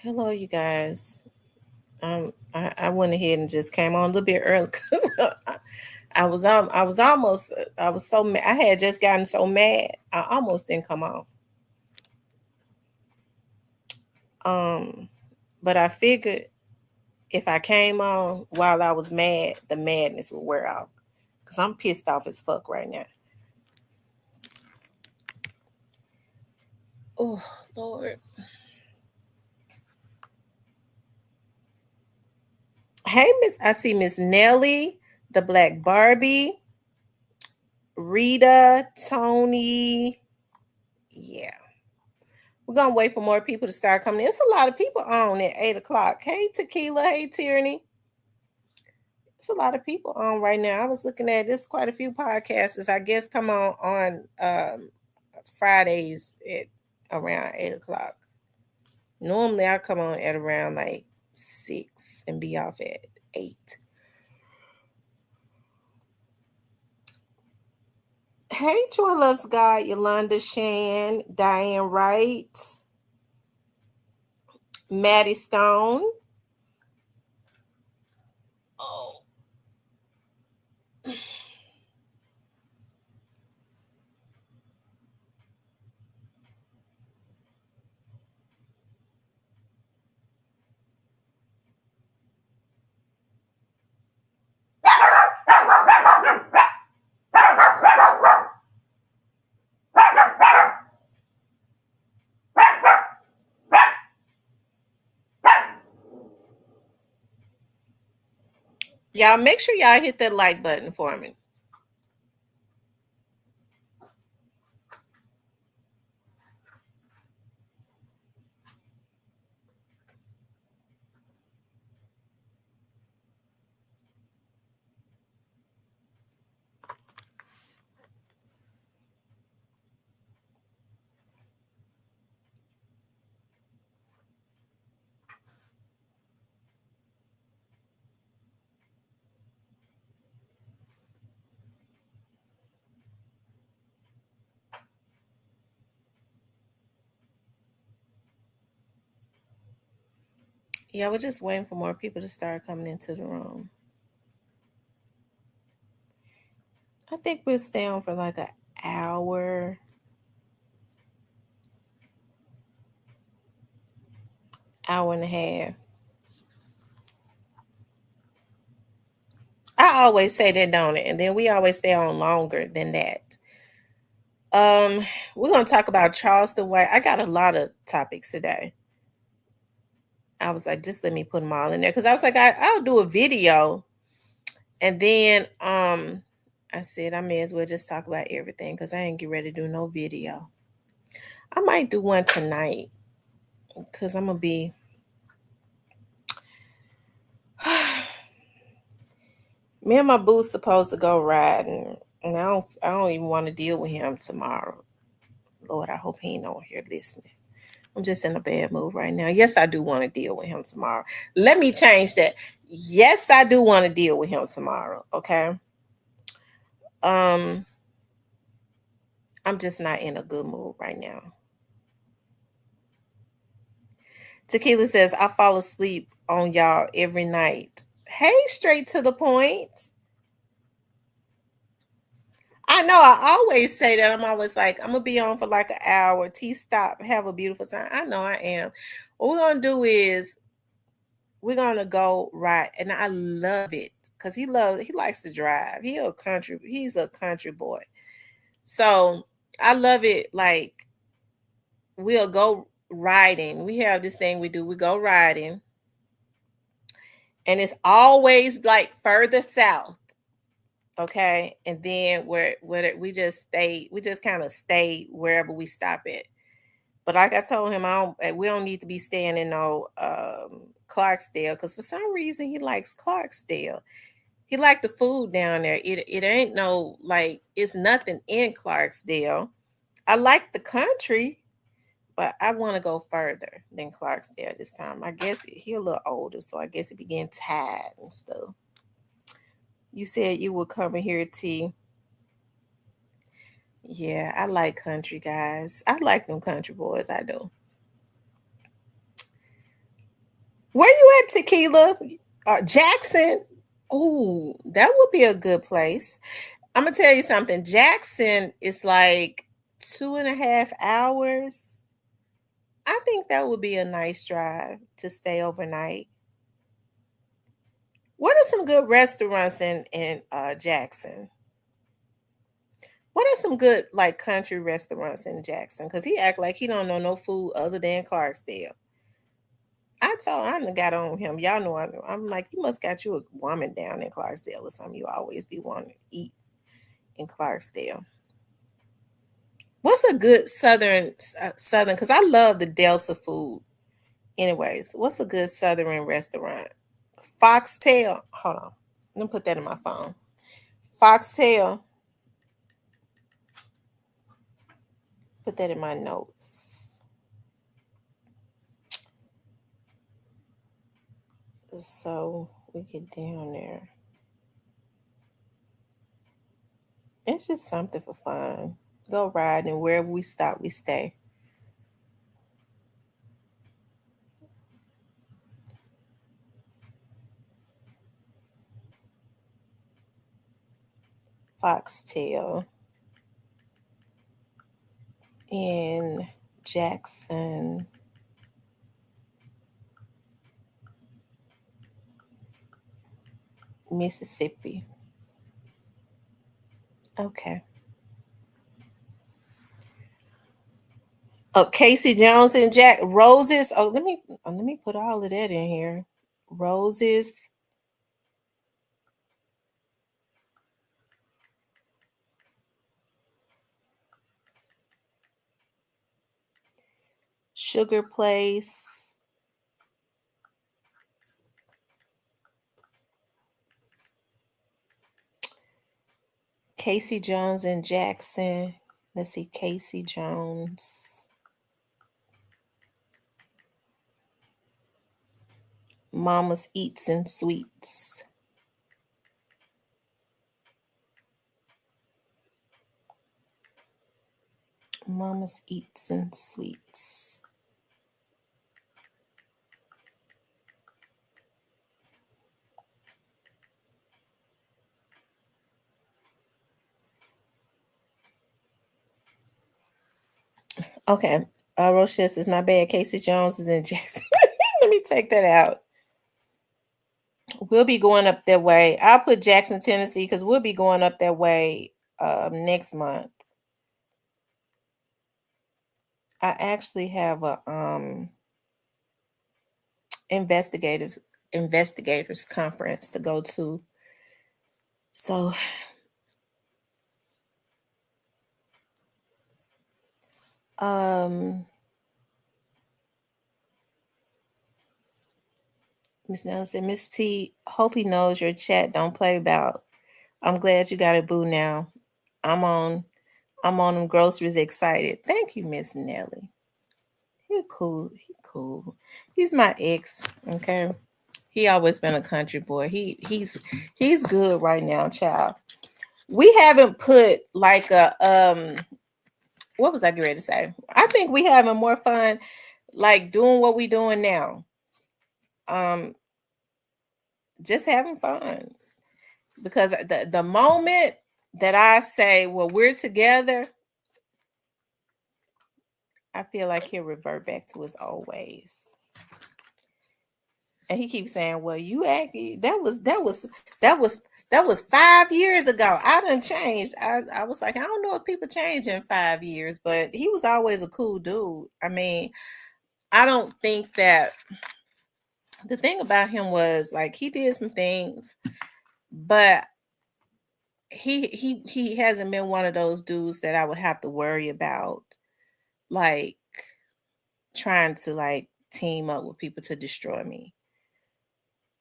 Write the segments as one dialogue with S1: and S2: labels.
S1: Hello, you guys. I went ahead and just came on a little bit early because I was almost I was so mad. I had just gotten so mad I almost didn't come on. Um, but I figured if I came on while I was mad, the madness would wear off because I'm pissed off as fuck right now. Oh Lord. Hey Miss, I see Miss Nelly, the Black Barbie, Rita, Tony. Yeah. We're gonna wait for more people to start coming in. It's a lot of people on at 8 o'clock. Hey Tequila, hey Tyranny. It's a lot of people on right now. I was looking at this quite a few podcasters. I guess come on Fridays at around 8 o'clock. Normally I come on at around like 6 and be off at 8. Hey Joy Loves God, Yolanda Shan, Diane Wright, Maddie Stone. Oh. Y'all make sure y'all hit that like button for me. Yeah, we're just waiting for more people to start coming into the room. I think we'll stay on for like an hour. Hour and a half. I always say that, don't it? And then we always stay on longer than that. We're gonna talk about Charleston White. I got a lot of topics today. I was like, just let me put them all in there because I was like, I'll do a video, and then I said I may as well just talk about everything because I ain't get ready to do no video. I might do one tonight because I'm gonna be. Me and my boo's supposed to go riding, and I don't even want to deal with him tomorrow. Lord, I hope he ain't on here listening. I'm just in a bad mood right now. Yes, I do want to deal with him tomorrow. Let me change that. Yes, I do want to deal with him tomorrow. Okay. Um, I'm just not in a good mood right now. Tequila says I fall asleep on y'all every night. Hey, straight to the point. I know I always say that. I'm always like, I'm gonna be on for like an hour. T stop, have a beautiful time. I know I am. What we're gonna do is we're gonna go ride, and I love it because he likes to drive. He's a country boy. So I love it. Like we'll go riding. We have this thing we do. We go riding, and it's always like further south. Okay, and then where we just kind of stay wherever we stop at. But like I told him, we don't need to be staying in no Clarksdale because for some reason he likes Clarksdale. He liked the food down there. It ain't no like it's nothing in Clarksdale. I like the country, but I want to go further than Clarksdale this time. I guess he a little older, so I guess he began tired and stuff. You said you would come in here, T. Yeah, I like country guys. I like them country boys. I do. Where you at, Tequila? Jackson. Oh, that would be a good place. I'm gonna tell you something. Jackson is like 2.5 hours. I think that would be a nice drive to stay overnight. What are some good restaurants in Jackson? What are some good like country restaurants in Jackson? Cause he act like he don't know no food other than Clarksdale. I done got on him. Y'all know I'm like, you must got you a woman down in Clarksdale or something. You always be wanting to eat in Clarksdale. What's a good southern? Because I love the Delta food. Anyways, what's a good southern restaurant? Foxtail. Hold on. Let me put that in my phone. Foxtail. Put that in my notes. So we get down there. It's just something for fun. Go ride, and wherever we stop, we stay. Foxtail in Jackson, Mississippi. Okay. Oh, Casey Jones and Jack Roses. Oh, let me put all of that in here. Roses, Sugar Place, Casey Jones and Jackson. Let's see, Casey Jones, Mama's Eats and Sweets. Mama's Eats and Sweets. Okay. Rochester is not bad. Casey Jones is in Jackson. Let me take that out. We'll be going up that way. I'll put Jackson, Tennessee, because we'll be going up that way next month. I actually have a investigators investigators conference to go to. So um Miss Nelson, Miss T, hope he knows your chat don't play about. I'm glad you got a boo now. I'm on I'm on them groceries excited. Thank you, Miss Nelly. He cool. He cool. He's my ex. Okay. He always been a country boy. He's good right now, child. We haven't put like a what was I getting ready to say? I think we having more fun like doing what we doing now. Um just having fun. Because the moment that I say, well, we're together, I feel like he'll revert back to his old ways. And he keeps saying, well, you act that was 5 years ago. I done changed. I was like, I don't know if people change in 5 years, but he was always a cool dude. I mean, I don't think that the thing about him was like he did some things, but he hasn't been one of those dudes that I would have to worry about like trying to like team up with people to destroy me.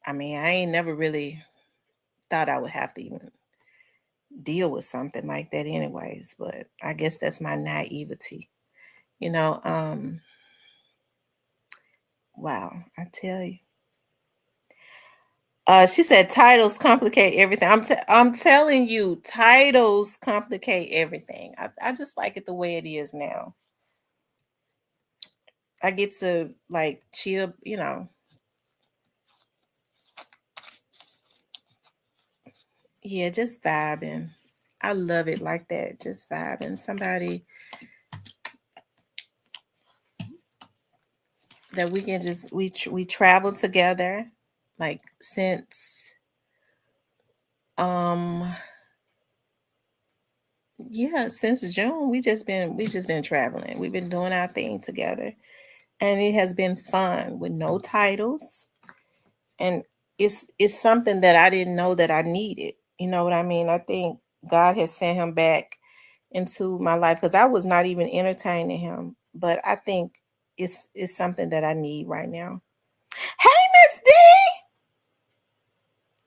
S1: I mean, I ain't never really thought I would have to even deal with something like that anyways, but I guess that's my naivety. You know, wow, I tell you. She said titles complicate everything. I'm telling you, titles complicate everything. I just like it the way it is now. I get to like chill, Yeah, just vibing. I love it like that. Just vibing. Somebody that we can just we travel together, like since um yeah, since June we just been traveling. We've been doing our thing together, and it has been fun with no titles, and it's something that I didn't know that I needed. You know what I mean? I think God has sent him back into my life because I was not even entertaining him, but I think it's something that I need right now. Hey, Miss D,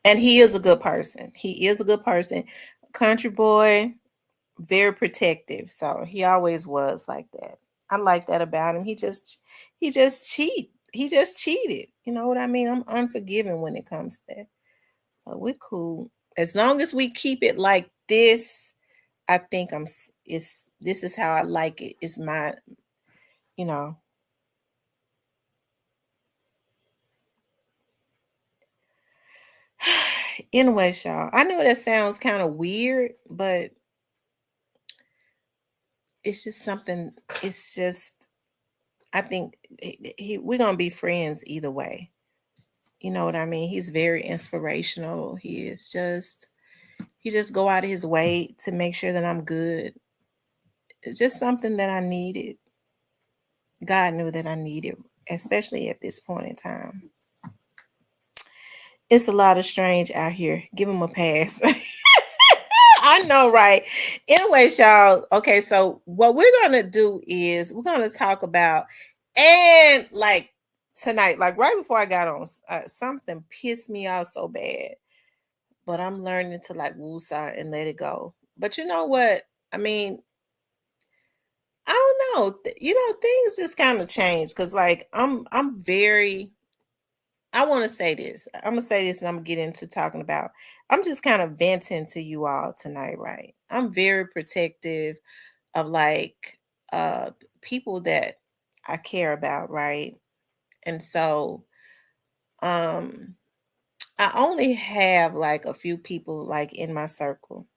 S1: and he is a good person. He is a good person, country boy, very protective. So he always was like that. I like that about him. He just cheated. You know what I mean? I'm unforgiving when it comes to that. But we're cool. As long as we keep it like this, I think it's this is how I like it. It's my, you know. Anyway, y'all. I know that sounds kind of weird, but it's just something. It's just I think we're gonna be friends either way. You know what I mean? He's very inspirational. He just go out of his way to make sure that I'm good. It's just something that I needed. God knew that I needed, especially at this point in time. It's a lot of strange out here. Give him a pass. I know, right? Anyway, y'all. Okay, so what we're gonna do is we're gonna talk about and like tonight, like right before I got on, something pissed me off so bad, but I'm learning to like woosah and let it go. But you know what? I mean, I don't know. Things just kind of change because like I'm very. I want to say this. I'm gonna say this, and I'm gonna get into talking about. I'm just kind of venting to you all tonight, right? I'm very protective of like people that I care about, right? And so um I only have like a few people like in my circle,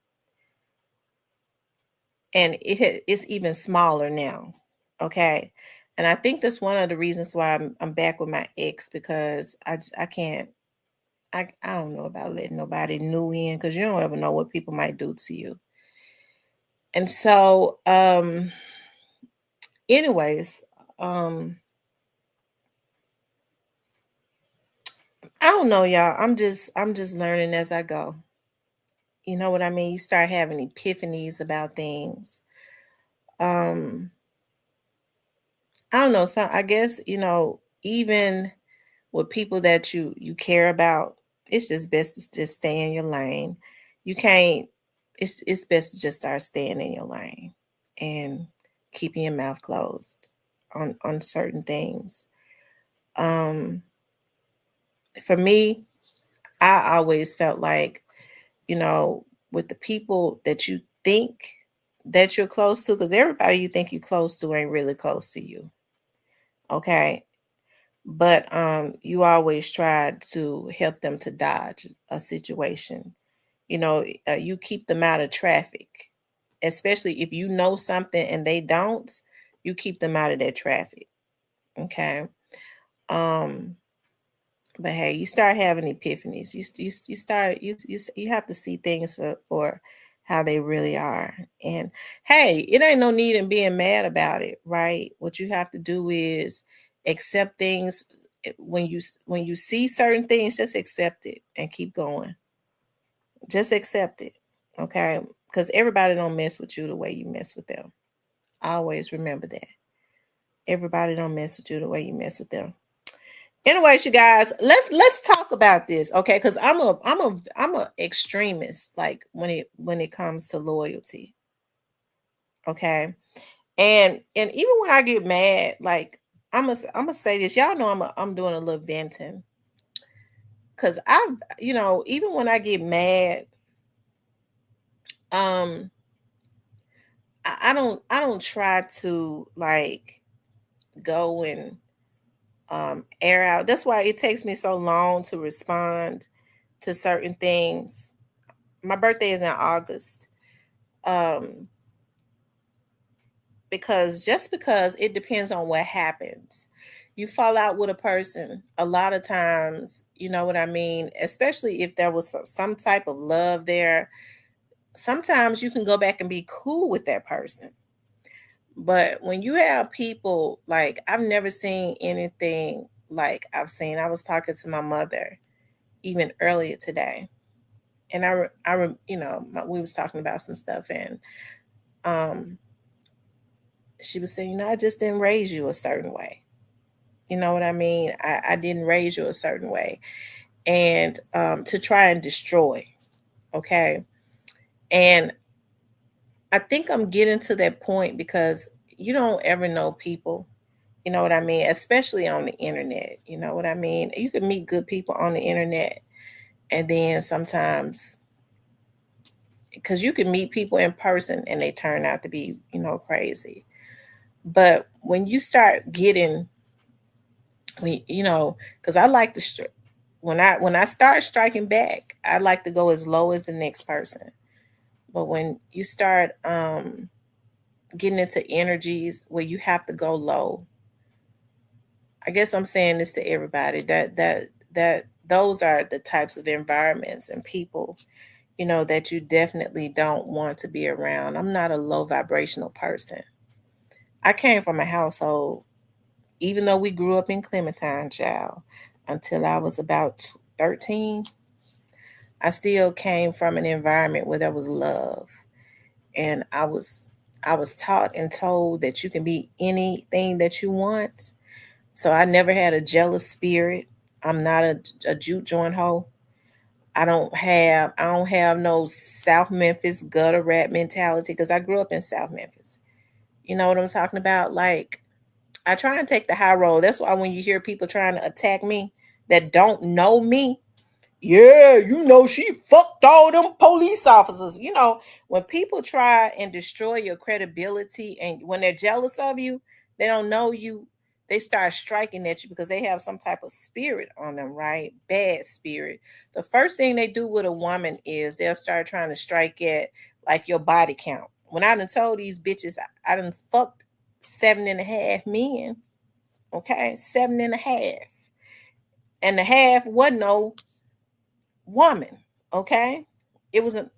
S1: and it's even smaller now. Okay. And I think that's one of the reasons why I'm back with my ex, because I can't I don't know about letting nobody new in, because you don't ever know what people might do to you. And so anyways, um I don't know, y'all. I'm just learning as I go. You know what I mean? You start having epiphanies about things. Um I don't know, so I guess, even with people that you care about, it's just best to just stay in your lane. You can't it's best to just start staying in your lane and keeping your mouth closed on certain things. Um for me, I always felt like, with the people that you think that you're close to, because everybody you think you're close to ain't really close to you. Okay. But you always try to help them to dodge a situation. You keep them out of traffic, especially if you know something and they don't. You keep them out of that traffic. Okay. um but hey, you start having epiphanies. You start you have to see things for how they really are. And hey, it ain't no need in being mad about it, right? What you have to do is accept things. When you see certain things, just accept it and keep going. Just accept it. Okay? Because everybody don't mess with you the way you mess with them. Always remember that. Everybody don't mess with you the way you mess with them. Anyways, you guys, let's talk about this, okay? Because I'm a extremist, like when it comes to loyalty, okay? And even when I get mad, like I'm gonna say this, y'all know I'm doing a little venting, because even when I get mad, um, I don't try to like go and air out. That's why it takes me so long to respond to certain things. My birthday is in August. Um, because it depends on what happens. You fall out with a person a lot of times, you know what I mean? Especially if there was some type of love there. Sometimes you can go back and be cool with that person. But when you have people, like, I've never seen anything like I've seen. I was talking to my mother even earlier today, and we was talking about some stuff, and um, she was saying, I just didn't raise you a certain way. You know what I mean? I didn't raise you a certain way, and to try and destroy. Okay, and I think I'm getting to that point because you don't ever know people. You know what I mean? Especially on the internet. You know what I mean? You can meet good people on the internet, and then sometimes, because you can meet people in person and they turn out to be, crazy. But when you start getting, because I like to, when I start striking back, I like to go as low as the next person. But when you start getting into energies where you have to go low, I guess I'm saying this to everybody, that those are the types of environments and people, that you definitely don't want to be around. I'm not a low vibrational person. I came from a household, even though we grew up in Clementine, child, until I was about 13, I still came from an environment where there was love. And I was taught and told that you can be anything that you want. So I never had a jealous spirit. I'm not a juke joint hoe. I don't have no South Memphis gutter rat mentality because I grew up in South Memphis. You know what I'm talking about? Like, I try and take the high road. That's why when you hear people trying to attack me that don't know me, yeah, she fucked all them police officers. When people try and destroy your credibility and when they're jealous of you, they don't know you, they start striking at you because they have some type of spirit on them, right? Bad spirit. The first thing they do with a woman is they'll start trying to strike at like your body count. When I done told these bitches I done fucked 7.5 men, okay? 7.5. And the half wasn't no woman. Okay, it was a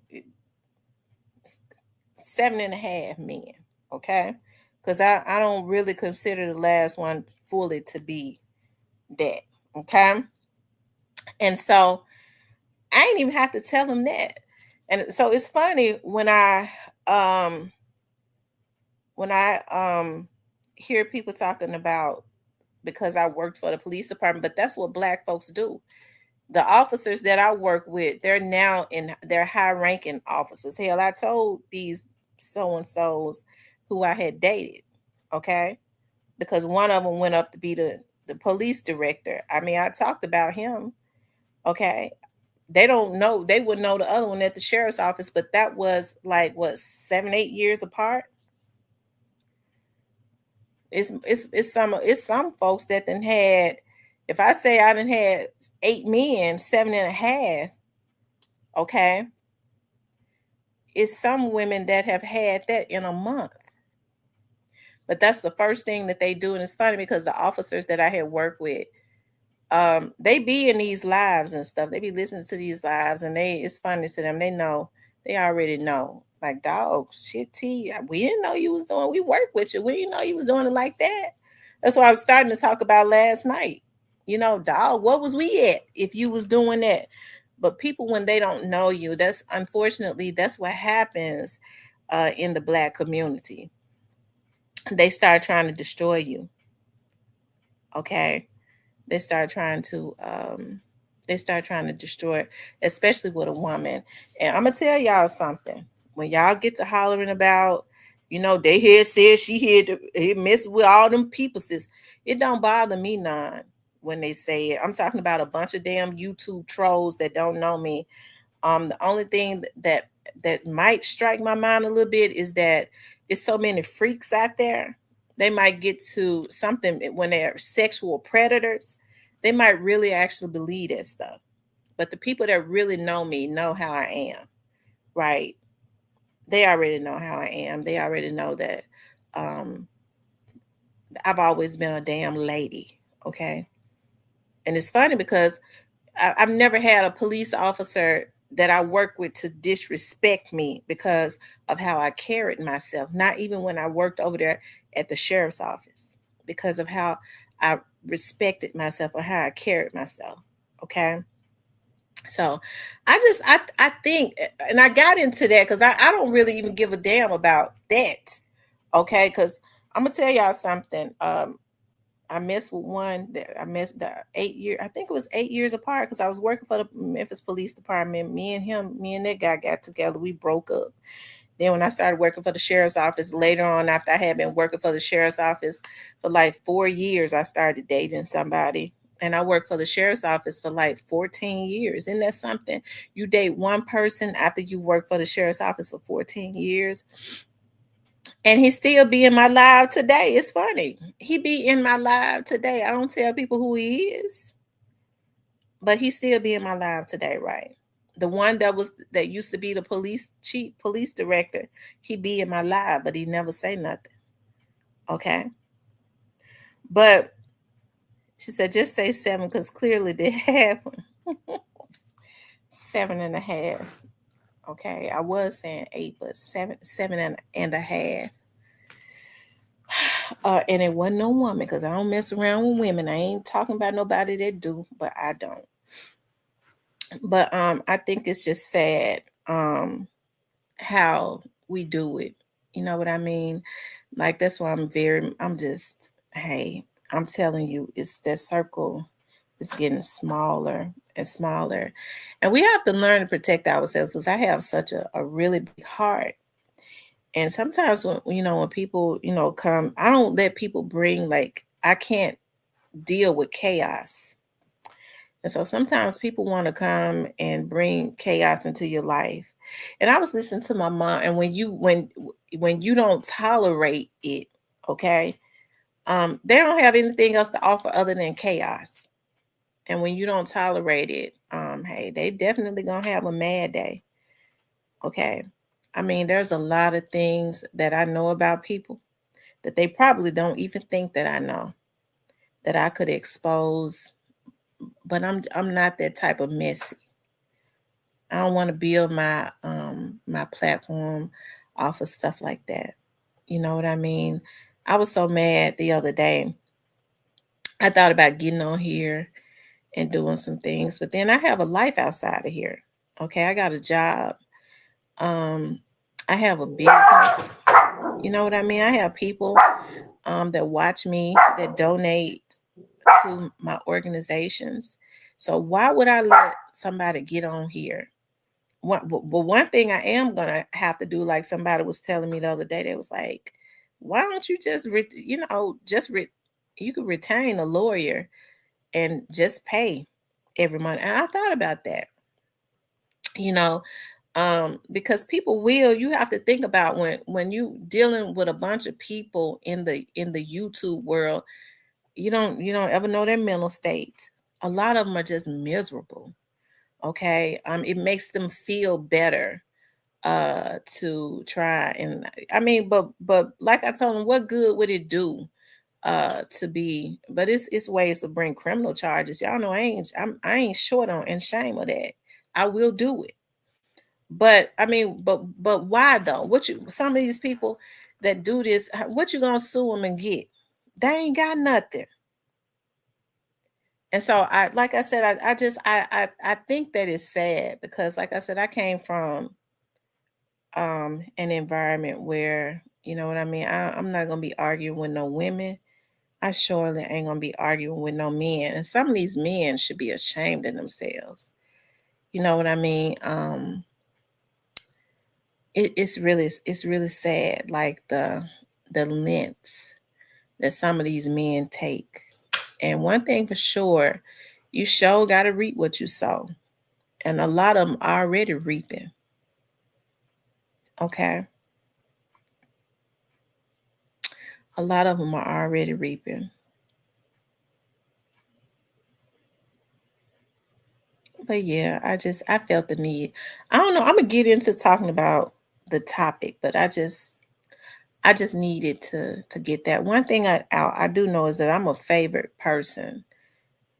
S1: 7.5 men. Okay, because I don't really consider the last one fully to be that. Okay, and so I ain't even have to tell him that. And so it's funny um when I hear people talking about, because I worked for the police department, but that's what black folks do. The officers that I work with, they're now in their high ranking officers. Hell, I told these so and so's who I had dated, okay? Because one of them went up to be the police director. I mean, I talked about him, okay? They don't know, they wouldn't know the other one at the sheriff's office, but that was like what, 7, 8 years apart. It's some folks that then had, if I say I done had 8 men, 7.5, okay, it's some women that have had that in a month. But that's the first thing that they do. And it's funny because the officers that I had worked with, they be in these lives and stuff. They be listening to these lives, and it's funny to them. They already know. Like, dog, shit, T, we didn't know you was doing, we worked with you. We didn't know you was doing it like that. That's what I was starting to talk about last night. Dog, what was we at if you was doing that? But people, when they don't know you, that's unfortunately, that's what happens in the black community. They start trying to destroy you. Okay, they start trying to destroy, especially with a woman. And I'm gonna tell y'all something. When y'all get to hollering about, they here said she here to mess with all them people, sis, it don't bother me none when they say it. I'm talking about a bunch of damn YouTube trolls that don't know me. The only thing that might strike my mind a little bit is that it's so many freaks out there. They might get to something when they're sexual predators. They might really actually believe that stuff. But the people that really know me know how I am. right? They already know how I am. They already know that um, I've always been a damn lady. Okay. And it's funny because I've never had a police officer that I work with to disrespect me because of how I carried myself. Not even when I worked over there at the sheriff's office, because of how I respected myself or how I carried myself. Okay. So I think, and I got into that because I don't really even give a damn about that. Okay. Because I'm gonna tell y'all something. I messed with one that I messed the 8 year. I think it was 8 years apart because I was working for the Memphis Police Department. Me and that guy got together. We broke up. Then when I started working for the sheriff's office later on, after I had been working for the sheriff's office for like 4 years, I started dating somebody. And I worked for the sheriff's office for like 14 years. Isn't that something? You date one person after you work for the sheriff's office for 14 years. And he still be in my live today. It's funny. He be in my live today. I don't tell people who he is, but he still be in my live today, right? The one that used to be the chief police director, he be in my live, but he never say nothing. Okay. But she said just say 7 because clearly they have 7.5. Okay. I was saying 8, but seven and a half. And it wasn't no woman because I don't mess around with women. I ain't talking about nobody that do, but I don't. But I think it's just sad how we do it. You know what I mean? Like that's why I'm just, hey, I'm telling you, it's that circle is getting smaller and smaller. And we have to learn to protect ourselves because I have such a really big heart. And sometimes when people, come, I don't let people bring, like, I can't deal with chaos. And so sometimes people want to come and bring chaos into your life. And I was listening to my mom, and when you don't tolerate it, okay, they don't have anything else to offer other than chaos. And when you don't tolerate it, hey, they definitely gonna have a mad day. Okay. I mean, there's a lot of things that I know about people that they probably don't even think that I know that I could expose, but I'm not that type of messy. I don't want to build my platform off of stuff like that. You know what I mean? I was so mad the other day. I thought about getting on here and doing some things, but then I have a life outside of here. Okay, I got a job. Um, I have a business. You know what I mean? I have people that watch me, that donate to my organizations. So why would I let somebody get on here? One thing I am gonna have to do, like somebody was telling me the other day, they was like, "Why don't you just, you could retain a lawyer and just pay every month?" And I thought about that, you know, because people will. You have to think about when you dealing with a bunch of people in the YouTube world. You don't ever know their mental state. A lot of them are just miserable. Okay, it makes them feel better to try, and I mean, but like I told him, what good would it do to be, but it's ways to bring criminal charges. Y'all know I ain't short on and shame of that. I will do it. But I mean, but why though? What you some of these people that do this, what you gonna sue them and get? They ain't got nothing. And so like I said, I just I think that is sad because like I said, I came from an environment where, you know what I mean, I'm not gonna be arguing with no women. I surely ain't gonna be arguing with no men. And some of these men should be ashamed of themselves. You know what I mean? It's really sad, like the lengths that some of these men take. And one thing for sure, you sure gotta reap what you sow. And a lot of them are already reaping. Okay. A lot of them are already reaping. But yeah, I felt the need. I don't know. I'm gonna get into talking about the topic, but I just needed to get that. One thing I do know is that I'm a favorite person.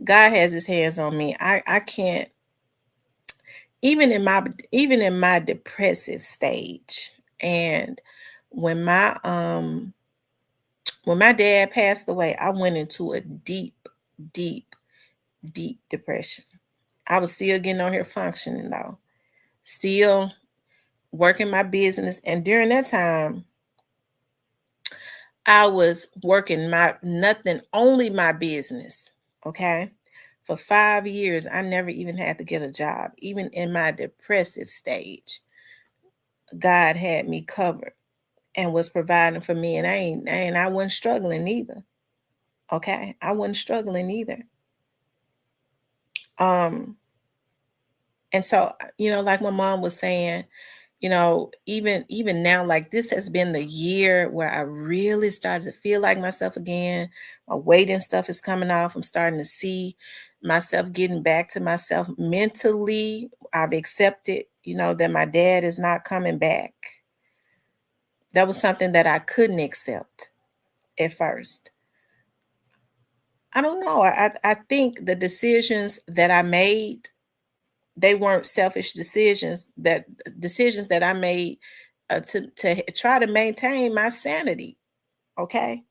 S1: God has his hands on me. I can't even in my even in my depressive stage. And when my dad passed away, I went into a deep, deep, deep depression. I was still getting on here functioning though. Still working my business. And during that time, I was working my nothing, only my business. Okay. For 5 years, I never even had to get a job. Even in my depressive stage, God had me covered and was providing for me. And I wasn't struggling either. Okay. I wasn't struggling either. Um, and so, like my mom was saying, even now, like this has been the year where I really started to feel like myself again. My weight and stuff is coming off. I'm starting to see myself getting back to myself mentally. I've accepted, that my dad is not coming back. That was something that I couldn't accept at first. I don't know. I think the decisions that I made, they weren't selfish decisions. That decisions that I made to try to maintain my sanity. Okay.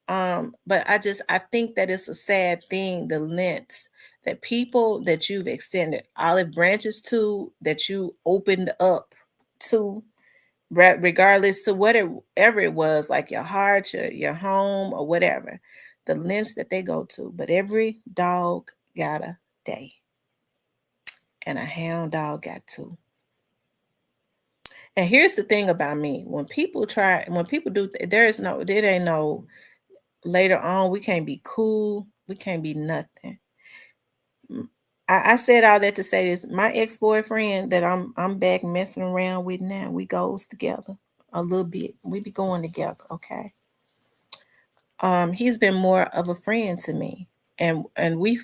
S1: But I think that it's a sad thing, the lengths that people that you've extended olive branches to, that you opened up to, regardless to whatever it was, like your heart, your home, or whatever, the lengths that they go to. But every dog got a day, and a hound dog got two. And here's the thing about me: when people do, there ain't no later on. We can't be cool. We can't be nothing. I said all that to say this: my ex boyfriend that I'm back messing around with now, we goes together a little bit. We be going together, okay. He's been more of a friend to me, and we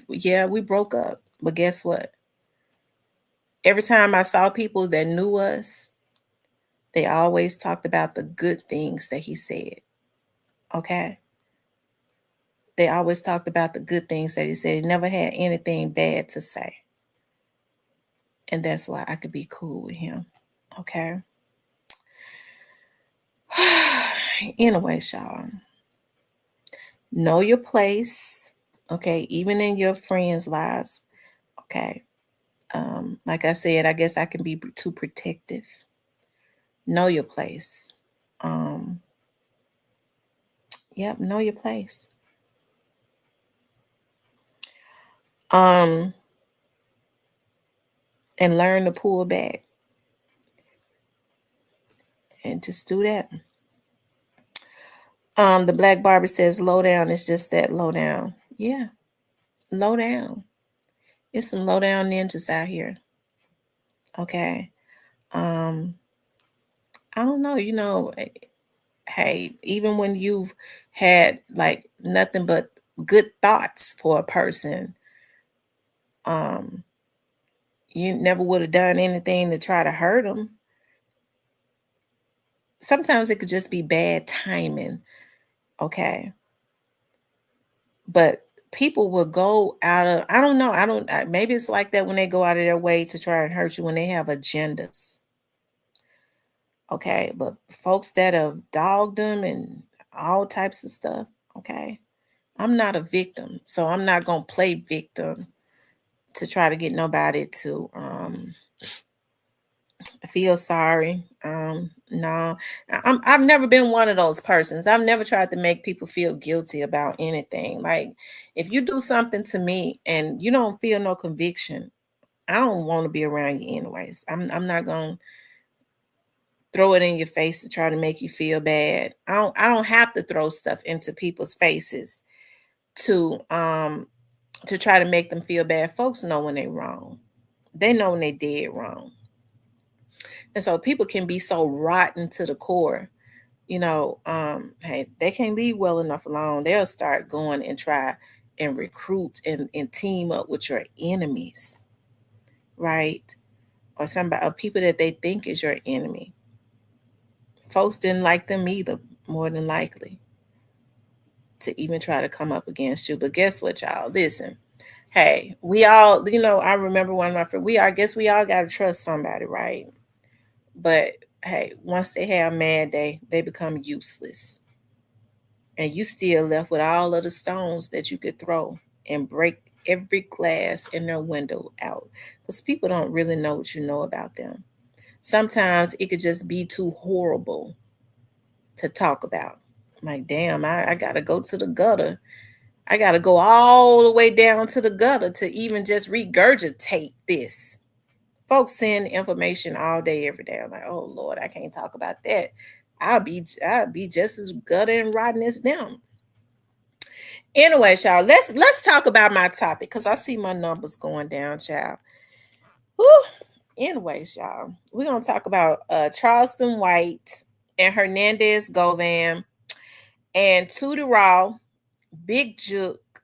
S1: broke up, but guess what? Every time I saw people that knew us, they always talked about the good things that he said. Okay. They always talked about the good things that he said. He never had anything bad to say. And that's why I could be cool with him. Okay. Anyway, y'all, know your place. Okay. Even in your friends' lives. Okay. Like I said, I guess I can be too protective. Know your place. Um, yep, know your place. Um, and learn to pull back and just do that. The Black Barber says low down is just that, low down. Yeah, low down. It's some low down ninjas out here. Okay. Um, I don't know, hey, even when you've had like nothing but good thoughts for a person, um, you never would have done anything to try to hurt them. Sometimes it could just be bad timing, okay? But people will go out of, I don't know, maybe it's like that when they go out of their way to try and hurt you when they have agendas, okay? But folks that have dogged them and all types of stuff, okay? I'm not a victim, so I'm not gonna play victim to try to get nobody to feel sorry. No, I've never been one of those persons. I've never tried to make people feel guilty about anything. Like if you do something to me and you don't feel no conviction, I don't want to be around you anyways. I'm not gonna throw it in your face to try to make you feel bad. I don't have to throw stuff into people's faces to to try to make them feel bad. Folks know when they're wrong. They know when they did wrong. And so people can be so rotten to the core, hey, they can't leave well enough alone. They'll start going and try and recruit and team up with your enemies. right? Or somebody, or people that they think is your enemy. Folks didn't like them either, more than likely, to even try to come up against you. But guess what, y'all? Listen, hey, we all, I remember one of my friends, I guess we all got to trust somebody, right? But hey, once they have mad day, they become useless. And you still left with all of the stones that you could throw and break every glass in their window out. Because people don't really know what you know about them. Sometimes it could just be too horrible to talk about. Like, damn, I got to go to the gutter. I got to go all the way down to the gutter to even just regurgitate this. Folks send information all day, every day. I'm like, oh Lord, I can't talk about that. I'll be just as gutter and rotten as them. Anyway, y'all, let's talk about my topic because I see my numbers going down, child. Whew. Anyways, y'all, we're gonna talk about Charleston White and Hernandez Govan and Tootie Raw, Big Jook,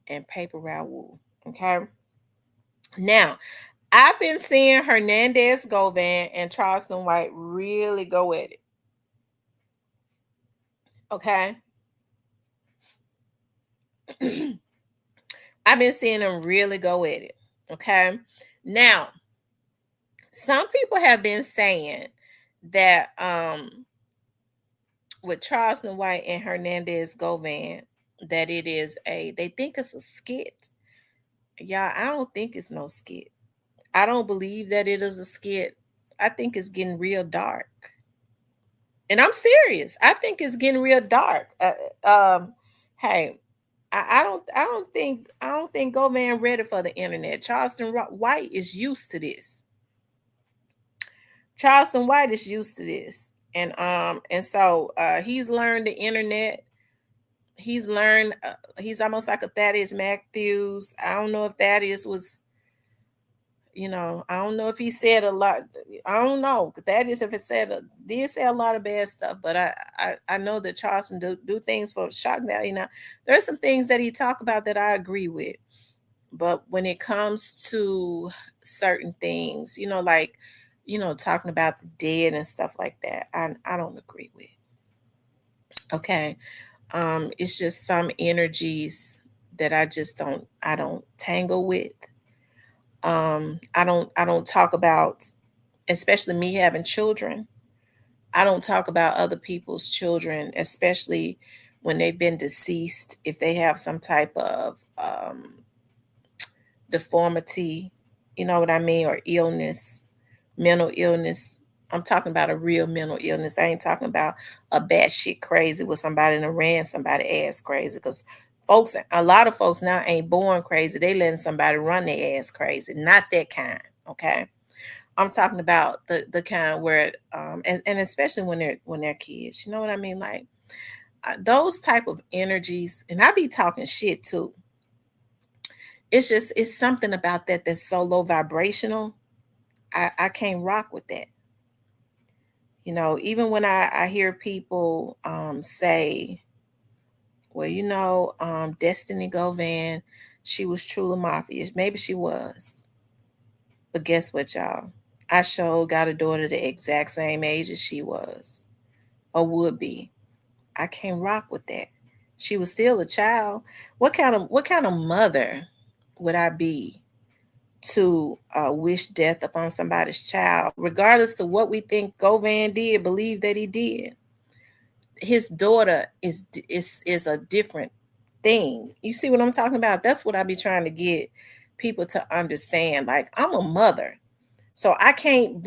S1: and Paper Raoul. Okay. Now, I've been seeing Hernandez Govan and Charleston White really go at it. Okay. I've been seeing them really go at it. Okay. Now, some people have been saying that with Charleston White and Hernandez Govan, that they think it's a skit. Y'all, I don't think it's no skit. I don't believe that it is a skit. I think it's getting real dark. And I'm serious. I think it's getting real dark. Hey, I don't think Govan ready for the internet. Charleston White is used to this. Charleston White is used to this. And so he's learned the internet. He's learned he's almost like a Thaddeus Matthews. I don't know if Thaddeus was, I don't know if he said a lot. I don't know. Thaddeus, if it did say a lot of bad stuff, but I know that Charleston do things for shock value. Now, there's some things that he talk about that I agree with. But when it comes to certain things, like, talking about the dead and stuff like that, I don't agree with. Okay. It's just some energies that I don't tangle with. I don't talk about, especially me having children. I don't talk about other people's children, especially when they've been deceased, if they have some type of deformity, you know what I mean, or illness, mental illness. I'm talking about a real mental illness. I ain't talking about a batshit crazy with somebody that ran somebody ass crazy. Because a lot of folks now ain't born crazy. They letting somebody run their ass crazy. Not that kind. Okay. I'm talking about the kind where and especially when they're kids. You know what I mean? Like those type of energies, and I be talking shit too. It's something about that that's so low vibrational. I can't rock with that. Even when I hear people say, well, Destiny Govan, she was truly mafia. Maybe she was. But guess what, y'all? I sure got a daughter the exact same age as she was or would be. I can't rock with that. She was still a child. What kind of mother would I be to wish death upon somebody's child, regardless of what we think Govan did, believe that he did? His daughter is a different thing. You see what I'm talking about? That's what I be trying to get people to understand. Like, I'm a mother, so I can't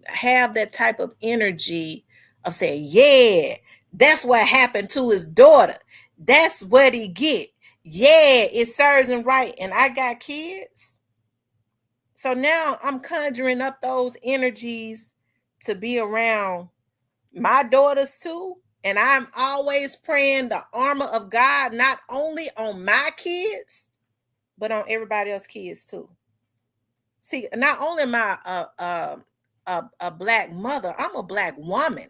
S1: have that type of energy of saying, yeah, that's what happened to his daughter. That's what he get. Yeah, it serves him right. And I got kids. So now I'm conjuring up those energies to be around my daughters too. And I'm always praying the armor of God, not only on my kids, but on everybody else's kids too. See, not only am I a black mother, I'm a black woman.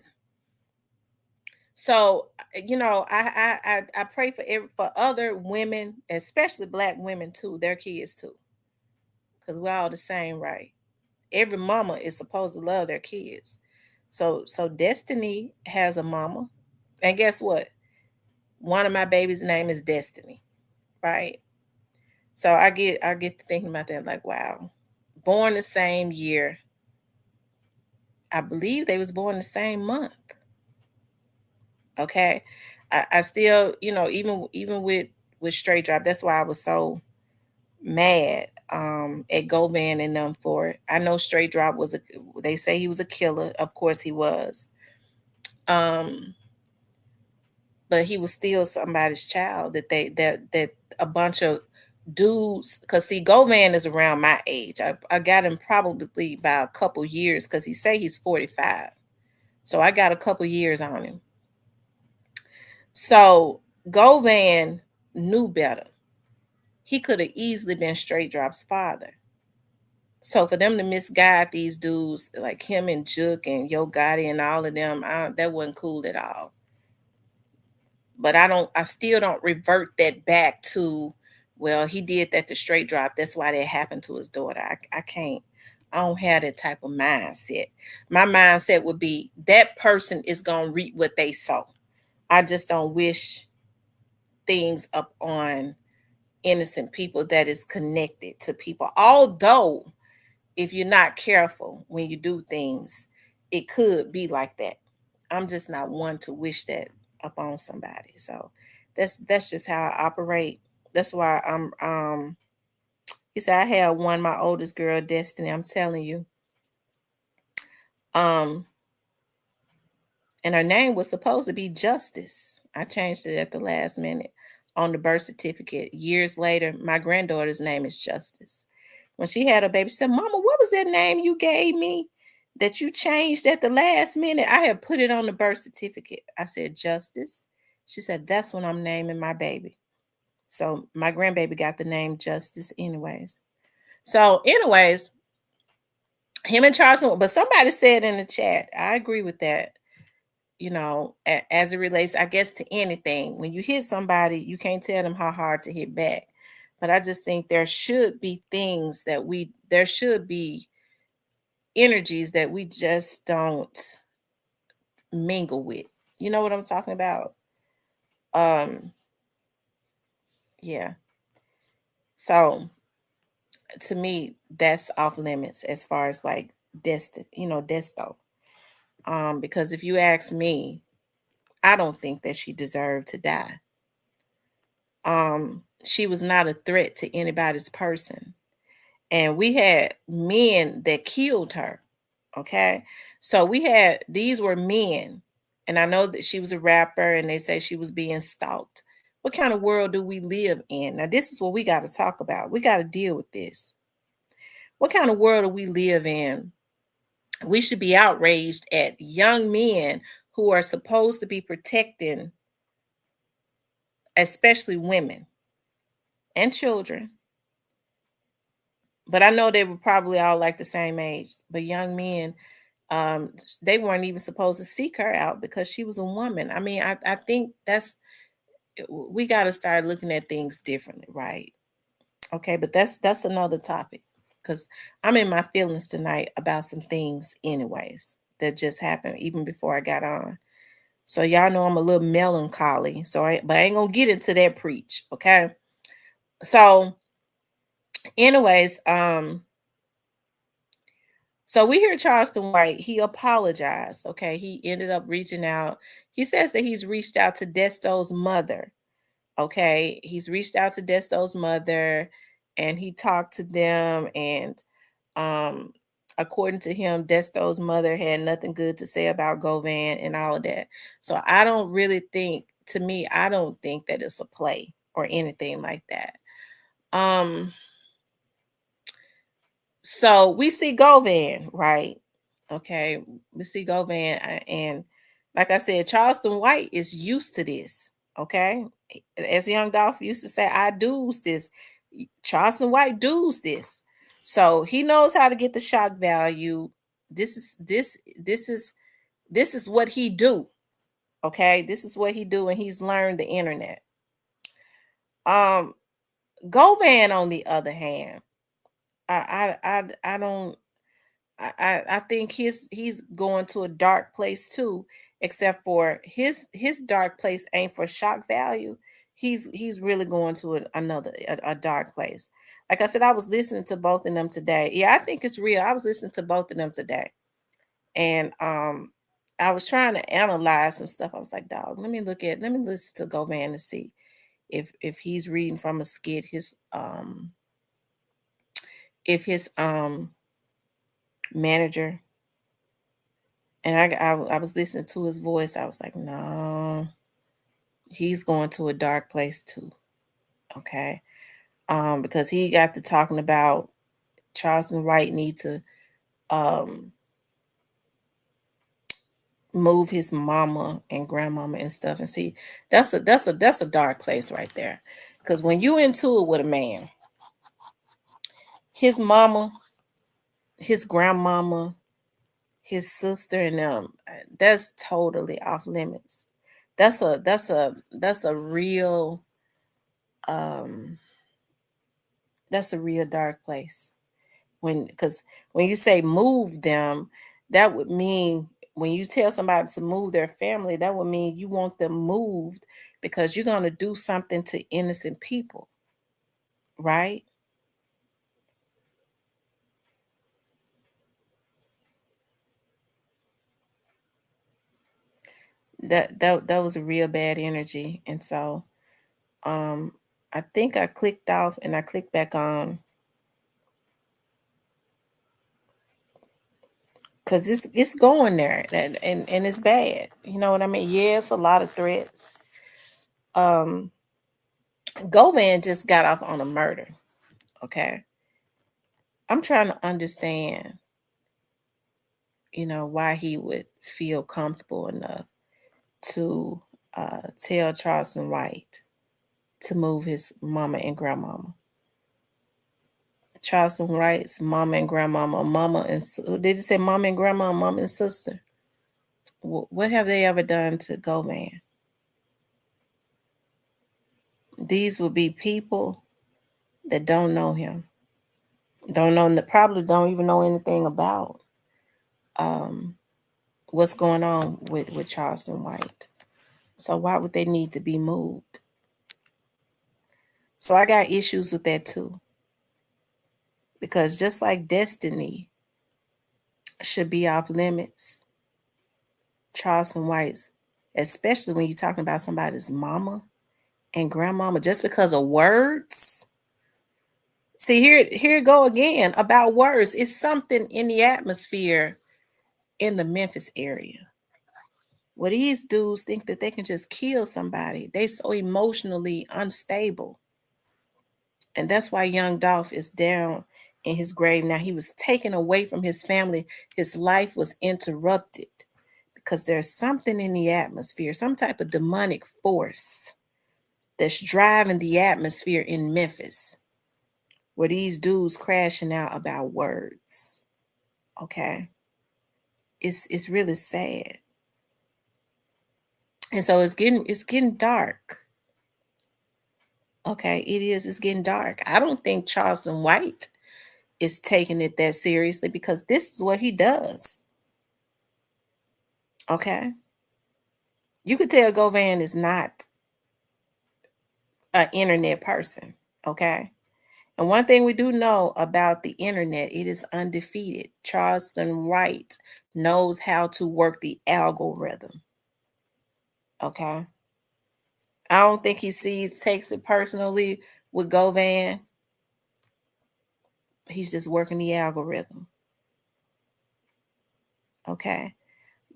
S1: So I pray for other women, especially black women too, their kids too, because we're all the same, right? Every mama is supposed to love their kids. So Destiny has a mama. And guess what? One of my babies' name is Destiny, right? So I get to thinking about that, like, wow. Born the same year. I believe they was born the same month. Okay. I still, even with straight drop, that's why I was so mad at Govan and them for it. I know straight drop they say he was a killer. Of course he was. Um, but he was still somebody's child that a bunch of dudes, because see, Govan is around my age. I got him probably by a couple years because he say he's 45. So I got a couple years on him. So Govan knew better. He could have easily been straight drop's father. So for them to misguide these dudes like him and Jook and Yo Gotti and all of them, that wasn't cool at all. But I still don't revert that back to, well, he did that to straight drop. That's why that happened to his daughter. I can't. I don't have that type of mindset. My mindset would be that person is gonna reap what they sow. I just don't wish things up on innocent people that is connected to people. Although, if you're not careful when you do things, it could be like that. I'm just not one to wish that upon somebody. So that's just how I operate. That's why he said I had one, my oldest girl, Destiny. I'm telling you. Um, and her name was supposed to be Justice. I changed it at the last minute on the birth certificate. Years later, my granddaughter's name is Justice. When she had her baby, she said, Mama, what was that name you gave me that you changed at the last minute? I had put it on the birth certificate. I said, Justice. She said, that's when I'm naming my baby. So my grandbaby got the name Justice anyways. So anyways, him and Charleston, but somebody said in the chat, I agree with that. As it relates, I guess, to anything. When you hit somebody, you can't tell them how hard to hit back. But I just think there should be there should be energies that we just don't mingle with. You know what I'm talking about? Um, yeah. So to me, that's off limits as far as like Desto. Because if you ask me, I don't think that she deserved to die. She was not a threat to anybody's person. And we had men that killed her. Okay. So these were men. And I know that she was a rapper and they say she was being stalked. What kind of world do we live in? Now, this is what we got to talk about. We got to deal with this. What kind of world do we live in? We should be outraged at young men who are supposed to be protecting, especially women and children. But I know they were probably all like the same age. But young men, they weren't even supposed to seek her out because she was a woman. I mean, I think we got to start looking at things differently, right? Okay, but that's another topic because I'm in my feelings tonight about some things, anyways, that just happened even before I got on. So y'all know I'm a little melancholy. But I ain't gonna get into that preach, okay? So, anyways, so we hear Charleston White. He apologized. Okay. He ended up reaching out. He says that he's reached out to Desto's mother. Okay. He's reached out to Desto's mother and he talked to them. And according to him, Desto's mother had nothing good to say about Govan and all of that. So I don't really think, to me, I don't think that it's a play or anything like that. So we see Govan, right? Okay, we see Govan, and like I said, Charleston White is used to this. Okay, as Young Dolph used to say, I do's this. Charleston White do's this, so he knows how to get the shock value. This is what he do. Okay, this is what he do, and he's learned the internet. Govan, on the other hand, I don't. I think he's going to a dark place too, except for his dark place ain't for shock value. He's really going to another a dark place. Like I said, I was listening to both of them today. Yeah, I think it's real. I was listening to both of them today, and I was trying to analyze some stuff. I was like, dog, let me listen to Govan to see if he's reading from a skit, if his manager. And I was listening to his voice. I was like, no, he's going to a dark place too. Okay. Because he got to talking about Charleston White need to um move his mama and grandmama and stuff. And see, that's a dark place right there. Because when you into it with a man, his mama, his grandmama, his sister, and them, that's totally off limits. That's a real um that's a real dark place. Because when you say move them, that would mean when you tell somebody to move their family, that would mean you want them moved because you're going to do something to innocent people, right? That was a real bad energy. And so um I think I clicked off and I clicked back on because it's going there, and it's bad. You know what I mean? Yes, a lot of threats. um Govan just got off on a murder. Okay. I'm trying to understand, why he would feel comfortable enough to tell Charleston White to move his mama and grandmama. Charleston White's mama and grandmama, did you say mama and grandma, mama and sister? What have they ever done to Govan? These would be people that don't know him, probably don't even know anything about um, what's going on with Charleston White. So why would they need to be moved? So I got issues with that too. Because just like destiny should be off limits, Charleston White's, especially when you're talking about somebody's mama and grandmama, just because of words. See, here go again about words. It's something in the atmosphere in the Memphis area where these dudes think that they can just kill somebody. They so emotionally unstable. And that's why young Dolph is down in his grave now. He was taken away from his family. His life was interrupted because there's something in the atmosphere, some type of demonic force that's driving the atmosphere in Memphis where these dudes crashing out about words. Okay. It's really sad. And so it's getting dark. Okay, it is. It's getting dark. I don't think Charleston White is taking it that seriously because this is what he does. Okay. You could tell Govan is not an internet person. Okay. And one thing we do know about the internet, it is undefeated. Charleston White knows how to work the algorithm. Okay. I don't think takes it personally with Govan. He's just working the algorithm. Okay.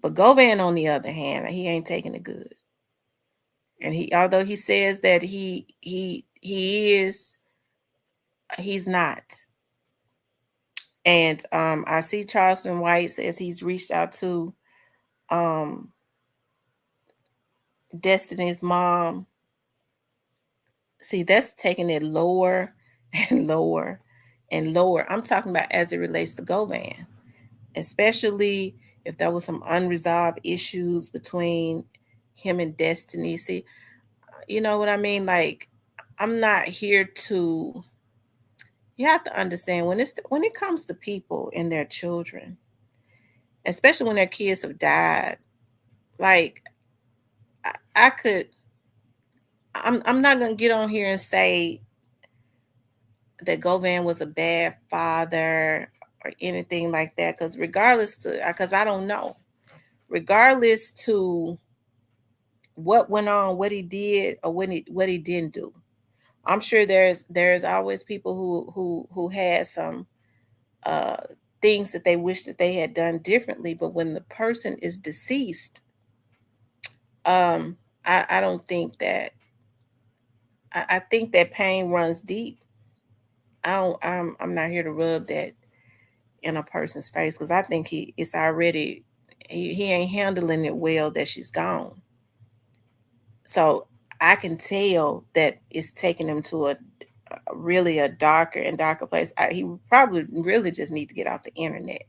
S1: But Govan, on the other hand, he ain't taking it good. And although he says that he is, he's not. And I see Charleston White says he's reached out to um Destiny's mom. See, that's taking it lower and lower and lower. I'm talking about as it relates to Govan, especially if there was some unresolved issues between him and Destiny. See, you know what I mean? Like, I'm not here to You have to understand when it comes to people and their children, especially when their kids have died. Like I could, I'm not gonna get on here and say that Govan was a bad father or anything like that, because because I don't know, regardless to what went on, what he did, or what he didn't do. I'm sure there's always people who had some uh things that they wish that they had done differently. But when the person is deceased, um, I don't think that I think that pain runs deep. I'm not here to rub that in a person's face, because I think it's already he ain't handling it well that she's gone. So I can tell that it's taking him to a really a darker and darker place. He probably really just need to get off the internet.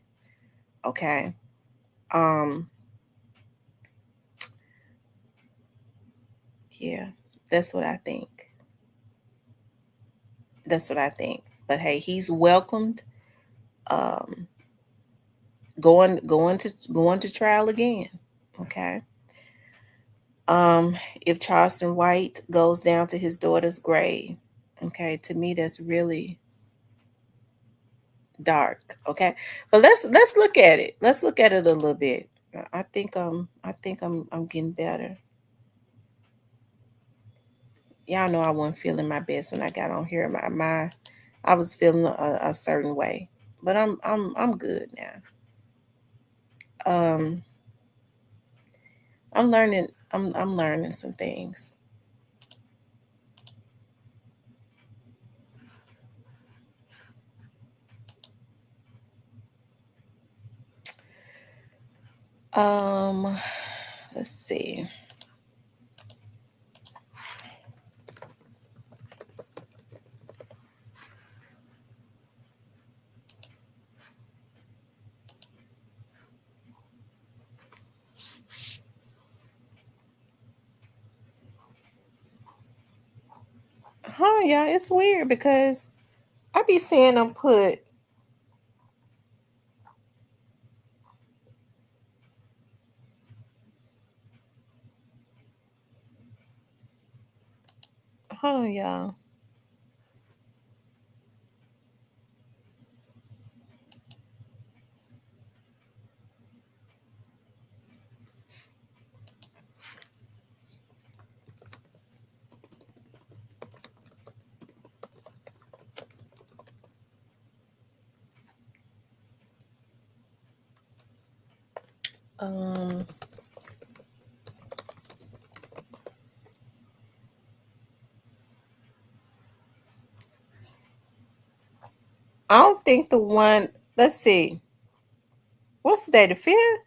S1: Okay. Um. Yeah. That's what I think. That's what I think. But hey, he's welcomed. Um. Going to trial again. Okay. If Charleston White goes down to his daughter's grave, okay, to me that's really dark. Okay, but let's look at it. Let's look at it a little bit. I think I'm getting better. Y'all know I wasn't feeling my best when I got on here. My I was feeling a certain way, but I'm good now. I'm learning. I'm learning some things. Um, let's see. Huh? Yeah, it's weird because I be seeing them put. Huh? Yeah. Um. I don't think the one. Let's see. What's the day? The fifth?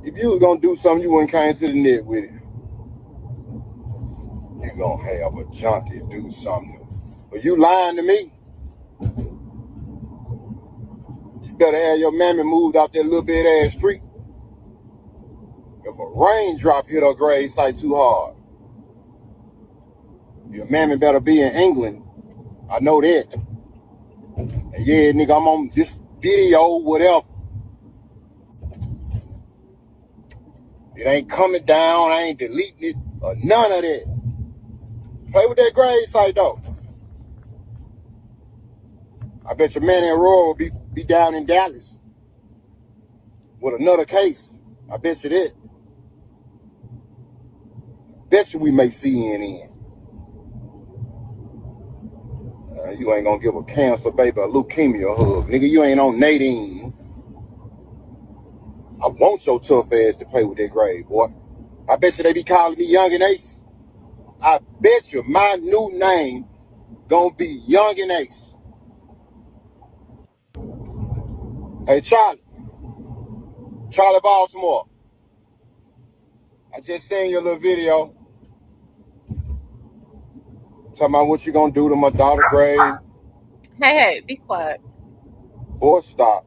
S2: If you was gonna do something, you wouldn't came to the net with it. You gonna have a junkie do something. But you lying to me. You better have your mammy moved out that little bit ass street. If a raindrop hit her grave site too hard, your mammy better be in England. I know that. And yeah, nigga, I'm on this video, whatever. It ain't coming down. I ain't deleting it or none of that. Play with that grave site though. I bet your man and Roy will be down in Dallas with another case. I bet you that. Bet you we may see CNN. You ain't gonna give a cancer baby a leukemia hug. Nigga, you ain't on Nadine. I want your tough ass to play with that grade, boy. I bet you they be calling me Young and Ace. I bet you my new name gonna be Young and Ace. Hey, Charlie Baltimore. I just seen your little video talking about what you gonna do to my daughter grade.
S1: Hey, be quiet.
S2: Boy, stop.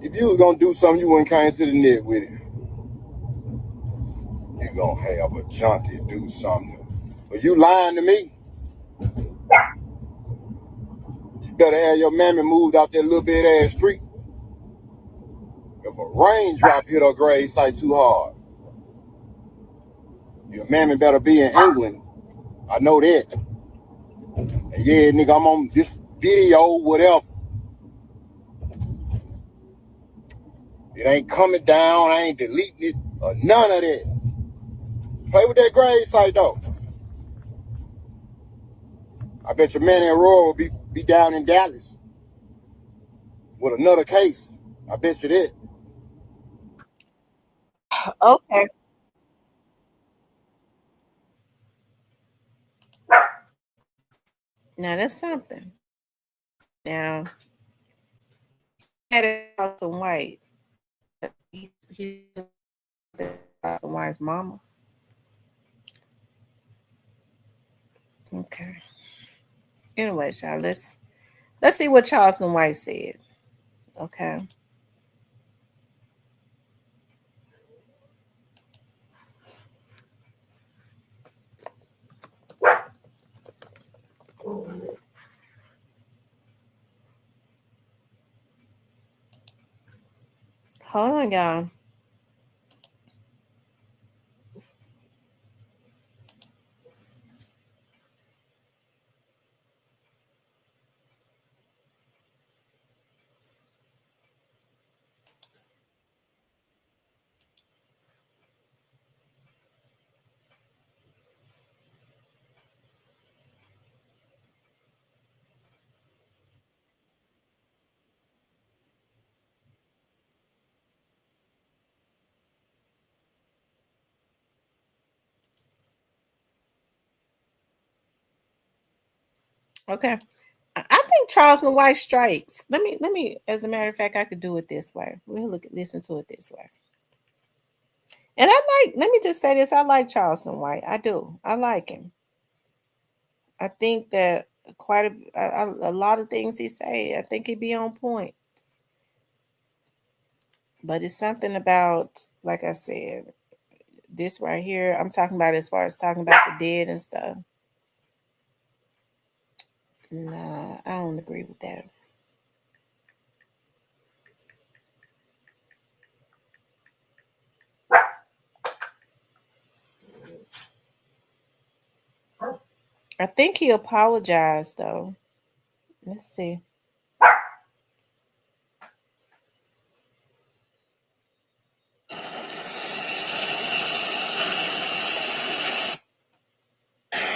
S2: If you was gonna do something, you wouldn't came to the net with it. You gonna have a junkie do something. But you lying to me. You better have your mammy moved out that little bit ass street. If a raindrop hit her grave site too hard, your mammy better be in England. I know that. And yeah, nigga, I'm on this video, whatever. It ain't coming down. I ain't deleting it or none of that. Play with that grave site though. I bet your man and Aurora will be down in Dallas with another case. I bet you that.
S1: Okay. Now that's something. Now, had it Charleston White. He's Charleston White's mama. Okay. Anyway, y'all, let's see what Charleston White said. Okay. Hold on, y'all. Okay. I think Charleston White strikes. Let me. As a matter of fact, I could do it this way. We'll listen to it this way. And I like. Let me just say this. I like Charleston White. I do. I like him. I think that quite a lot of things he say. I think he'd be on point. But it's something about, like I said, this right here. I'm talking about as far as talking about the dead and stuff. Nah, I don't agree with that. I think he apologized though. Let's see.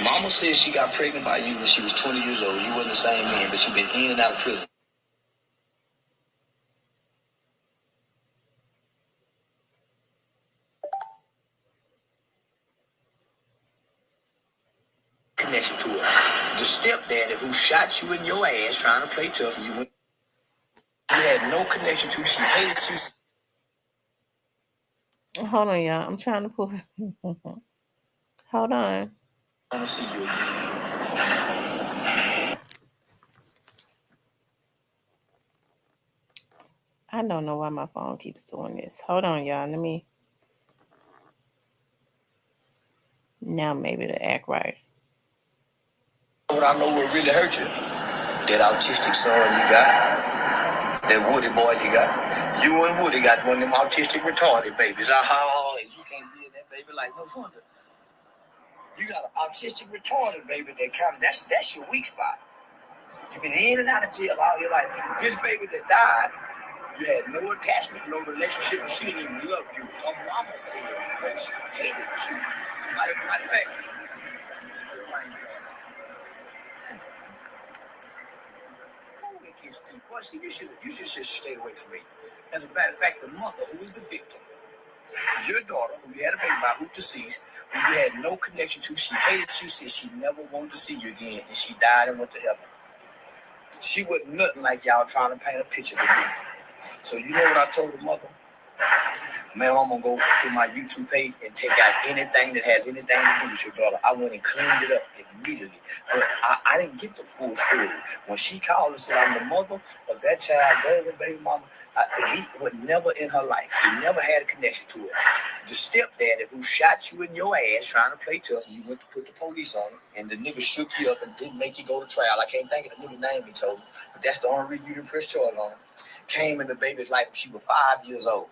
S3: Mama says she got pregnant by you when she was 20 years old. You wasn't the same man, but you've been in and out of prison. Connection to her. The stepdaddy who shot you in your ass trying to play tough and you had no connection to. She hated you.
S1: Hold on, y'all. I'm trying to pull. Hold on.
S3: I want to see you again.
S1: I don't know why my phone keeps doing this. Hold on, y'all. Let me. Now maybe to act right.
S3: What I know what really hurt you. That autistic son you got. That Woody boy you got. You and Woody got one of them autistic retarded babies. And you can't be in that baby like no wonder. You got an autistic retarded baby that that's your weak spot. You've been in and out of jail all your life. This baby that died, you had no attachment, no relationship, and she didn't even love you. Her mama said before she hated you. Matter of fact, it gets deep. Well, see, you should stay away from me. As a matter of fact, the mother who was the victim, your daughter, who you had a baby by, who deceased, who you had no connection to, she hated you, said she never wanted to see you again, and she died and went to heaven. She wasn't nothing like y'all trying to paint a picture to me. So you know what I told the mother? Man, I'm gonna go through my YouTube page and take out anything that has anything to do with your daughter. I went and cleaned it up immediately. But I didn't get the full story. When she called and said, I'm the mother of that child, the baby mama, he was never in her life. He never had a connection to it. The stepdaddy who shot you in your ass trying to play tough, and you went to put the police on him, and the nigga shook you up and didn't make you go to trial. I can't think of the nigga's name he told me, but that's the only reason you didn't press charge on him. Came in the baby's life when she was 5 years old.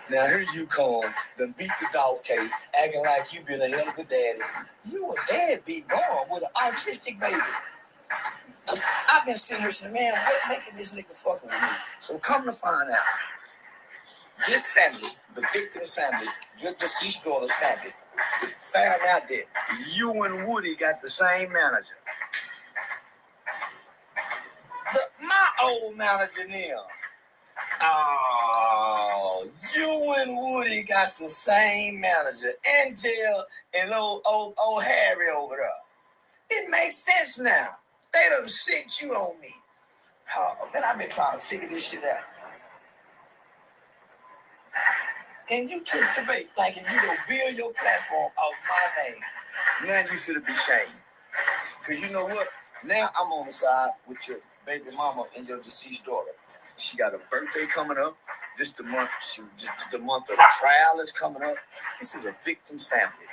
S3: Now here you come, then beat the dog cake, acting like you been a hell of a daddy. You a deadbeat born with an autistic baby. I've been sitting here saying, man, what making this nigga fucking with me? So come to find out, this family, the victim's family, your deceased daughter's family, found out that you and Woody got the same manager. My old manager now. Oh, you and Woody got the same manager, Angel and old Harry over there. It makes sense now. They done sent you on me. Oh, man, I've been trying to figure this shit out. And you took the bait thinking you gonna build your platform off my name. Now you should be shamed. Because you know what? Now I'm on the side with your baby mama and your deceased daughter. She got a birthday coming up. Just the month of the trial is coming up. This is a victim's family.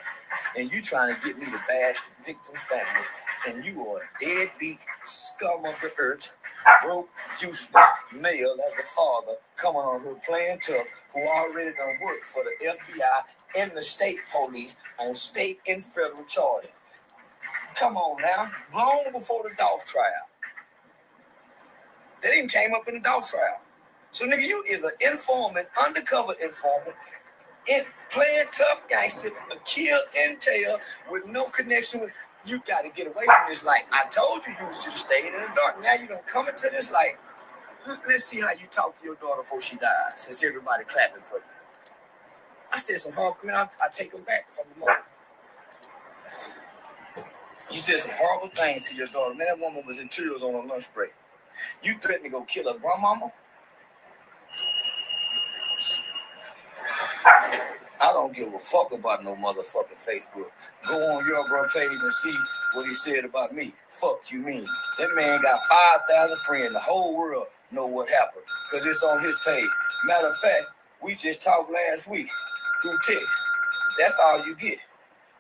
S3: And you trying to get me to bash the victim's family. And you are a deadbeat scum of the earth, broke, useless male as a father coming on here playing tough, who already done worked for the FBI and the state police on state and federal charges. Come on now. Long before the Dolph trial. That even came up in the Dolph trial. So, nigga, you is an informant, undercover informant, playing tough gangster, a kill and tell with no connection with. You got to get away from this light. I told you you should have stayed in the dark. Now you don't come into this light. Let's see how you talk to your daughter before she died, since everybody clapping for you. I said some horrible, I take them back from the moment. You said some horrible things to your daughter. Man, that woman was in tears on her lunch break. You threatened to go kill her grandmama? I don't give a fuck about no motherfucking Facebook. Go on your bro page and see what he said about me. Fuck you mean. That man got 5,000 friends. The whole world know what happened because it's on his page. Matter of fact, we just talked last week through text. That's all you get.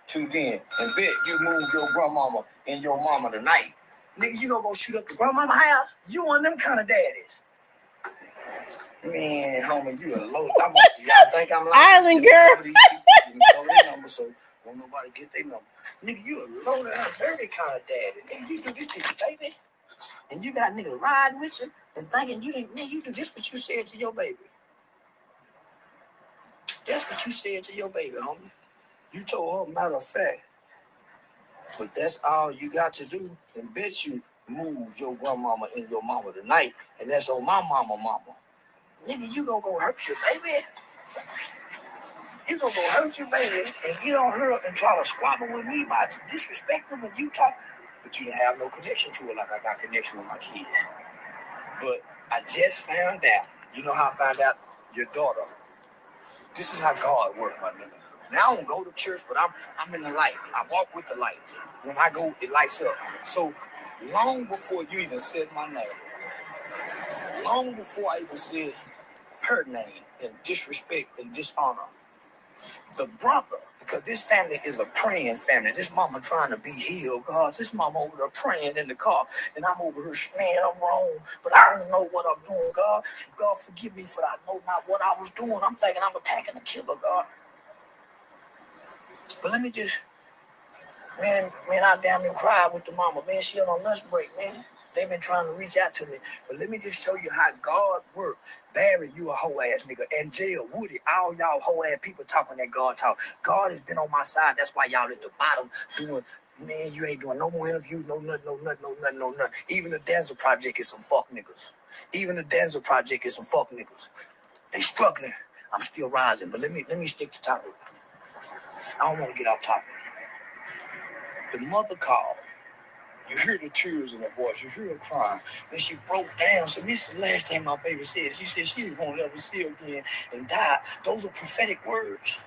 S3: Tuned in and bet you move your grandmama and your mama tonight. Nigga, you gonna go shoot up the grandmama house? You one of them kind of daddies. Man, homie, you a low. Y'all think I'm lying?
S1: Island girl.
S3: Number, so won't nobody get their number. Nigga, you a loaded out dirty kind of daddy. Nigga, you do this to your baby, and you got niggas riding with you and thinking you didn't. Nigga, you do this what you said to your baby. That's what you said to your baby, homie. You told her, matter of fact. But that's all you got to do. And bet you move your grandmama and your mama tonight, and that's on my mama. Nigga, you gonna go hurt your baby. You gonna go hurt your baby and get on her and try to squabble with me by disrespecting when you talk. But you didn't have no connection to it like I got connection with my kids. But I just found out. You know how I found out? Your daughter. This is how God works, my nigga. Now I don't go to church, but I'm in the light. I walk with the light. When I go, it lights up. So long before you even said my name, long before I even said her name in disrespect and dishonor, the brother, because this family is a praying family. This mama trying to be healed, God. This mama over there praying in the car, and I'm over here, man, I'm wrong, but I don't know what I'm doing, God. God, forgive me for I know not what I was doing. I'm thinking I'm attacking a killer, God. But let me just, man, I damn near cried with the mama. Man, she on lunch break, man. They've been trying to reach out to me. But let me just show you how God works. Barry, you a hoe ass nigga. And Jail, Woody, all y'all hoe ass people talking that God talk. God has been on my side. That's why y'all at the bottom doing, man, you ain't doing no more interviews, no nothing. Even the Denzel Project is some fuck niggas. Even the Denzel Project is some fuck niggas. They struggling. I'm still rising. But let me stick to topic. I don't want to get off topic. The mother called You hear the tears in her voice. You hear her crying. Then she broke down. So this is the last thing my baby said. She said she didn't want to ever see her again and die. Those are prophetic words.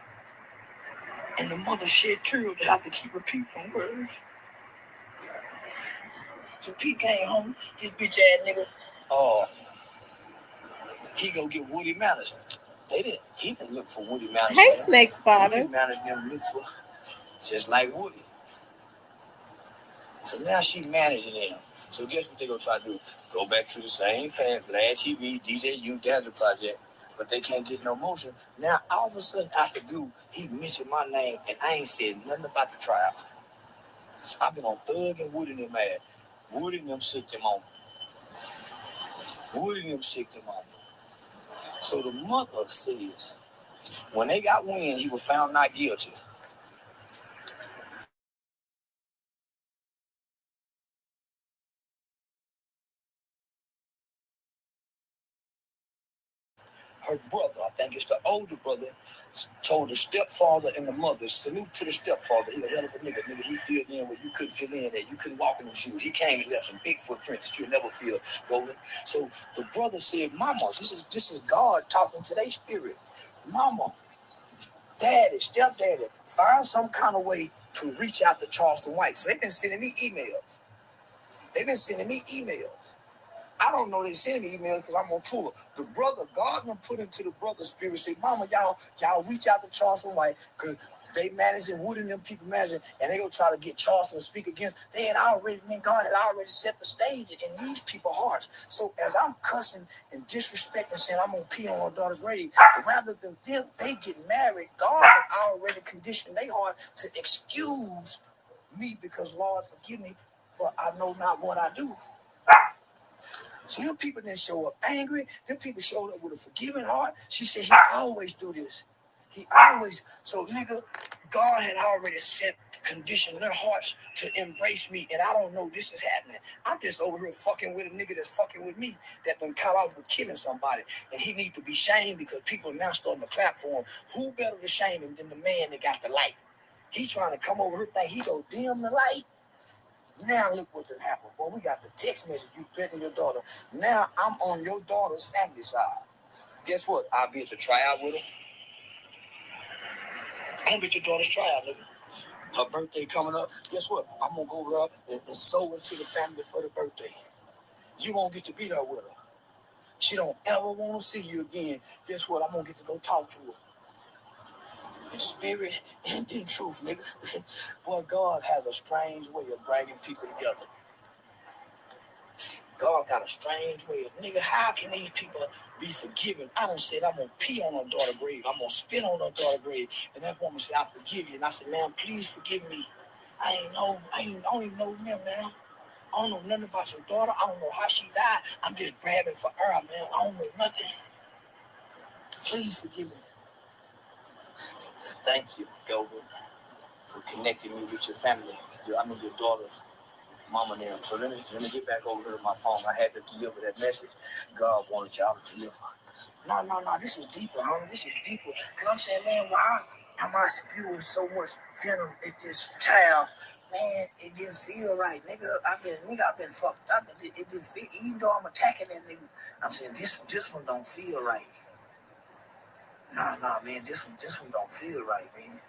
S3: And the mother shed tears to have to keep repeating words. So Pete came home. His bitch ass nigga. He go get Woody Madison. He didn't look for Woody Madison.
S1: Hey, Snake Spotter.
S3: Woody Madison look for just like Woody. So now she managing him. So guess what they gonna try to do? Go back to the same path, Vlad TV, DJ Youth Dance Project, but they can't get no motion. Now all of a sudden out the blue, he mentioned my name and I ain't said nothing about the trial. I've been on Thug and Woody and them mad. Woody and them sick them on me. Woody and them sick them on me. So the mother says, when they got wind, he was found not guilty. Her brother, I think it's the older brother, told the stepfather and the mother, salute to the stepfather. He a hell of a nigga. Nigga, he filled in where you couldn't fill in there. You couldn't walk in them shoes. He came and left some big footprints that you'll never feel golden. So the brother said, Mama, this is God talking to their spirit. Mama, Daddy, stepdaddy, find some kind of way to reach out to Charleston White. So they've been sending me emails. I don't know they sending me emails because I'm on tour. The brother, God put into the brother's spirit, say, Mama, y'all reach out to Charleston White because they managing, Wood and them people managing, and they gonna try to get Charleston to speak against. God had already set the stage in these people's hearts. So as I'm cussing and disrespecting, saying I'm gonna pee on her daughter's grave, rather than them, they get married, God had already conditioned their heart to excuse me because Lord forgive me for I know not what I do. So them people didn't show up angry. Them people showed up with a forgiving heart. She said, he always do this. So nigga, God had already set the condition in their hearts to embrace me, and I don't know this is happening. I'm just over here fucking with a nigga that's fucking with me that been caught out with killing somebody, and he need to be shamed because people are now starting to clap for him. Who better to shame him than the man that got the light? He trying to come over here, think he go dim the light. Now look what done happened. Well, we got the text message. You threatening your daughter. Now I'm on your daughter's family side. Guess what? I'll be at the tryout with her. I'm gonna be at your daughter's tryout, nigga. Her birthday coming up. Guess what? I'm gonna go over there and sow into the family for the birthday. You won't get to be there with her. She don't ever want to see you again. Guess what? I'm gonna get to go talk to her. In spirit and in truth, nigga. Boy, God has a strange way of bringing people together. God got a strange way of, nigga, how can these people be forgiven? I done said I'm going to pee on her daughter's grave. I'm going to spit on her daughter's grave. And that woman said, I forgive you. And I said, ma'am, please forgive me. I don't even know them now. I don't know nothing about your daughter. I don't know how she died. I'm just grabbing for her, man. I don't know nothing. Please forgive me. Thank you, Govan, for connecting me with your family. Your daughter. Mama now. So let me get back over here to my phone. I had to deliver that message. God wanted y'all to deliver. No. This is deeper, homie. This is deeper. Cause I'm saying, man, why am I spewing so much venom at this child? Man, it didn't feel right, nigga. I've been fucked up. It didn't feel. Even though I'm attacking that nigga, I'm saying this one don't feel right. Nah, man. This one don't feel right, man.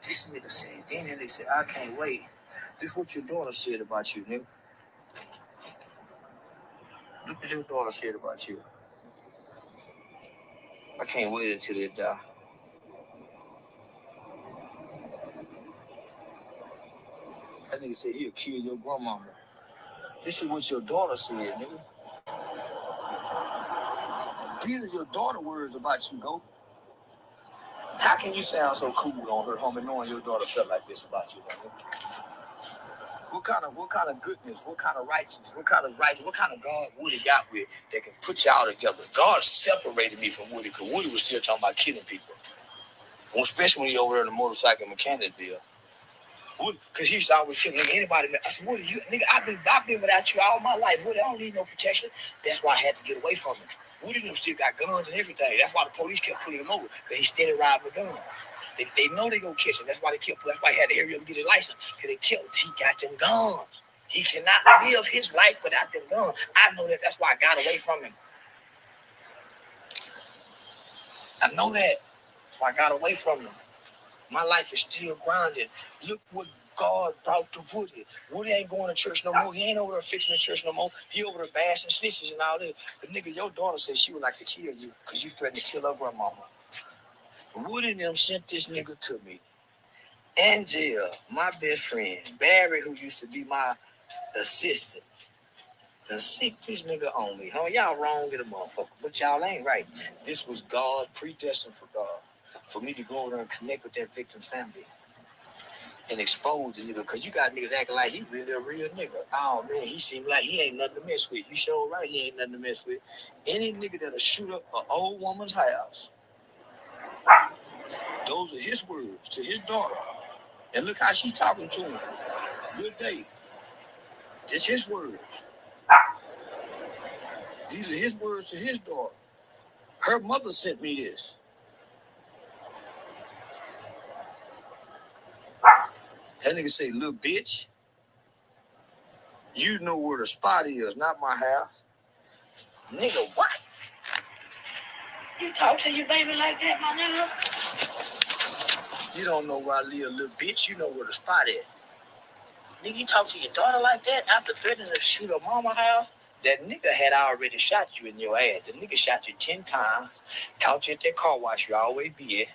S3: This nigga said. Then they said, I can't wait. This is what your daughter said about you, nigga. Look what your daughter said about you. I can't wait until they die. That nigga said he'll kill your grandmama. This is what your daughter said, nigga. These are your daughter words about you, Go. How can you sound so cool on her, homie, knowing your daughter felt like this about you, nigga? What kind of goodness, what kind of righteousness, what kind of God Woody got with that can put y'all together? God separated me from Woody because Woody was still talking about killing people. Well, especially when he over there in the motorcycle Mechanicsville. Because he used to always tell me, nigga, anybody, I said, Woody, nigga, I've been without you all my life. Woody, I don't need no protection. That's why I had to get away from him. Woody still got guns and everything. That's why the police kept pulling him over, because he steady riding with guns. They know they gonna catch him. That's why they killed. That's why he had to hurry up and get his license. Because they killed. He got them guns. He cannot live his life without them guns. I know that. That's why I got away from him. I know that. That's why I got away from him. My life is still grounded. Look what God brought to Woody. Woody ain't going to church no more. He ain't over there fixing the church no more. He over there bashing snitches and all that. But nigga, your daughter said she would like to kill you because you threatened to kill her grandmama. Woody and them sent this nigga to me. Angel, my best friend, Barry, who used to be my assistant, done sick this nigga on me. Huh? Y'all wrong with a motherfucker, but y'all ain't right. This was God's predestined for God. For me to go over there and connect with that victim's family and expose the nigga, because you got niggas acting like he really a real nigga. Oh man, he seemed like he ain't nothing to mess with. You sure right, he ain't nothing to mess with. Any nigga that'll shoot up an old woman's house, those are his words to his daughter. And look how she talking to him. Good day. Just his words. These are his words to his daughter. Her mother sent me this. That nigga say, little bitch, you know where the spot is, not my house. Nigga, what? You talk to your baby like that, my nigga? You don't know where I live, little bitch. You know where the spot is. Nigga, you talk to your daughter like that after threatening to shoot her mama house? That nigga had already shot you in your ass. The nigga shot you 10 times. Caught you at that car wash you always be at.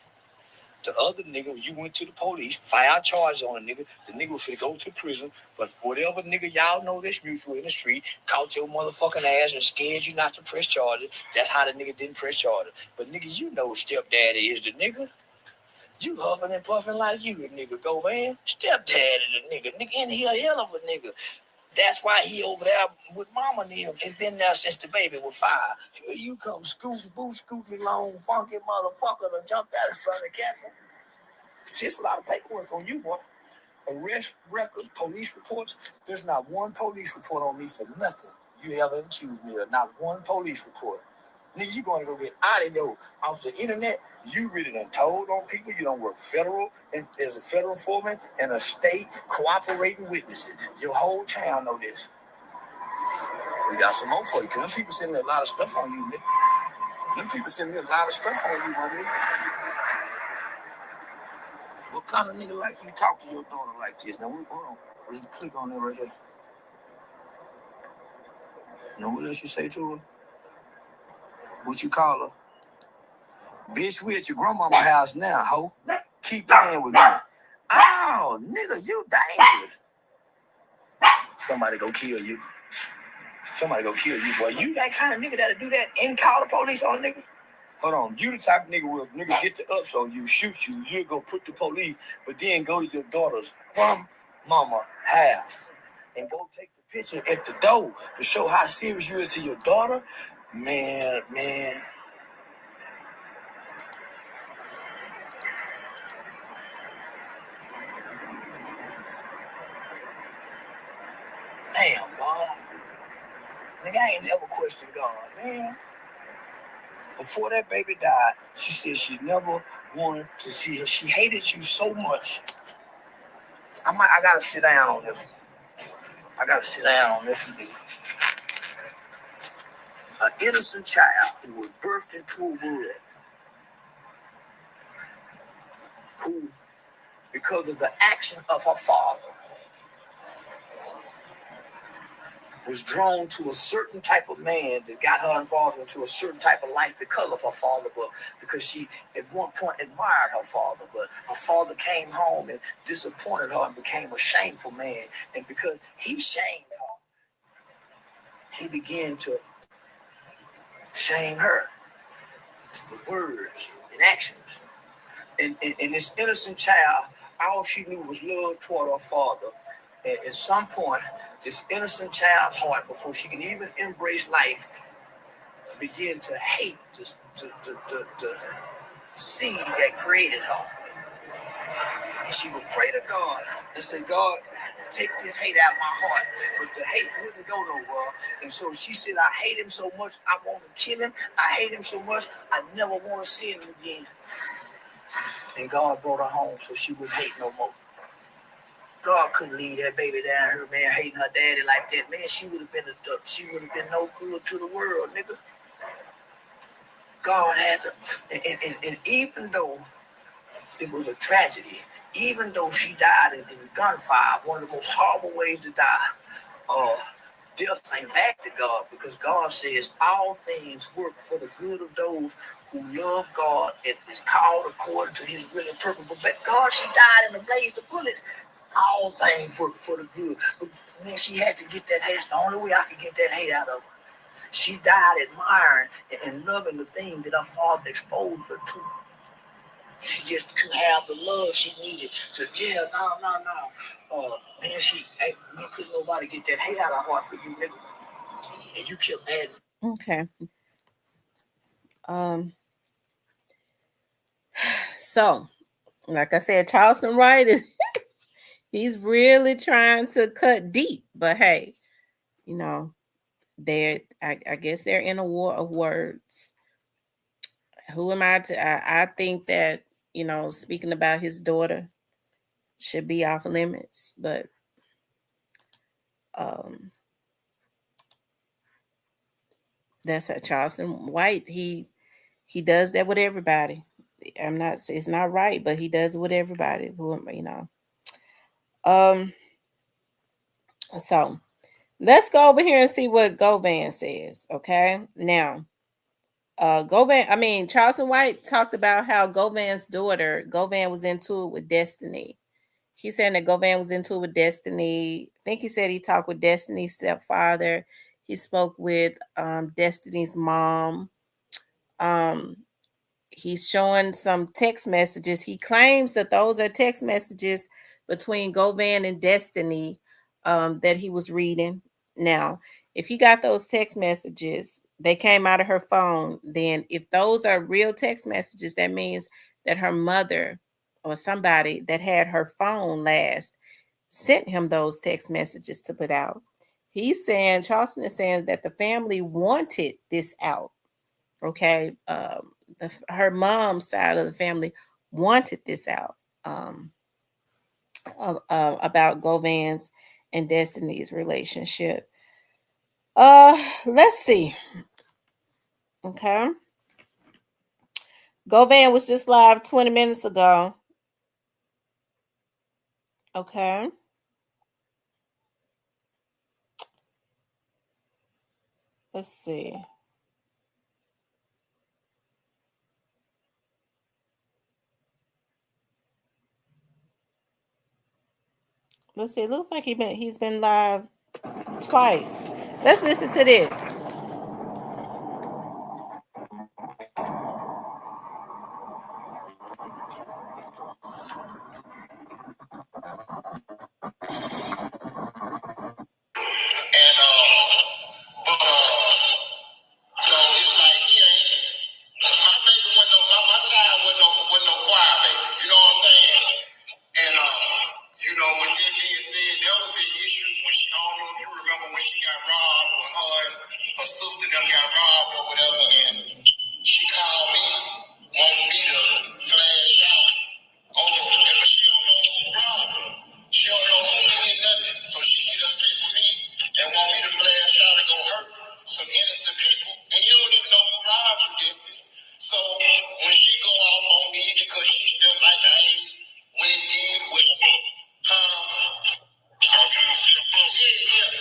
S3: The other nigga, you went to the police, filed charges on a nigga. The nigga was finna go to prison. But whatever nigga y'all know that's mutual in the street, caught your motherfucking ass and scared you not to press charges. That's how the nigga didn't press charges. But nigga, you know stepdaddy is the nigga. You huffing and puffing like you a nigga, go man. Stepdaddy the nigga. Nigga, and he a hell of a nigga. That's why he over there with mama and them and been there since the baby was 5. Here you come scooting long, funky motherfucker and jumped out in front of the camera. It's a lot of paperwork on you, boy. Arrest records, police reports. There's not one police report on me for nothing you ever accused me of. Not one police report. Nigga, you going to go get out of your off the internet. You really done told on people. You don't work federal and as a federal foreman and a state cooperating witnesses. Your whole town know this. We got some more for you. Cause them people send me a lot of stuff on you, nigga. Them people send me a lot of stuff on you, my nigga. What kind of nigga like you talk to your daughter like this? Now, hold on. Let's click on that right there. Know what else you say to her? What you call her? Bitch, we at your grandmama house now, ho. Keep playing with me. Oh, nigga, you dangerous. Somebody go kill you. Somebody go kill you, boy. You that kind of nigga that'll do that and call the police on nigga? Hold on. You the type of nigga where if nigga get the ups on you, shoot you, you go put the police, but then go to your daughter's grandmama house and go take the picture at the door to show how serious you is to your daughter? Man. Damn, boy. Nigga, I ain't never questioned God, man. Before that baby died, she said she never wanted to see her. She hated you so much. I gotta sit down on this one. I gotta sit down on this one. An innocent child who was birthed into a world who, because of the action of her father, was drawn to a certain type of man that got her involved into a certain type of life because of her father, but because she at one point admired her father, but her father came home and disappointed her and became a shameful man, and because he shamed her, he began to shame her with words and actions. And this innocent child, all she knew was love toward her father. And at some point, this innocent child's heart, before she can even embrace life, began to hate the seed that created her. And she would pray to God and say, God, take this hate out of my heart. But the hate wouldn't go nowhere. And so she said, I hate him so much, I want to kill him. I hate him so much, I never want to see him again. And God brought her home so she wouldn't hate no more. God couldn't leave that baby down here, man, hating her daddy like that. Man, she would have been no good to the world, nigga. God had to, and even though it was a tragedy, even though she died in gunfire, one of the most horrible ways to die, death ain't back to God, because God says all things work for the good of those who love God and is called according to his will and purpose. But God, she died in a blaze of bullets. All things work for the good. But man, she had to get that hate. That's the only way I could get that hate out of her. She died admiring and loving the thing that her father exposed her to. She just couldn't have the love she needed to, man, couldn't nobody get that hate out of her heart for you, nigga. And you killed Dad.
S1: Okay. So, like I said, Charleston White is he's really trying to cut deep, but hey, you know, I guess they're in a war of words. Who am I to I think that, you know, speaking about his daughter should be off limits, but that's a Charleston White. He does that with everybody. It's not right, but he does it with everybody. You know. So let's go over here and see what Govan says. Okay. Now, Charleston White talked about how Govan was into it with Destiny. He's saying that Govan was into it with Destiny. I think he said he talked with Destiny's stepfather. He spoke with Destiny's mom. He's showing some text messages. He claims that those are text messages between Govan and Destiny that he was reading. Now, if he got those text messages, they came out of her phone. Then, if those are real text messages, that means that her mother or somebody that had her phone last sent him those text messages to put out. Charleston is saying that the family wanted this out. Okay. Her mom's side of the family wanted this out about Govan's and Destiny's relationship. Let's see. Okay. Govan was just live 20 minutes ago. Okay. Let's see. Let's see. It looks like he's been live twice. Let's listen to this.
S3: And it's like he ain't. My baby wasn't no. My child wasn't no choir baby. You know what I'm saying? And with that being said, that was the issue when I don't know if you remember when she got robbed, or her and her sister them got robbed or whatever, and she called me, wanted me to flash out. But she don't know who robbed her. She don't know who did nothing, so she get upset with me and want me to flash out and go hurt some innocent people, and you don't even know who robbed you, this. So when she go off on me because she felt like I ain't when it did with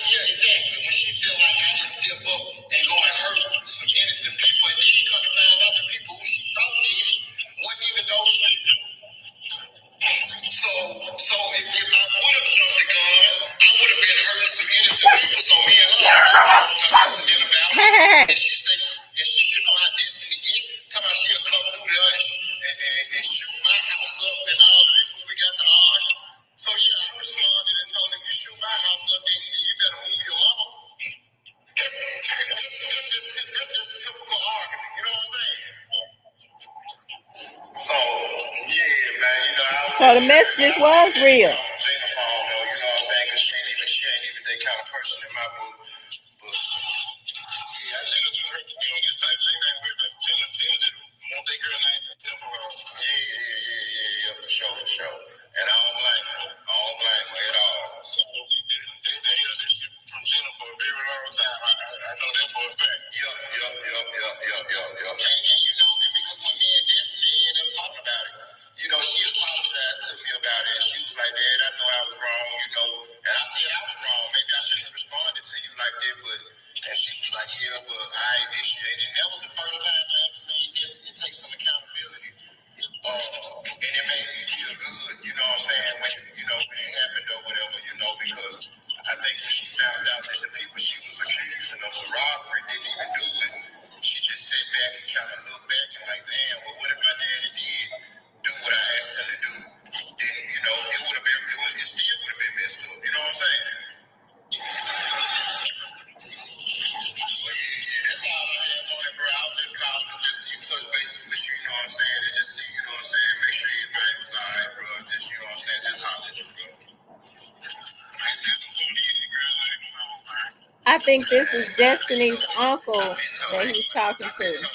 S3: yeah, exactly. When she felt like I didn't step up and go and hurt some innocent people, and then come to find out the people who she thought did it wasn't even those people. So if I would have jumped the gun, I would have been hurting some innocent people. So me and her listening about it. And she how Destiny get. Talking about she'll come through there and shoot my house up and all of this when we got the argue. So yeah, I responded and told him, you shoot my house up, then you better move your mama. That's just typical argument. You know what I'm saying? So yeah, man.
S1: So the message was real.
S3: You know what I'm saying? Because she ain't even that kind of person in my book. But yeah, I think it's hurt to be on this type of thing. They want that girl name for them. Yeah. I was wrong, you know. And I said I was wrong. Maybe I shouldn't have responded to you like that, but and she was like, yeah, but I initiated. And that was the first time I ever seen this. It takes some accountability. And it made me feel good, you know what I'm saying, when it happened or whatever, you know, because I think when she found out that the people she was accusing of the robbery didn't even do it, she just sat back and kind of looked back and like, damn, well, what if my daddy did do what I asked him to do? Then, you know, it would have been, it still would have been messed up, you know what I'm saying? But yeah, that's all I had on it, bro. I was just calling to just keep touch bases with you, you know what I'm saying? And just see, you know what I'm saying? Make sure everybody was all right, bro. Just, you know what I'm saying? Just holler at you, bro.
S1: I think this is Destiny's uncle that he's talking to.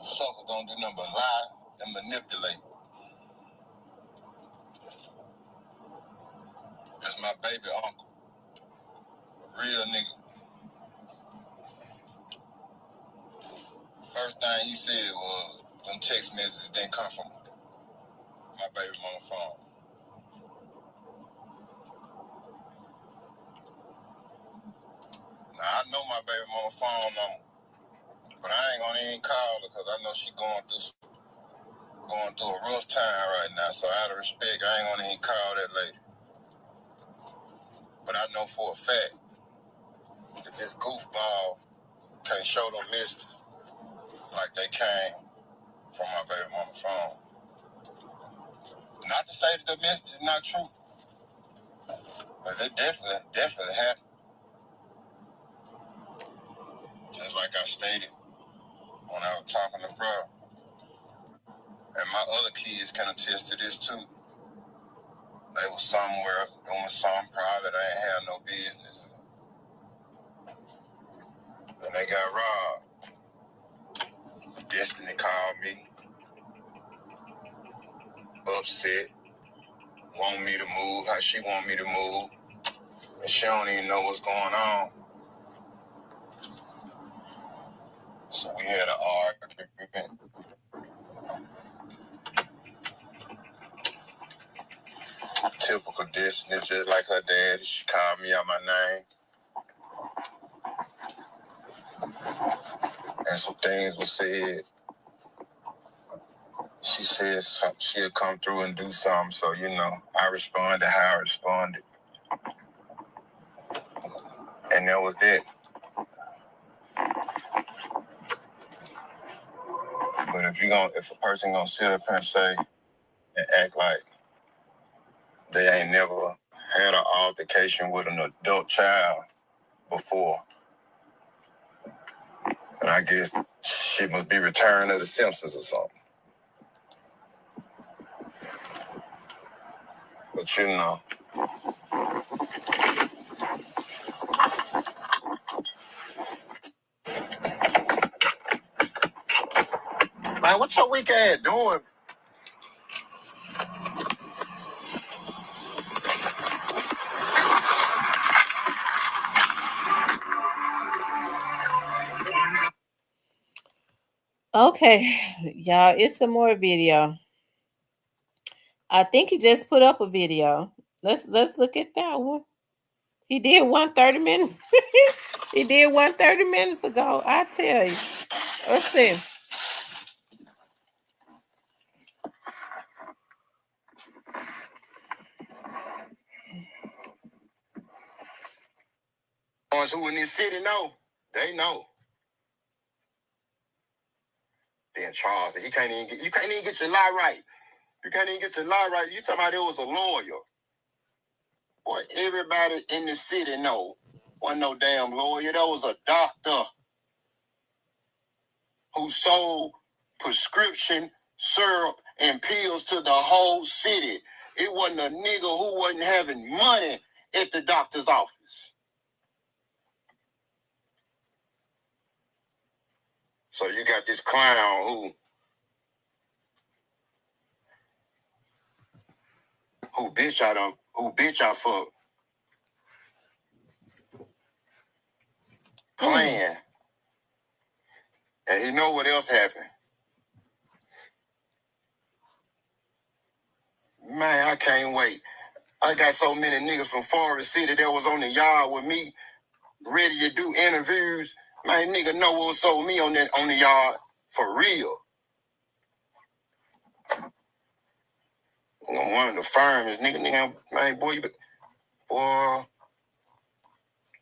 S3: Sucker don't do nothing but lie and manipulate. That's my baby uncle. A real nigga. First thing he said was, them text messages didn't come from my baby mama phone. Now, I know my baby mama phone number, but I ain't gonna even call her because I know she going through a rough time right now. So out of respect, I ain't gonna even call that lady. But I know for a fact that this goofball can't show them messages like they came from my baby mama phone.
S2: to say that the message is not true. But it definitely happened. Just like I stated when I was talking to bro. And my other kids can attest to this too. They was somewhere doing something private they ain't had no business. And they got robbed. Destiny called me, upset, want me to move how she want me to move. And she don't even know what's going on. So we had an argument. Typical Destiny, just like her dad. She called me out my name. And some things were said. She said she'll come through and do something. So, I responded how I responded. And that was that. But if a person gonna sit up and say and act like they ain't never had an altercation with an adult child before, and I guess shit must be Return of the Simpsons or something. But man, what your weak ass doing?
S1: Okay, y'all, it's some more video. I think he just put up a video. Let's look at that one. He did one 30 minutes. He did one 30 minutes ago. I tell you. Let's see.
S2: Ones who in this city know, they know. Then Charleston, you can't even get your lie right. You can't even get your lie right. You talking about it was a lawyer. Boy, everybody in the city know. Wasn't no damn lawyer. That was a doctor who sold prescription syrup and pills to the whole city. It wasn't a nigga who wasn't having money at the doctor's office. So you got this clown who bitch out for playing. And you know what else happened? Man, I can't wait. I got so many niggas from Forest City that was on the yard with me, ready to do interviews. Man, nigga know what sold me on the yard for real. One of the firms, nigga, man, boy,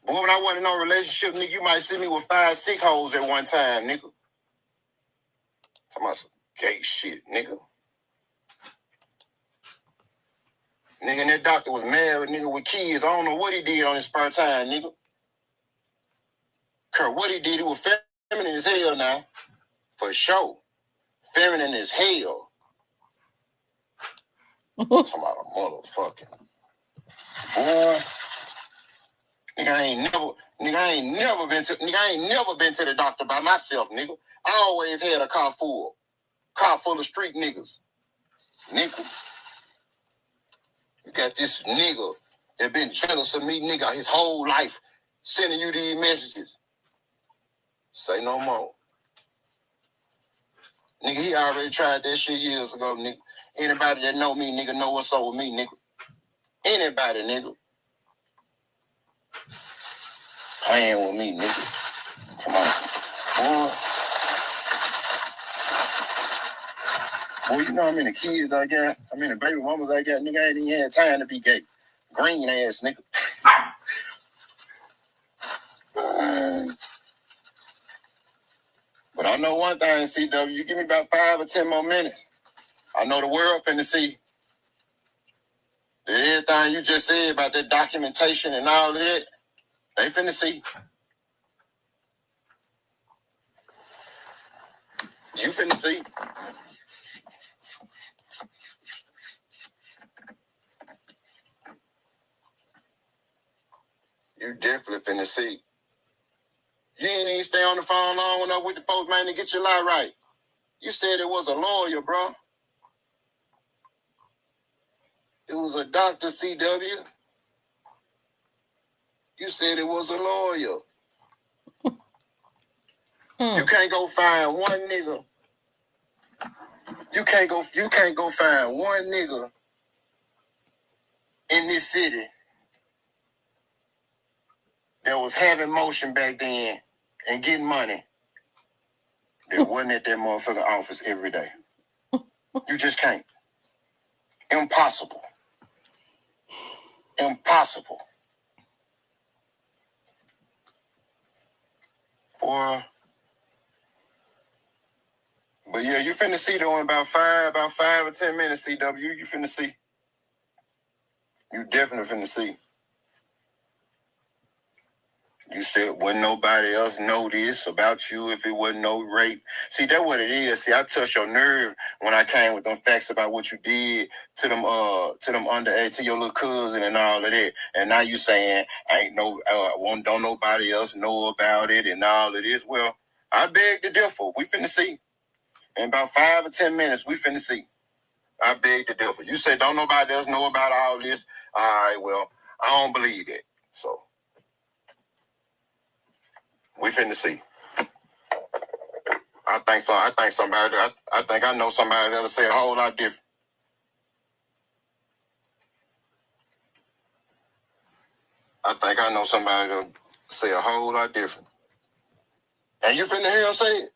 S2: when I wasn't in no relationship, nigga, you might see me with 5, 6 hoes at one time, nigga. Talking about some gay shit, nigga. Nigga, and that doctor was married, nigga, with kids. I don't know what he did on his spare time, nigga. Kurt, what he did, he was feminine as hell now. For sure. Feminine as hell. Talking about a motherfucking boy. Nigga, I ain't never been to the doctor by myself, nigga. I always had a car full of street niggas. Nigga. You got this nigga that been jealous of me, nigga, his whole life, sending you these messages. Say no more. Nigga, he already tried that shit years ago, nigga. Anybody that know me, nigga, know what's up with me, nigga. Anybody, nigga. Playing with me, nigga. Come on. Boy, you know how many kids I got? How many baby mamas I got? Nigga, I ain't even had time to be gay. Green ass, nigga. But I know one thing, CW. You give me about 5 or 10 more minutes. I know the world finna see Everything you just said about that documentation and all of that, they finna see. You finna see. You definitely finna see. You ain't even stay on the phone long enough with the folks, man, to get your lie right. You said it was a lawyer, bro. It was a Dr. CW. You said it was a lawyer. You can't go find one nigga. You can't go find one nigga in this city that was having motion back then and getting money that wasn't at that motherfucking office every day. You just can't. Impossible. Impossible. Boy. But yeah, you finna see though in about 5 or 10 minutes, CW. You finna see. You definitely finna see. You said, wouldn't nobody else know this about you if it wasn't no rape? See, that's what it is. See, I touched your nerve when I came with them facts about what you did to them underage, to your little cousin and all of that. And now you saying, don't nobody else know about it and all of this. Well, I beg to differ. We finna see. In about 5 or 10 minutes, we finna see. I beg to differ. You said, don't nobody else know about all this. All right, well, I don't believe that. So, we finna see. I think I know somebody that'll say a whole lot different. I think I know somebody that'll say a whole lot different. And you finna hear him say it?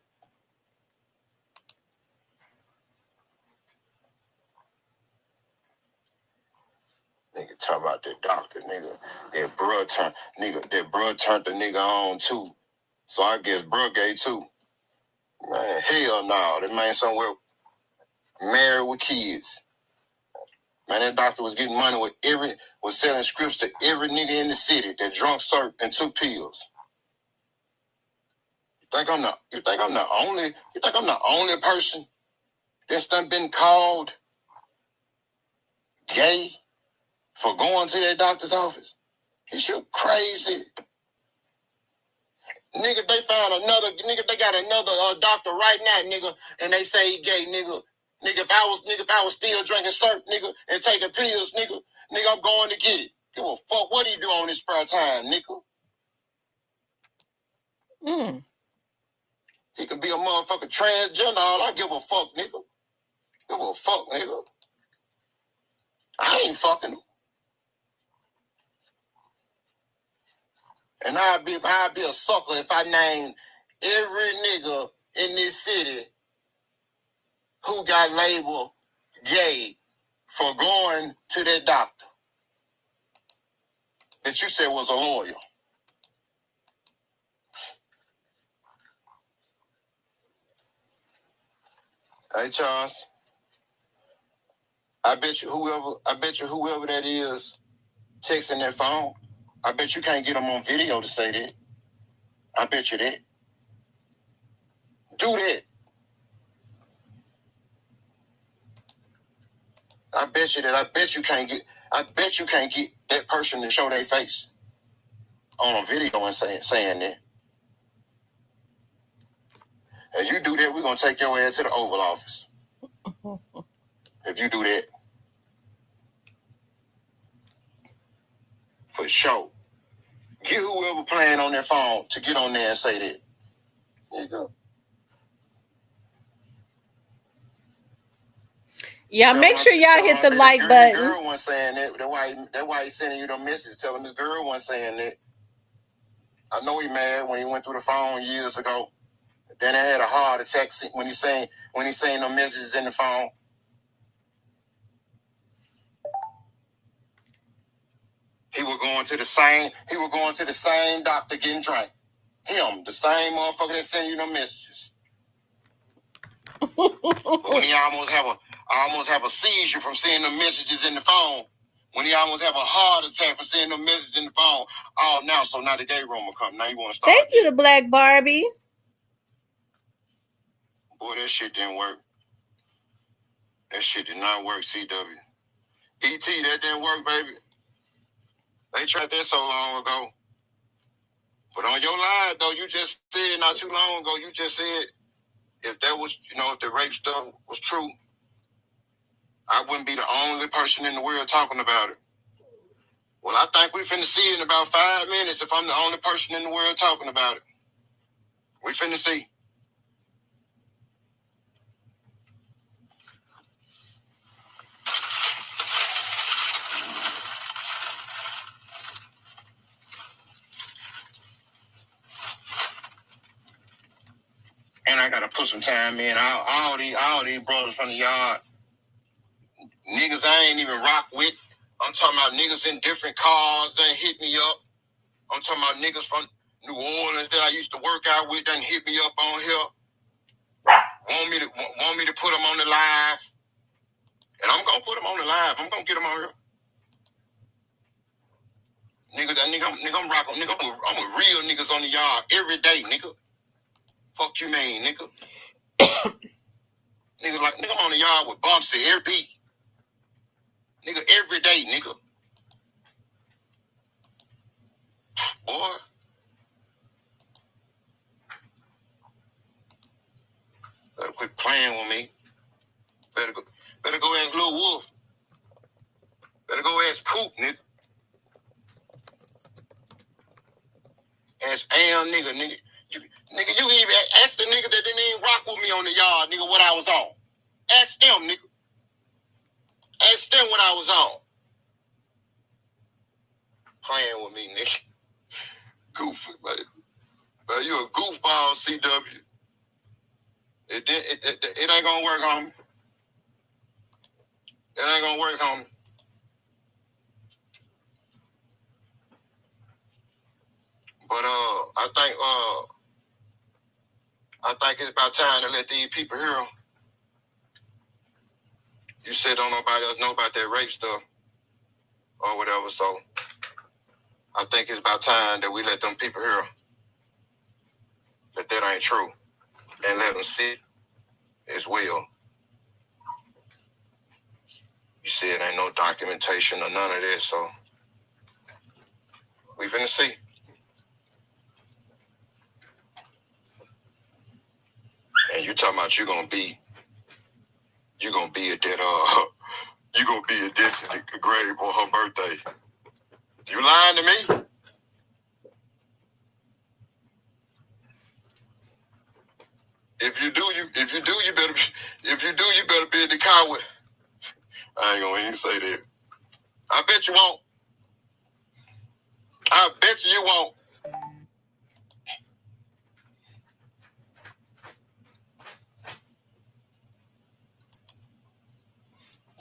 S2: Nigga talk about that doctor, nigga. That bruh turned the nigga on too. So I guess bruh gay too. Man, hell no. That man somewhere married with kids. Man, that doctor was getting money was selling scripts to every nigga in the city that drunk syrup and took pills. You think I'm the only person that's done been called gay for going to that doctor's office? Is you crazy? Nigga, they got another doctor right now, nigga, and they say he gay, nigga. Nigga, if I was still drinking syrup, nigga, and taking pills, nigga, I'm going to get it. Give a fuck what he do on his spare time, nigga. He could be a motherfucking transgender, all I give a fuck, nigga. Give a fuck, nigga. I ain't fucking him. And I'd be a sucker if I named every nigga in this city who got labeled gay for going to that doctor that you said was a lawyer. Hey, Charles. I bet you whoever that is texting that phone, I bet you can't get them on video to say that. I bet you that. Do that. I bet you can't get that person to show their face on a video and saying that. If you do that, we're gonna take your ass to the Oval Office. If you do that. For sure. Get whoever playing on their phone to get on there and say that. There you go.
S1: Yeah, make sure y'all hit the like button.
S2: Girl wasn't saying that. That's why he's sending you the message telling this girl wasn't saying that. I know he mad when he went through the phone years ago. Then he had a heart attack when he saying the messages in the phone. He was going to the same doctor getting drank. Him, the same motherfucker that send you the messages. When he almost have a seizure from seeing the messages in the phone, When he almost have a heart attack for sending a message in the phone. Oh, now, so now the gay room will come. Now you want to start.
S1: Thank you to Black Barbie.
S2: Boy, that shit didn't work. That shit did not work, CW. ET, that didn't work, baby. They tried that so long ago. But on your live, though, you just said not too long ago, you just said if that was, if the rape stuff was true, I wouldn't be the only person in the world talking about it. Well, I think we finna see in about 5 minutes if I'm the only person in the world talking about it. We finna see. And I gotta put some time in. All these brothers from the yard, niggas I ain't even rock with. I'm talking about niggas in different cars that hit me up. I'm talking about niggas from New Orleans that I used to work out with that hit me up on here. Want me to put them on the live. And I'm gonna put them on the live. I'm gonna get them on here. I'm rocking. Nigga, I'm with real niggas on the yard every day, nigga. Fuck you mean, nigga. Nigga, I'm on the yard with Bumpsy every beat. Nigga, every day, nigga. Boy. Better quit playing with me. Better go ask Lil Wolf. Better go ask Coop, nigga. Ask Am, nigga. You even ask the nigga that didn't even rock with me on the yard, nigga, what I was on. Ask them, nigga. Ask them what I was on. Playing with me, nigga. Goofy, baby. But you a goofball, CW. It ain't gonna work, homie. It ain't gonna work, homie. But I think it's about time to let these people hear them. You said don't nobody else know about that rape stuff or whatever, so I think it's about time that we let them people hear that ain't true and let them see it as well. You said ain't no documentation or none of that, so we finna see. And you talking about you gonna be at that you gonna be at this grave on her birthday. You lying to me? If you do, you better be in the car with. I ain't gonna even say that. I bet you won't. I bet you won't.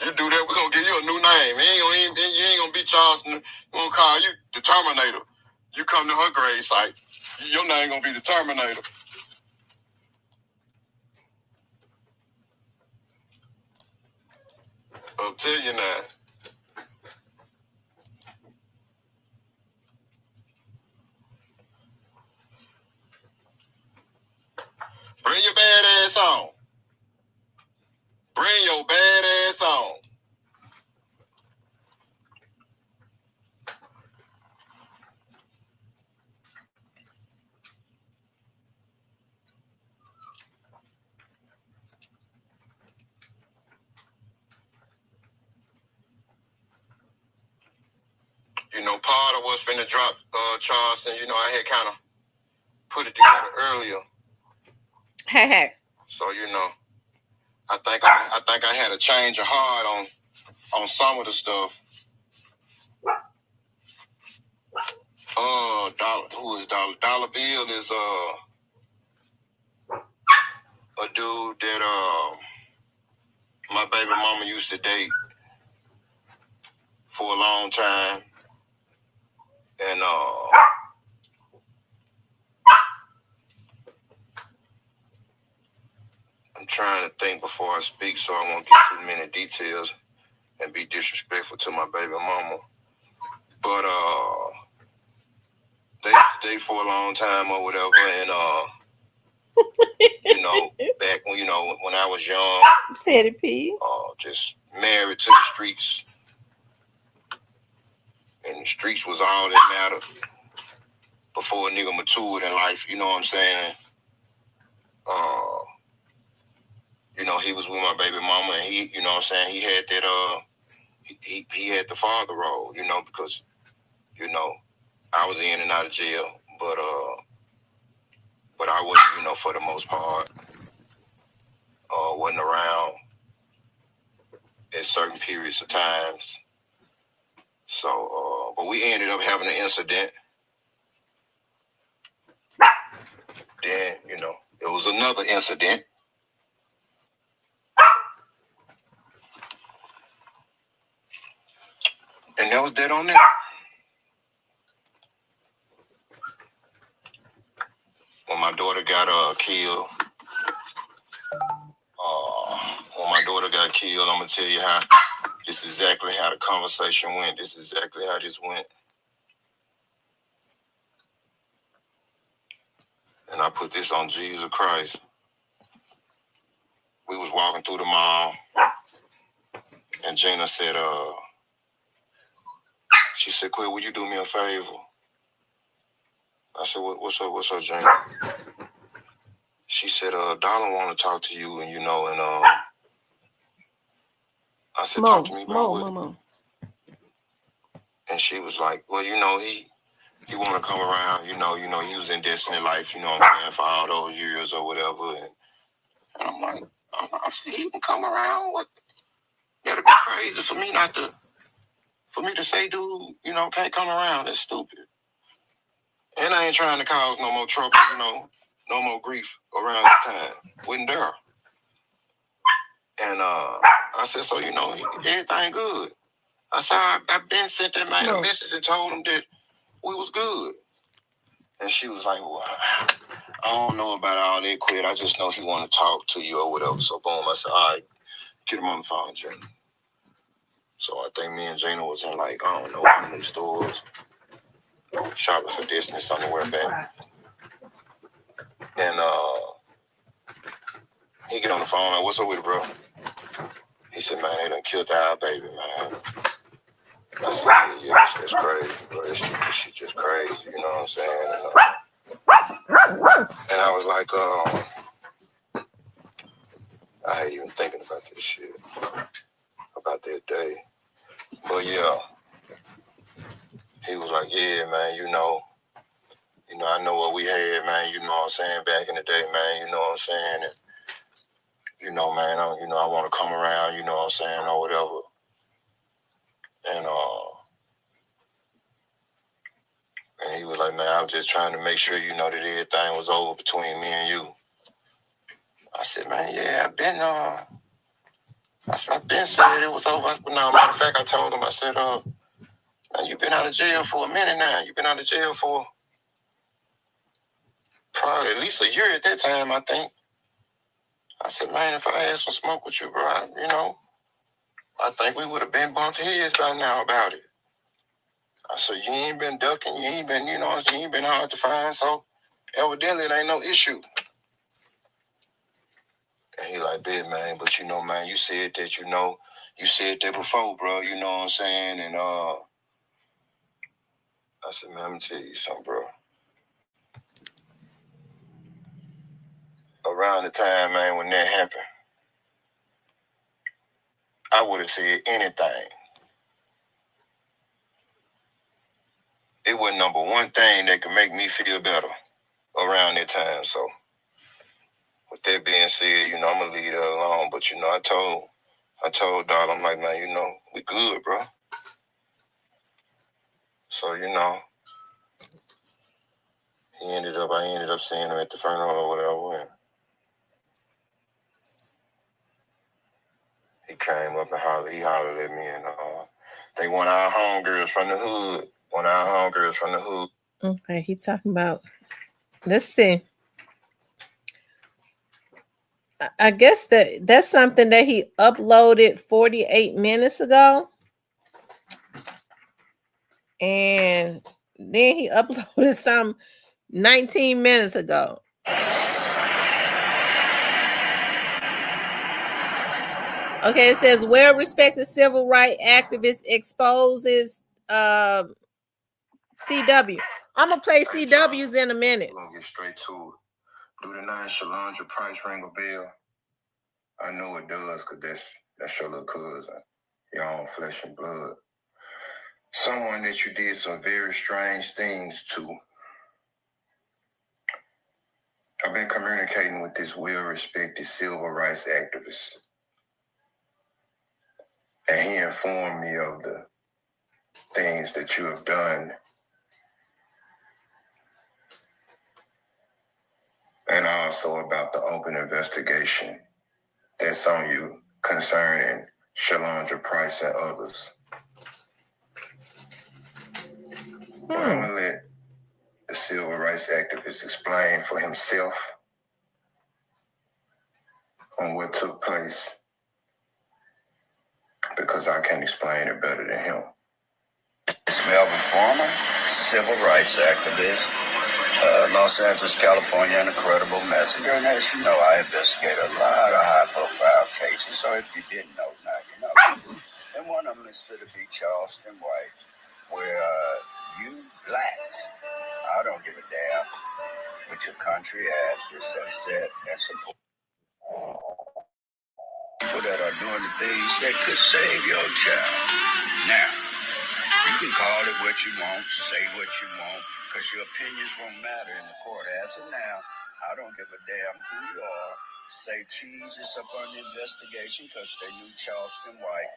S2: You do that, we're gonna give you a new name. You ain't gonna be Charleston. We're gonna call you the Terminator. You come to her grave site, your name gonna be the Terminator. I'll tell you now. Bring your bad ass on. Bring your bad ass on. Part of what's finna drop Charleston, I had kind of put it together earlier.
S1: Hey.
S2: So, I think I had a change of heart on some of the stuff. Who is Dollar? Dollar Bill is a dude that my baby mama used to date for a long time. And I'm trying to think before I speak, so I won't get too many details. and be disrespectful to my baby mama. But they stayed for a long time or whatever, and back when when I was young,
S1: Teddy P,
S2: just married to the streets, and the streets was all that mattered before a nigga matured in life. You know what I'm saying? He was with my baby mama, and he, you know what I'm saying, he had that he had the father role, because I was in and out of jail, but I wasn't, for the most part, wasn't around at certain periods of times. So, but we ended up having an incident. Then, it was another incident. And that was that on there. When my daughter got killed, I'm gonna tell you how. This is exactly how the conversation went. This is exactly how this went. And I put this on Jesus Christ. We was walking through the mall, and Gina said, she said, "Quit, will you do me a favor?" I said, what's up, Gina? She said, Darla want to talk to you, and I said, talk to me about what? And she was like, well, he want to come around, he was in Destiny Life, what I'm saying, for all those years or whatever. And I'm like, I said, he can come around. What? That'd be crazy for me to say, dude, can't come around. That's stupid. And I ain't trying to cause no more trouble, no more grief around this time. Wasn't there. And I said, so, everything good. I said, I've been sent that man a message and told him that we was good. And she was like, well, I don't know about all that, Quit. I just know he want to talk to you or whatever. So, boom, I said, all right, get him on the phone, Gina. So I think me and Gina was in, like, I don't know, how many stores, shopping for Destiny somewhere back. And he get on the phone, like, what's up with it, bro? He said, man, they done killed our baby, man. I said, yeah, that's crazy, bro. This shit just crazy, you know what I'm saying? And I was like, I hate even thinking about this shit, about that day. But yeah, he was like, yeah, man, I know what we had, man, you know what I'm saying, back in the day, man, you know what I'm saying? And, man, I want to come around, you know what I'm saying, or whatever. And he was like, man, I was just trying to make sure, that everything was over between me and you. I said, man, yeah, I've been saying it was over. But no, matter of fact, I told him, I said, man, you've been out of jail for a minute now. You've been out of jail for probably at least a year at that time, I think. I said, man, if I had some smoke with you, bro, I think we would have been bumped heads by now about it. I said, you ain't been ducking, you ain't been, you ain't been hard to find, so evidently it ain't no issue. And he like, big man, but man, you said that, you said that before, bro, you know what I'm saying? And I said, man, let me tell you something, bro. Around the time, man, when that happened, I would have said anything. It was number one thing that could make me feel better around that time. So, with that being said, I'm gonna leave that alone. But I told Doll, I'm like, man, we good, bro. So, I ended up seeing him at the funeral or whatever. And he came up and hollered at me, and they one of our homegirls from the hood.
S1: Okay, he talking about. Let's see. I guess that's something that he uploaded 48 minutes ago. And then he uploaded some 19 minutes ago. Okay, it says well-respected civil rights activist exposes CW. I'm gonna play CWs in a minute.
S2: We're gonna get straight to it. Do the Shalondra Price ring a bell? I know it does, because that's your little cousin, your own flesh and blood. Someone that you did some very strange things to. I've been communicating with this well-respected civil rights activist, and he informed me of the things that you have done, and also about the open investigation that's on you concerning Shalondra Price and others. But I'm going to let the civil rights activist explain for himself on what took place, because I can't explain it better than him.
S3: This Melvin Farmer, civil rights activist, Los Angeles, California, an incredible messenger. And as you know, I investigate a lot of high-profile cases. So if you didn't know, now you know. And one of them is for the big Charleston White, where you blacks, I don't give a damn what your country has, is upset and support people that are doing the things that could save your child. Now, you can call it what you want, say what you want, because your opinions won't matter in the court. As of now, I don't give a damn who you are. Say cheese is up on the investigation because they knew Charleston White.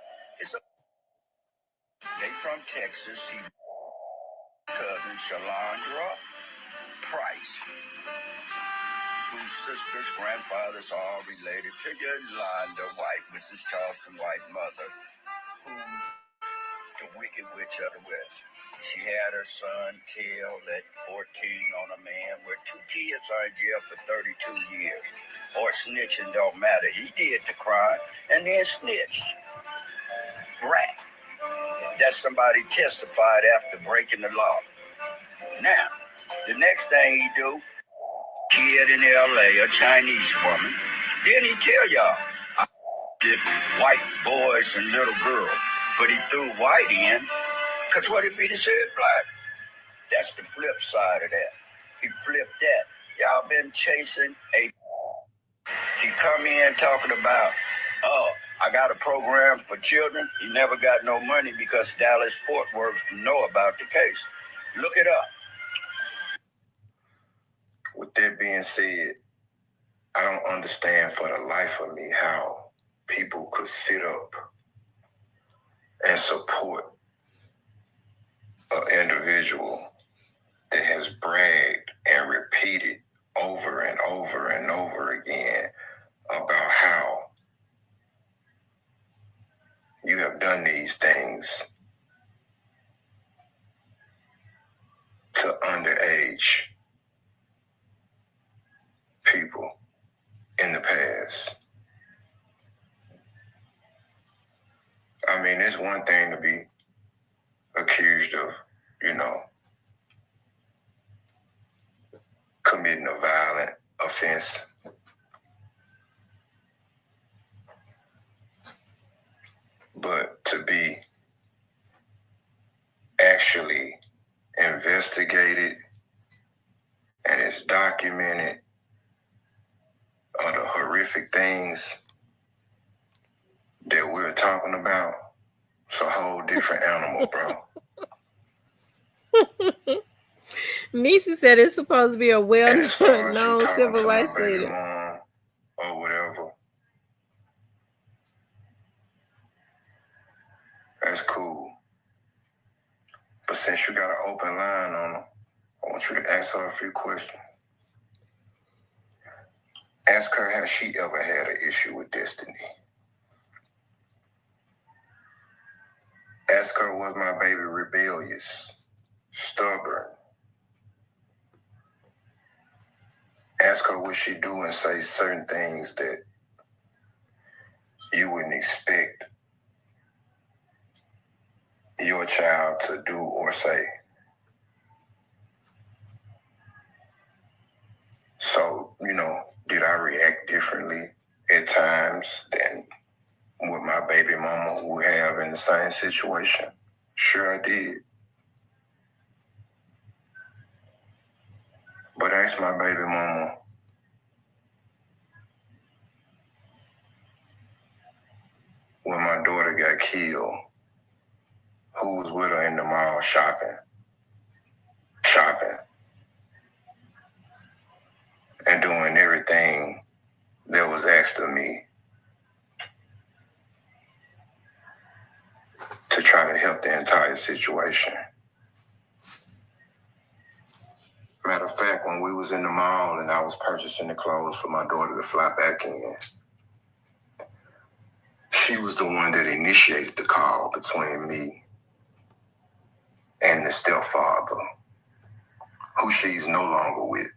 S3: They from Texas. He cousin Shalondra Price, whose sisters, grandfathers are all related to Yolanda White, Mrs. Charleston White's mother, who's the Wicked Witch of the West. She had her son killed at 14 on a man where 2 kids are in jail for 32 years. Or snitching don't matter. He did the crime and then snitched. Rat. That's somebody testified after breaking the law. Now, the next thing he do, kid in L.A., a Chinese woman, then he tell y'all, I did white boys and little girls, but he threw white in, because what if he'd have said black? That's the flip side of that. He flipped that. Y'all been chasing a... He come in talking about, oh, I got a program for children. He never got no money because Dallas Fort Worth know about the case. Look it up.
S2: With that being said, I don't understand for the life of me how people could sit up and support an individual that has bragged and repeated over and over and over again about how you have done these things to underage people in the past. I mean, it's one thing to be accused of, committing a violent offense. But to be actually investigated and it's documented the horrific things that we're talking about, it's a whole different animal, bro.
S1: Nisa said it's supposed to be a well-known civil rights leader.
S2: Or whatever. That's cool. But since you got an open line on her, I want you to ask her a few questions. Ask her, has she ever had an issue with destiny? Ask her, was my baby rebellious, stubborn? Ask her, would she do and say certain things that you wouldn't expect your child to do or say. So, did I react differently at times than what my baby mama would have in the same situation? Sure I did. But ask my baby mama when my daughter got killed, who was with her in the mall shopping, and doing everything that was asked of me to try to help the entire situation. Matter of fact, when we was in the mall and I was purchasing the clothes for my daughter to fly back in, she was the one that initiated the call between me and the stepfather, who she's no longer with.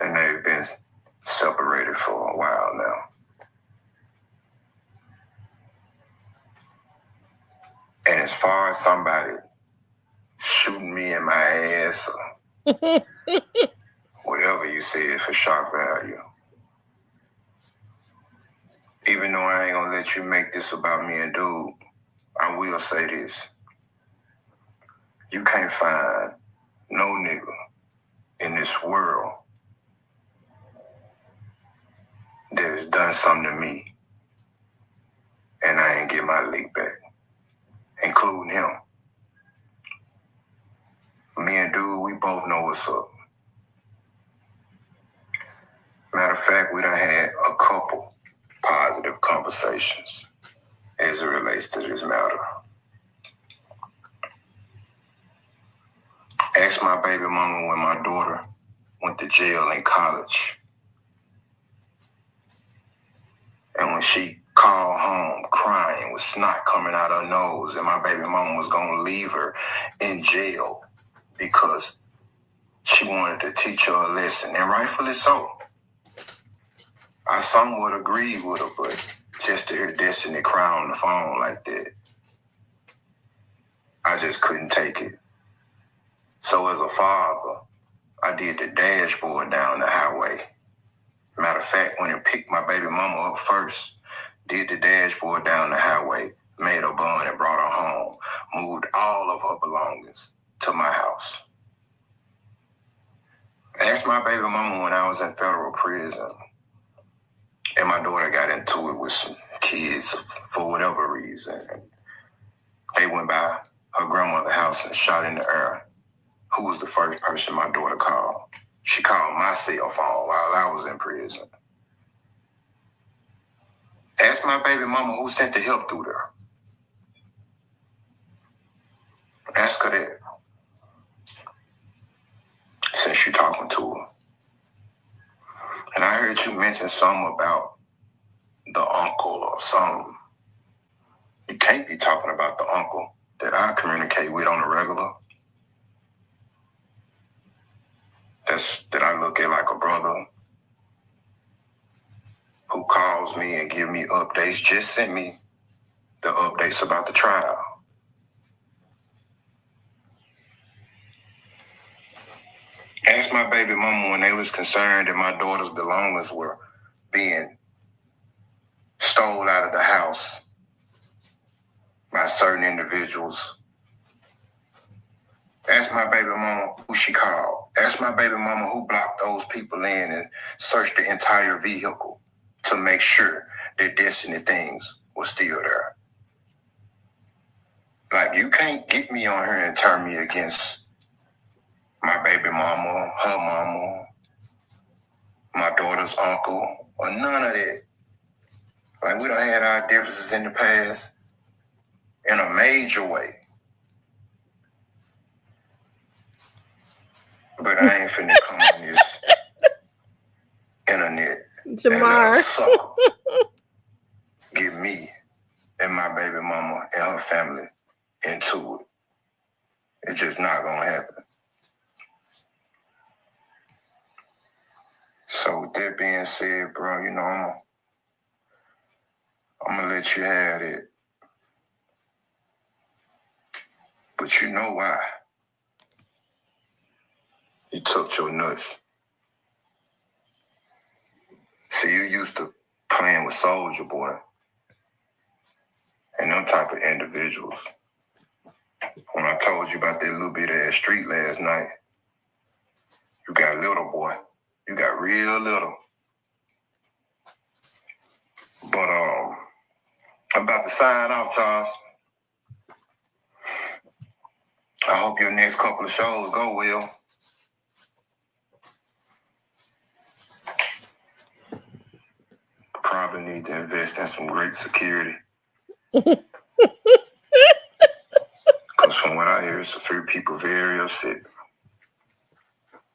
S2: And they've been separated for a while now. And as far as somebody shooting me in my ass or whatever you said for shock value, even though I ain't gonna let you make this about me and dude, I will say this. You can't find no nigga in this world that has done something to me and I ain't get my leak back, including him. Me and dude, we both know what's up. Matter of fact, we done had a couple positive conversations as it relates to this matter. Ask my baby mama when my daughter went to jail in college. And when she called home crying with snot coming out her nose and my baby mama was going to leave her in jail because she wanted to teach her a lesson, and rightfully so. I somewhat agreed with her, but just to hear Destiny cry on the phone like that, I just couldn't take it. So as a father, I did the dashboard down the highway. Matter of fact, went and picked my baby mama up first, did the dashboard down the highway, made her bun and brought her home, moved all of her belongings to my house. Asked my baby mama when I was in federal prison and my daughter got into it with some kids for whatever reason. They went by her grandmother's house and shot in the air. Who was the first person my daughter called? She called my cell phone while I was in prison. Ask my baby mama who sent the help through there. Ask her that. Since you're talking to her. And I heard you mention something about the uncle or something. You can't be talking about the uncle that I communicate with on a regular. That I look at like a brother who calls me and give me updates, just sent me the updates about the trial. Asked my baby mama when they was concerned that my daughter's belongings were being stole out of the house by certain individuals. Ask my baby mama who she called. Ask my baby mama who blocked those people in and searched the entire vehicle to make sure that Destiny things were still there. Like, you can't get me on here and turn me against my baby mama, her mama, my daughter's uncle, or none of that. Like, we done had our differences in the past in a major way. But I ain't finna come on this internet
S1: Jamar.
S2: and let a sucker get me and my baby mama and her family into it. It's just not gonna happen. So with that being said, bro, I'm gonna let you have it. But you know why? You took your nuts. See, you used to playing with Soldier Boy and them type of individuals. When I told you about that little bit of that street last night, you got little, boy. You got real little. But I'm about to sign off, Charles. I hope your next couple of shows go well. Probably need to invest in some great security. Because from what I hear, it's a few people very upset.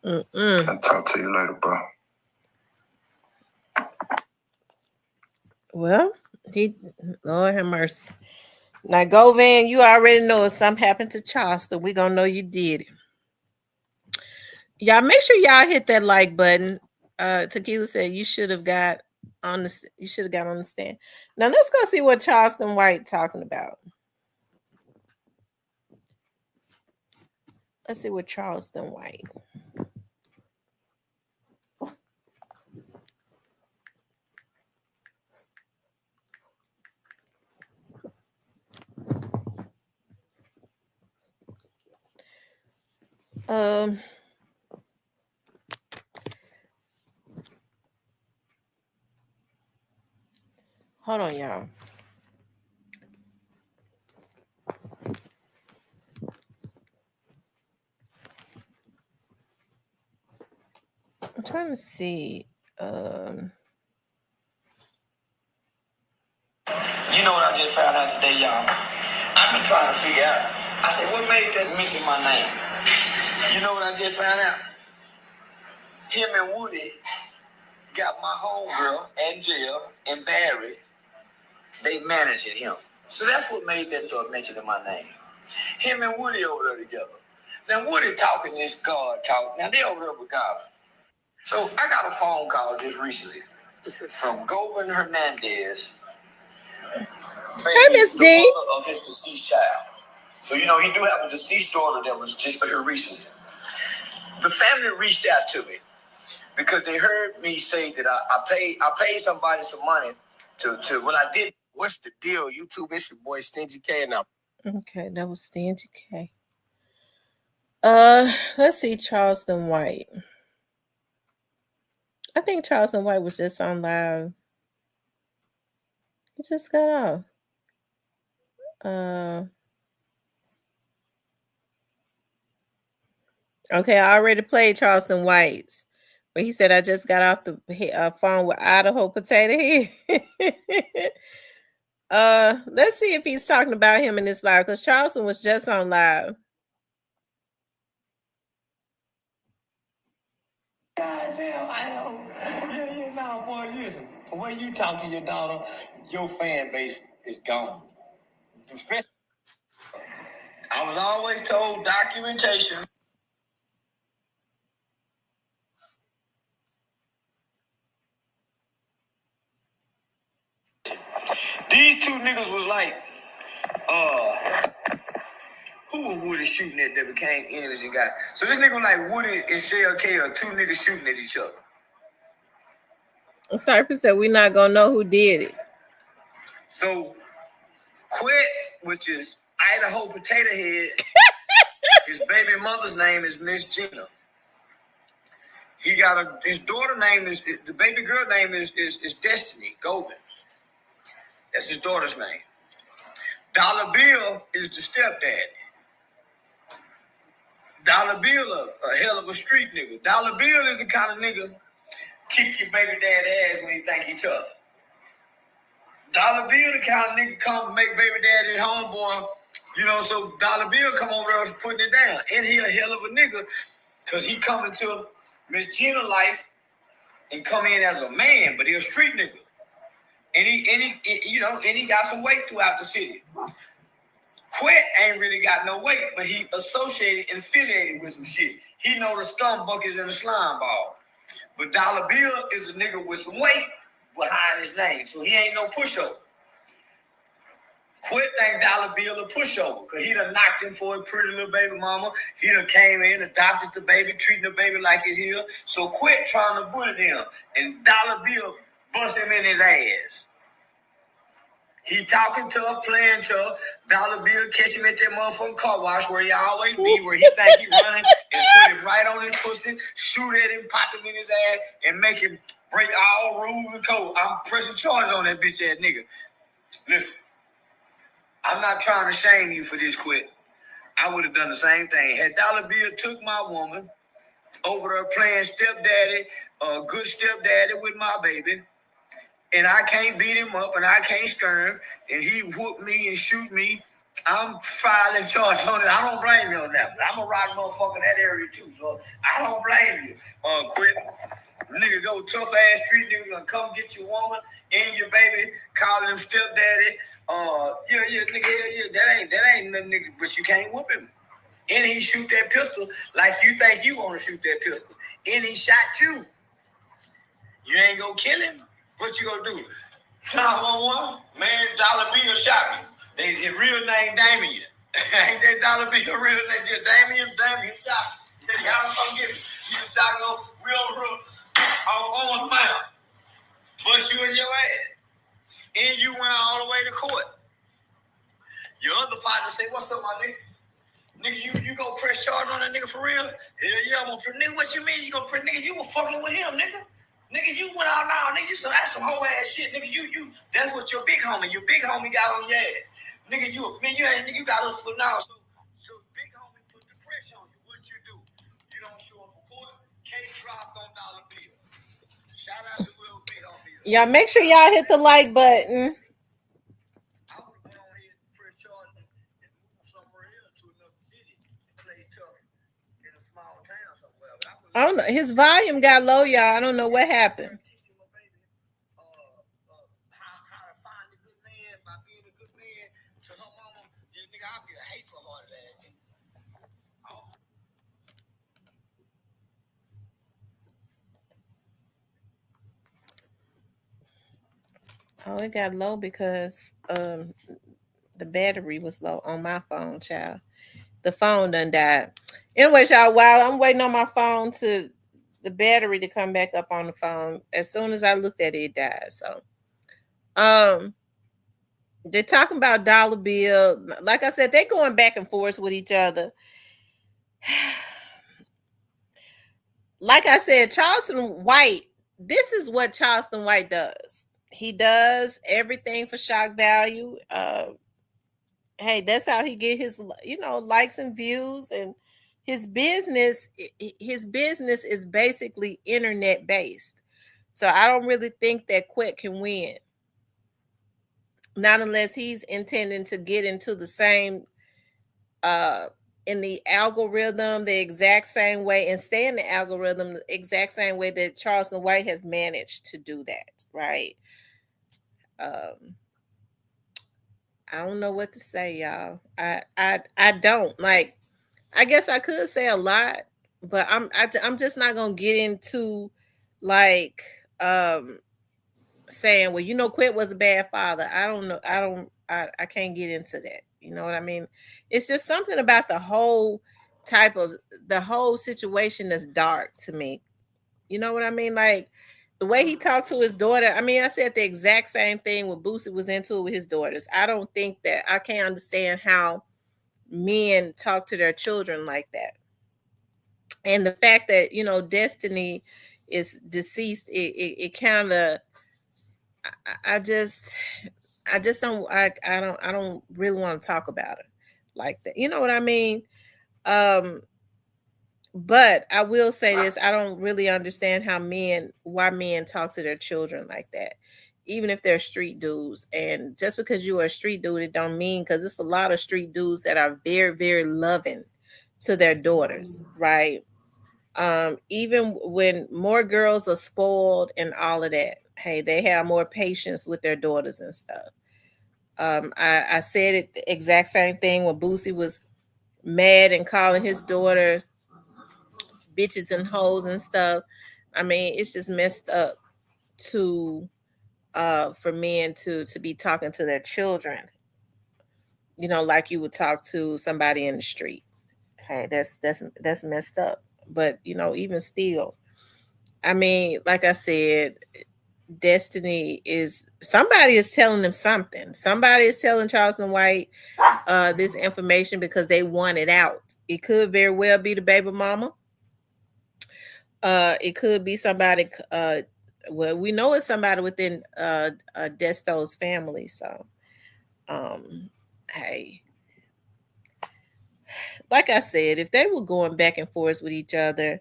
S2: I'll talk to you later, bro.
S1: Well, Lord have mercy. Now, go, Van. You already know if something happened to Charleston, we gonna know you did it. Y'all make sure y'all hit that like button. Tequila said you should have got on the. You should have got on the stand. Now let's go see what Charleston White talking about. Let's see what Charleston White. Hold on, y'all. I'm trying to see.
S3: You know what I just found out today, y'all? I've been trying to figure out. I said, what made that mention my name? You know what I just found out? Him and Woody got my homegirl, Angel, and Barry. They managing him. So that's what made that mention of my name. Him and Woody over there together. Now, Woody talking this God talk. Now, they over there with God. So I got a phone call just recently from Govan Hernandez.
S1: Hey, Miss D.
S3: The mother of his deceased child. So, you know, he do have a deceased daughter that was just here recently. The family reached out to me because they heard me say that I paid somebody some money to what I did.
S2: What's the deal? YouTube, it's your boy Stingy K now.
S1: Okay, that was Stingy K. Let's see Charleston White. I think Charleston White was just on live. He just got off. Okay, I already played Charleston White's, but he said I just got off the phone with Idaho Potato Head. Let's see if he's talking about him in this live because Charleston was just on live.
S3: Goddamn, I know. Yeah, now, boy, listen. The way you talk to your daughter, your fan base is gone. I was always told documentation. These two niggas was like, who was Woody shooting at that became enemies and got? So this nigga was like Woody and Shell K are two niggas shooting at each other.
S1: Cypher said we're not gonna know who did it.
S3: So Quit, which is Idaho Potato Head, his baby mother's name is Miss Gina. He got his daughter name is the baby girl name is Destiny Govan. That's his daughter's name. Dollar Bill is the stepdad. Dollar Bill a hell of a street nigga. Dollar Bill is the kind of nigga kick your baby dad ass when you think he tough. Dollar Bill the kind of nigga come make baby dad his homeboy, you know, so Dollar Bill come over there putting it down. And he a hell of a nigga because he come into Miss Gina life and come in as a man, but he a street nigga. And he got some weight throughout the city. Quit ain't really got no weight, but he associated and affiliated with some shit. He know the scum buckets and the slime ball. But Dollar Bill is a nigga with some weight behind his name, so he ain't no pushover. Quit think Dollar Bill a pushover, because he done knocked him for a pretty little baby mama. He done came in, adopted the baby, treating the baby like it's his. So quit trying to bully him. And Dollar Bill bust him in his ass. He talking tough, playing tough. Dollar Bill catch him at that motherfucking car wash where he always be, where he think he running, and put him right on his pussy, shoot at him, pop him in his ass, and make him break all rules and code. I'm pressing charge on that bitch ass nigga. Listen. I'm not trying to shame you for this, Quit. I would have done the same thing. Had Dollar Bill took my woman over there playing stepdaddy, good stepdaddy with my baby, and I can't beat him up and I can't scare him, and he whoop me and shoot me, I'm filing charge on it. I don't blame you on that. I'm a rock motherfucker in that area too, so I don't blame you. Quit. Nigga go tough ass street nigga gonna come get your woman and your baby, calling him stepdaddy. Nigga, that ain't nothing, nigga, but you can't whoop him. And he shoot that pistol like you think you want to shoot that pistol. And he shot you. You ain't gonna kill him. What you gonna do? 911, man, Dollar Bill shot me. His real name Damien. Ain't that Dollar Bill real name? Just Damien shot me. Y'all come get me. You shot him real on his mouth. Bust you in your ass. And you went all the way to court. Your other partner say, "What's up, my nigga? Nigga, you go press charge on that nigga for real? Hell yeah, I'm gonna press. Nigga, what you mean you gonna press? Nigga, you were fucking with him, nigga. Nigga, you went out now, nigga. So that's some whole ass shit, nigga. You that's what your big homie got on your ass. Nigga, you got us for now. So big homie put the pressure on you. What you do? You don't show up for court. Case dropped on Dollar Bill. Shout out to Will Big Homie.
S1: Y'all make sure y'all hit the like button.
S3: I would have went on here and press charge and move somewhere else to another city and play tough in a small town somewhere. But
S1: I don't know. His volume got low, y'all. I don't know what happened.
S3: Teaching my baby how to find a good man by being a good man to her mama. Yeah, nigga, I'll be a hateful heart of that.
S1: Oh, it got low because the battery was low on my phone, child. The phone done died. Anyway, y'all, while I'm waiting on my phone to the battery to come back up on the phone, as soon as I looked at it, it died. So they're talking about Dollar Bill. Like I said, they're going back and forth with each other. Like I said, Charleston White, this is what Charleston White does. He does everything for shock value. Hey, that's how he get his, likes and views, and his business is basically internet based. So I don't really think that Quit can win. Not unless he's intending to get into the same in the algorithm the exact same way and stay in the algorithm the exact same way that Charleston White has managed to do that, right? I don't know what to say, y'all. I don't like. I guess I could say a lot, but I'm just not gonna get into like saying, well, Quit was a bad father. I don't know. I can't get into that. You know what I mean? It's just something about the whole situation that's dark to me. You know what I mean? Like the way he talked to his daughter. I mean, I said the exact same thing when Boosie was into it with his daughters. I can't understand how men talk to their children like that. And the fact that, Destiny is deceased, it kind of, I don't really want to talk about it like that. You know what I mean? But I will say this, I don't really understand why men talk to their children like that, even if they're street dudes. And just because you are a street dude, it don't mean, because it's a lot of street dudes that are very, very loving to their daughters, right? Even when more girls are spoiled and all of that, hey, they have more patience with their daughters and stuff. I said it the exact same thing when Boosie was mad and calling his daughter bitches and hoes and stuff. I mean, it's just messed up for men to be talking to their children like you would talk to somebody in the street. Hey, that's messed up. But even still, I mean, like I said, destiny is somebody is telling them something. Somebody is telling Charleston White this information because they want it out. It could very well be the baby mama. It could be somebody. Well, we know it's somebody within Desto's family. So, hey, like I said, if they were going back and forth with each other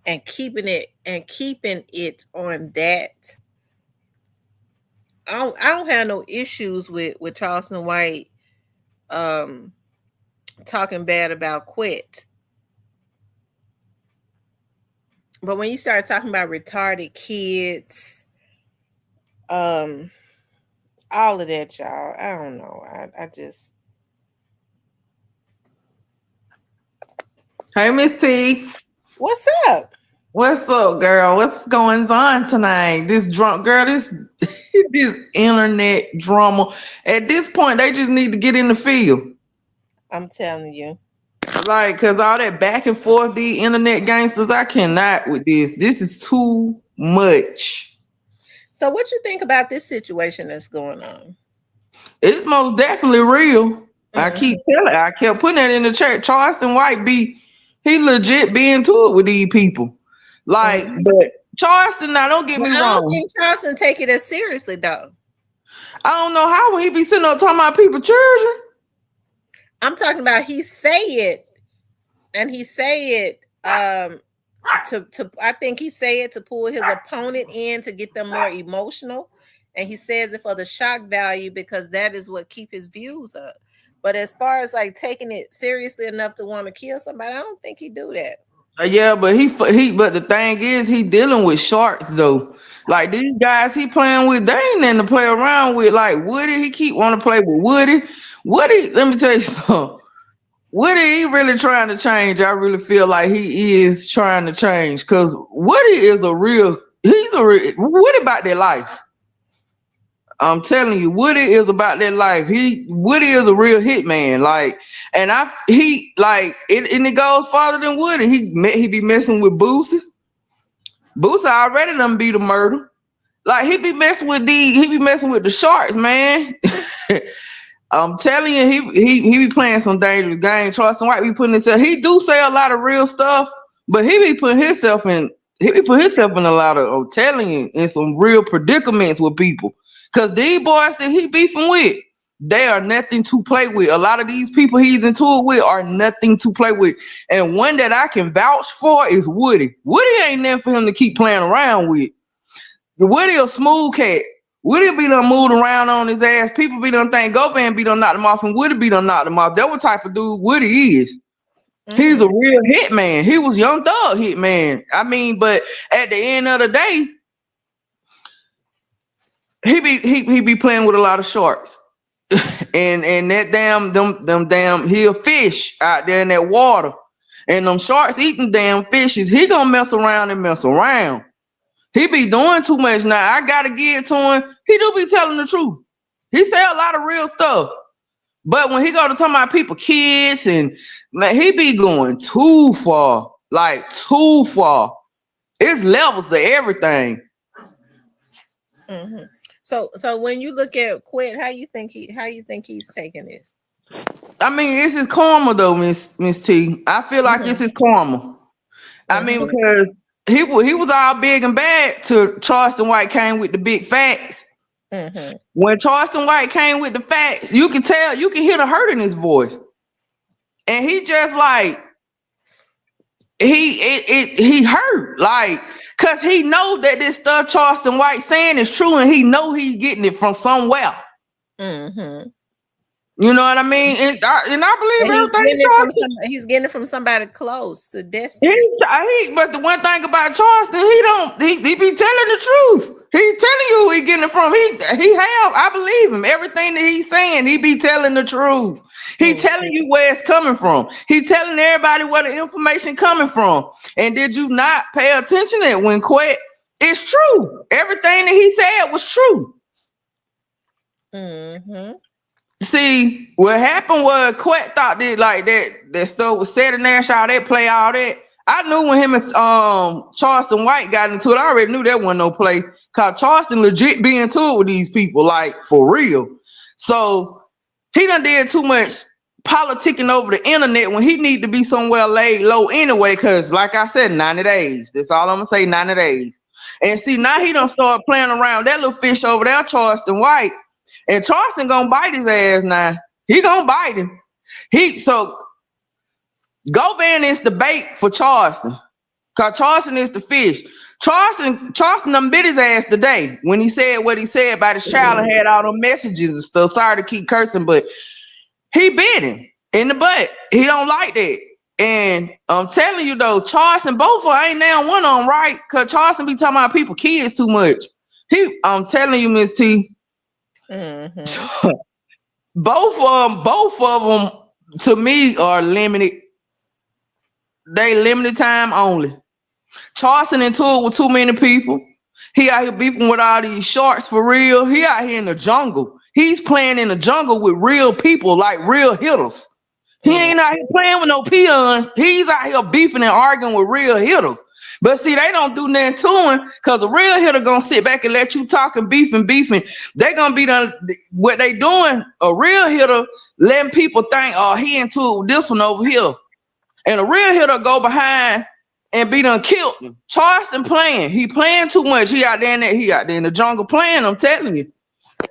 S1: and keeping it on that, I don't have no issues with Charleston White talking bad about Quit. But when you start talking about retarded kids, all of that, y'all, I don't know. I just.
S4: Hey, Miss T.
S1: What's up?
S4: What's up, girl? What's going on tonight? This drunk girl, this this internet drama. At this point, they just need to get in the field.
S1: I'm telling you.
S4: Like, cause all that back and forth, the internet gangsters, I cannot with this. This is too much.
S1: So, what you think about this situation that's going on?
S4: It's most definitely real.
S1: Mm-hmm.
S4: I kept putting that in the chat. Charleston White he legit be into it with these people. Like,
S1: Mm-hmm.
S4: but Charleston, now don't get me
S1: I don't
S4: wrong.
S1: think Charleston take it as seriously though.
S4: I don't know how when he be sitting up talking about people children.
S1: I'm talking about he say it, and he say it to I think he say it to pull his opponent in to get them more emotional, and he says it for the shock value because that is what keep his views up. But as far as like taking it seriously enough to want to kill somebody, I don't think he do that.
S4: Yeah, but but the thing is, he dealing with sharks though. Like these guys he playing with, they ain't nothing to play around with. Like Woody, he keep want to play with Woody. Woody, let me tell you something. Woody, he really trying to change. I really feel like he is trying to change because Woody is Woody about their life. I'm telling you, Woody is about that life. Woody is a real hitman. Like, and and it goes farther than Woody. He be messing with Boosie. Boosie already done beat a murder. Like he be messing with the sharks, man. I'm telling you, he be playing some dangerous games. Charleston White be putting himself. He do say a lot of real stuff, but he be putting himself in. He be putting himself in a lot of. I'm telling you, in some real predicaments with people. Cause these boys that he beefing with, they are nothing to play with. A lot of these people he's into it with are nothing to play with. And one that I can vouch for is Woody. Woody ain't nothing for him to keep playing around with. Woody a smooth cat. Woody be done moved around on his ass. People be done think Govan be done knocked him off, and Woody be done knocked him off. That what type of dude Woody is. Mm-hmm. He's a real hitman. He was Young Thug hitman. I mean, but at the end of the day, he be playing with a lot of sharks. and that them damn he'll fish out there in that water. And them sharks eating damn fishes. He gonna mess around and mess around. He be doing too much now. I gotta give it to him. He do be telling the truth. He say a lot of real stuff. But when he go to talk about people, kids, and man, he be going too far. Like too far. It's levels to everything.
S1: Mm-hmm. So when you look at Quit, how you think he's taking this?
S4: I mean, it's his karma though, Miss T. I feel like it's his karma. Mm-hmm. I mean, because he was all big and bad till Charleston White came with the big facts. Mm-hmm. When Charleston White came with the facts, you can tell, you can hear the hurt in his voice. And he just like he hurt, like, cause he know that this stuff Charleston White saying is true, and he know he's getting it from somewhere. Mm-hmm. You know what I mean? And I believe everything
S1: he's getting it from somebody close to Destiny.
S4: But the one thing about Charleston, he be telling the truth. He's telling you who he getting it from. I believe him. Everything that he's saying, he be telling the truth. He telling you where it's coming from. He telling everybody where the information coming from. And did you not pay attention to it when Quet? It's true. Everything that he said was true.
S1: Mm-hmm.
S4: See, what happened was Quet thought that like that stuff was said in there, all that play, all that. I knew when him and Charleston White got into it, I already knew that wasn't no play. Cause Charleston legit be into it with these people, like for real. So he done did too much politicking over the internet when he need to be somewhere laid low anyway. Cause like I said, 90 days. That's all I'm gonna say, 90 days. And see, now he done start playing around that little fish over there, Charleston White. And Charleston gonna bite his ass now. He gonna bite him. So Govan is the bait for Charleston. Cause Charleston is the fish. Charleston done bit his ass today when he said what he said about his child and had all them messages and stuff. Sorry to keep cursing, but he bit him in the butt. He don't like that. And I'm telling you though, Charleston, both of them ain't now one on right. Cause Charleston be talking about people kids too much. I'm telling you, Miss T.
S1: Mm-hmm.
S4: both of them to me are limited. They limited time only. Charleston into it with too many people. He out here beefing with all these shorts for real. He out here in the jungle. He's playing in the jungle with real people, like real hitters. He ain't out here playing with no peons. He's out here beefing and arguing with real hitters. But see, they don't do nothing to him because a real hitter gonna sit back and let you talk and beefing. They gonna be done what they doing. A real hitter letting people think, oh, he into it with this one over here. And a real hitter go behind and be done killed him. Charleston playing. He playing too much. He out there in the jungle playing, I'm telling you.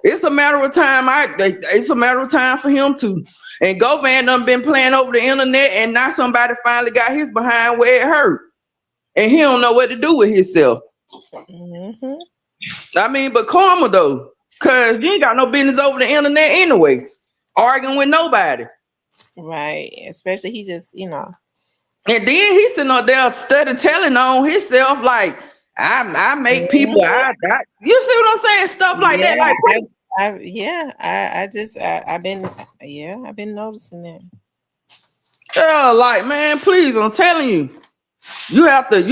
S4: It's a matter of time. It's a matter of time for him to. And Govan done been playing over the internet, and now somebody finally got his behind where it hurt. And he don't know what to do with himself.
S1: Mm-hmm.
S4: I mean, but karma though, cause you ain't got no business over the internet anyway, arguing with nobody.
S1: Right. Especially he just,
S4: And then he sitting up there study telling on himself like, I make people. You see what I'm saying? Stuff like that. Like,
S1: I've been noticing that.
S4: Yeah, like man, please, I'm telling you, you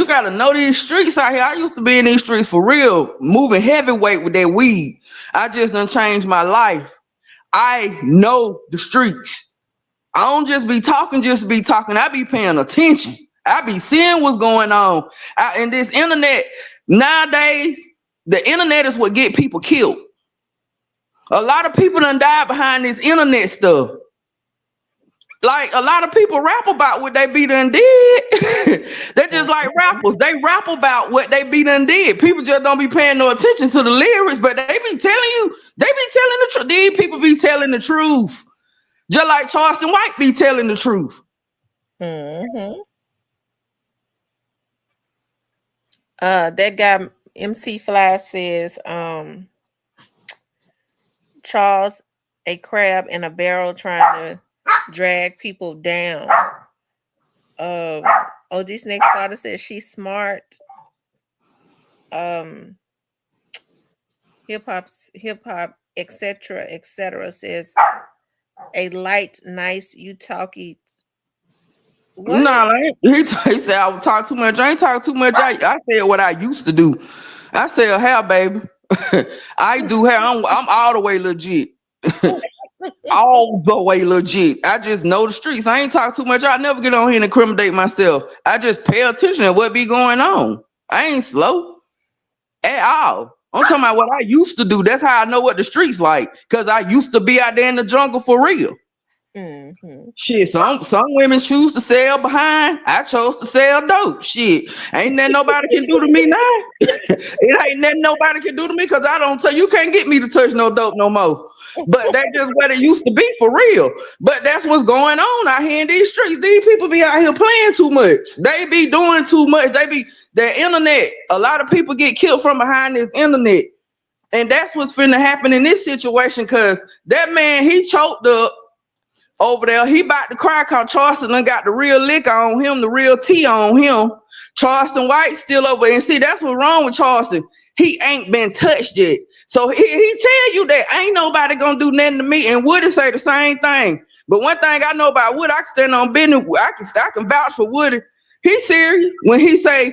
S4: gotta know these streets out here. I used to be in these streets for real, moving heavyweight with that weed. I just done changed my life. I know the streets. I don't just be talking. I be paying attention. I be seeing what's going on. And this internet, nowadays, the internet is what get people killed. A lot of people done died behind this internet stuff. Like a lot of people rap about what they be done did. They're just like rappers. They rap about what they be done did. People just don't be paying no attention to the lyrics, but they be telling the truth. These people be telling the truth. Just like Charleston White be telling the truth.
S1: Mm-hmm. That guy MC Fly says, Charles a crab in a barrel trying to drag people down. OG Snake Spotter says she's smart. Hip hop, etc. says a light, nice, you talky. What?
S4: Nah, he said I would talk too much. I ain't talk too much. I said what I used to do. I sell hair, baby. I do hair. I'm all the way legit. All the way legit. I just know the streets. I ain't talk too much. I never get on here and incriminate myself. I just pay attention to what be going on. I ain't slow at all. I'm talking about what I used to do. That's how I know what the streets like. Cause I used to be out there in the jungle for real.
S1: Mm-hmm.
S4: Shit, some women choose to sell behind. I chose to sell dope. Shit, ain't that nobody can do to me now. It ain't that nobody can do to me because I don't tell you can't get me to touch no dope no more. But that's just what it used to be for real. But that's what's going on out here in these streets. These people be out here playing too much. They be doing too much. The internet. A lot of people get killed from behind this internet. And that's what's finna happen in this situation because that man, he choked up over there. He about to cry because Charleston done got the real lick on him, the real tea on him. Charleston White still over. And see, that's what's wrong with Charleston. He ain't been touched yet. So he tell you that ain't nobody gonna do nothing to me. And Woody say the same thing. But one thing I know about Woody, I can stand on business. I can vouch for Woody. He's serious when he say,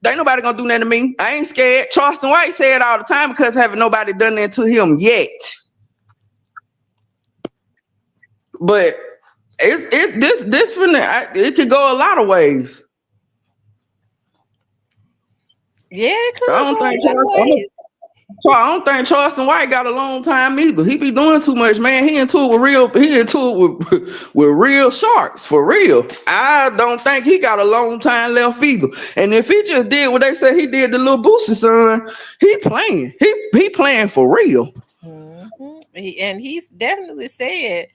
S4: ain't nobody gonna do nothing to me. I ain't scared. Charleston White say it all the time because haven't nobody done that to him yet. But it could go a lot of ways.
S1: Yeah, it
S4: I
S1: could
S4: don't
S1: go a
S4: think
S1: lot of ways.
S4: I don't think Charleston White got a long time either. He be doing too much, man. He into it with real. He into it with real sharks for real. I don't think he got a long time left either. And if he just did what they said he did to little Boosie son, he playing. He playing for real.
S1: And he's definitely said.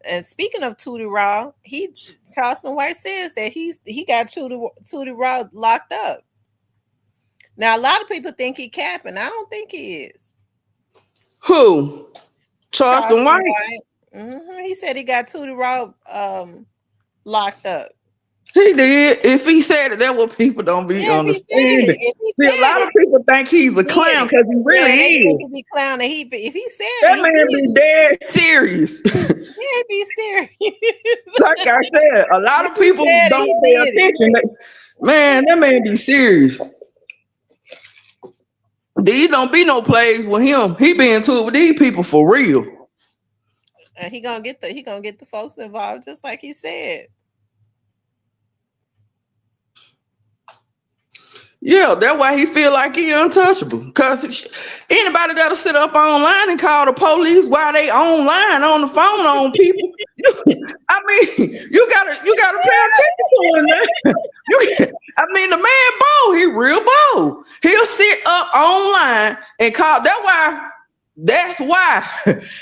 S1: And speaking of Tootie Raw, Charleston White says that he got Tootie Raw locked up. Now a lot of people think he capping. I don't think he is.
S4: Who? Charleston
S1: Charleston
S4: White.
S1: White. He said he got Tootie Raw locked up.
S4: He did. If he said it, that's what people don't be
S1: Yeah, if he said
S4: understanding.
S1: it, if he
S4: See, a
S1: said
S4: lot of
S1: it,
S4: people think he's a
S1: he did
S4: clown
S1: it.
S4: because he really
S1: Yeah, they think
S4: is.
S1: he be clowning. If he said it,
S4: That
S1: he
S4: man
S1: did
S4: be
S1: it.
S4: dead serious.
S1: Yeah, he be serious.
S4: Like I said, a lot
S1: If
S4: of
S1: he
S4: people
S1: said it,
S4: don't
S1: he
S4: pay
S1: did it.
S4: attention. Man, that man be serious. These don't be no plays with him. He be into it with these people for real.
S1: And he gonna get the folks involved, just like he said.
S4: Yeah, that's why he feel like he untouchable. Cause anybody that'll sit up online and call the police while they online on the phone on people, I mean, you gotta pay attention to him, man. I mean, the man bold. He real bold. He'll sit up online and call. That's why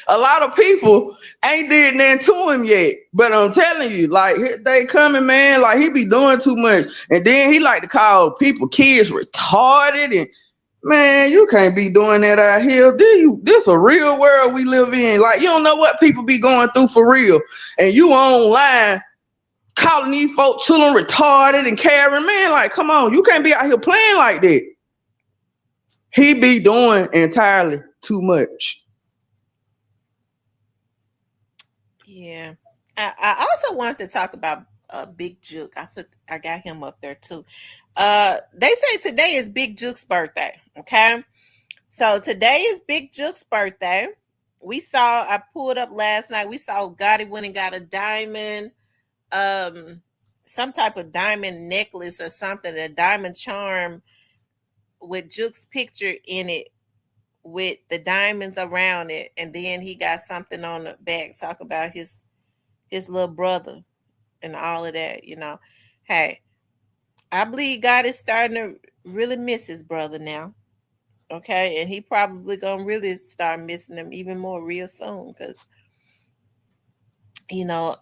S4: a lot of people ain't did nothing to him yet. But I'm telling you, like they coming, man. Like he be doing too much, and then he like to call people kids retarded. And man, you can't be doing that out here. This a real world we live in. Like you don't know what people be going through for real, and you online calling these folks children retarded and carrying, man. Like, come on, you can't be out here playing like that. He be doing entirely too much.
S1: Yeah. I also want to talk about Big Jook. I got him up there too. They say today is Big Jook's birthday. Okay. So today is Big Jook's birthday. I pulled up last night. We saw Gotti went and got a diamond, some type of diamond necklace or something, a diamond charm with Jook's picture in it with the diamonds around it. And then he got something on the back talk about his little brother and all of that, Hey, I believe God is starting to really miss his brother now. Okay. And he probably gonna really start missing him even more real soon because you know,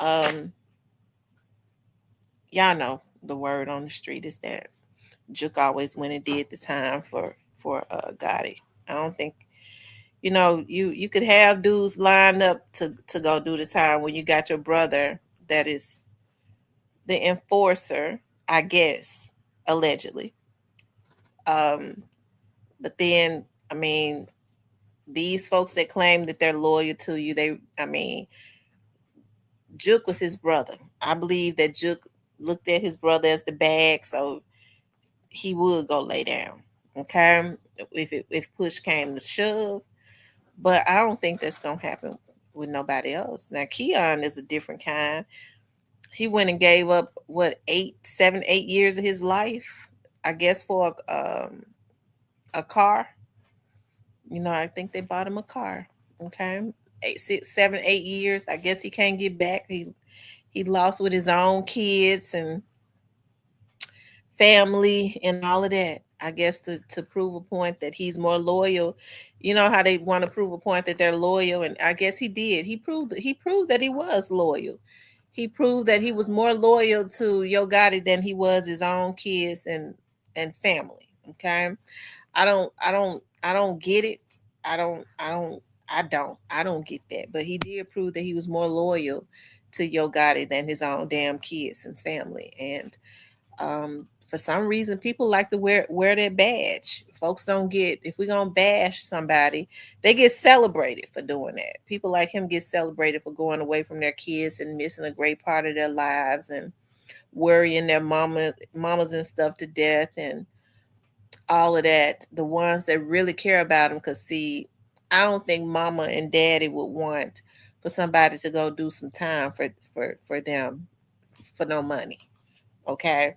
S1: y'all know the word on the street is that Jook always went and did the time for Gotti. I don't think you could have dudes lined up to go do the time when you got your brother that is the enforcer, I guess, allegedly. But then, I mean, these folks that claim that they're loyal to you, Jook was his brother. I believe that Jook looked at his brother as the bag, so he would go lay down. Okay, if push came to shove, but I don't think that's gonna happen with nobody else. Now, Keon is a different kind. He went and gave up 8 years of his life, I guess, for a car. I think they bought him a car. Okay, 8, 6, 7, 8 years. I guess he can't get back. He lost with his own kids and family and all of that. I guess to prove a point that he's more loyal. You know how they want to prove a point that they're loyal, and I guess he did. He proved that he was loyal. He proved that he was more loyal to Yo Gotti than he was his own kids and family. Okay. I don't get it. I don't get that. But he did prove that he was more loyal to Yo Gotti than his own damn kids and family. And for some reason, people like to wear that badge. Folks don't get, if we're gonna bash somebody, they get celebrated for doing that. People like him get celebrated for going away from their kids and missing a great part of their lives and worrying their mamas and stuff to death and all of that. The ones that really care about them, because see, I don't think mama and daddy would want for somebody to go do some time for them for no money. Okay.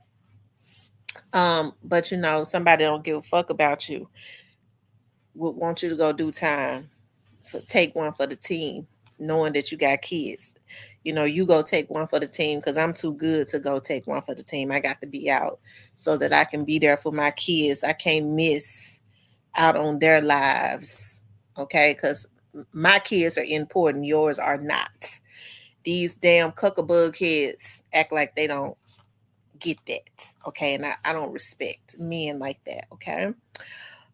S1: But somebody don't give a fuck about you, would want you to go do time, take one for the team, knowing that you got kids. You go take one for the team because I'm too good to go take one for the team. I got to be out so that I can be there for my kids. I can't miss out on their lives. Okay, because my kids are important, yours are not. These damn cuckabug heads act like they don't get that. Okay, and I don't respect men like that. Okay.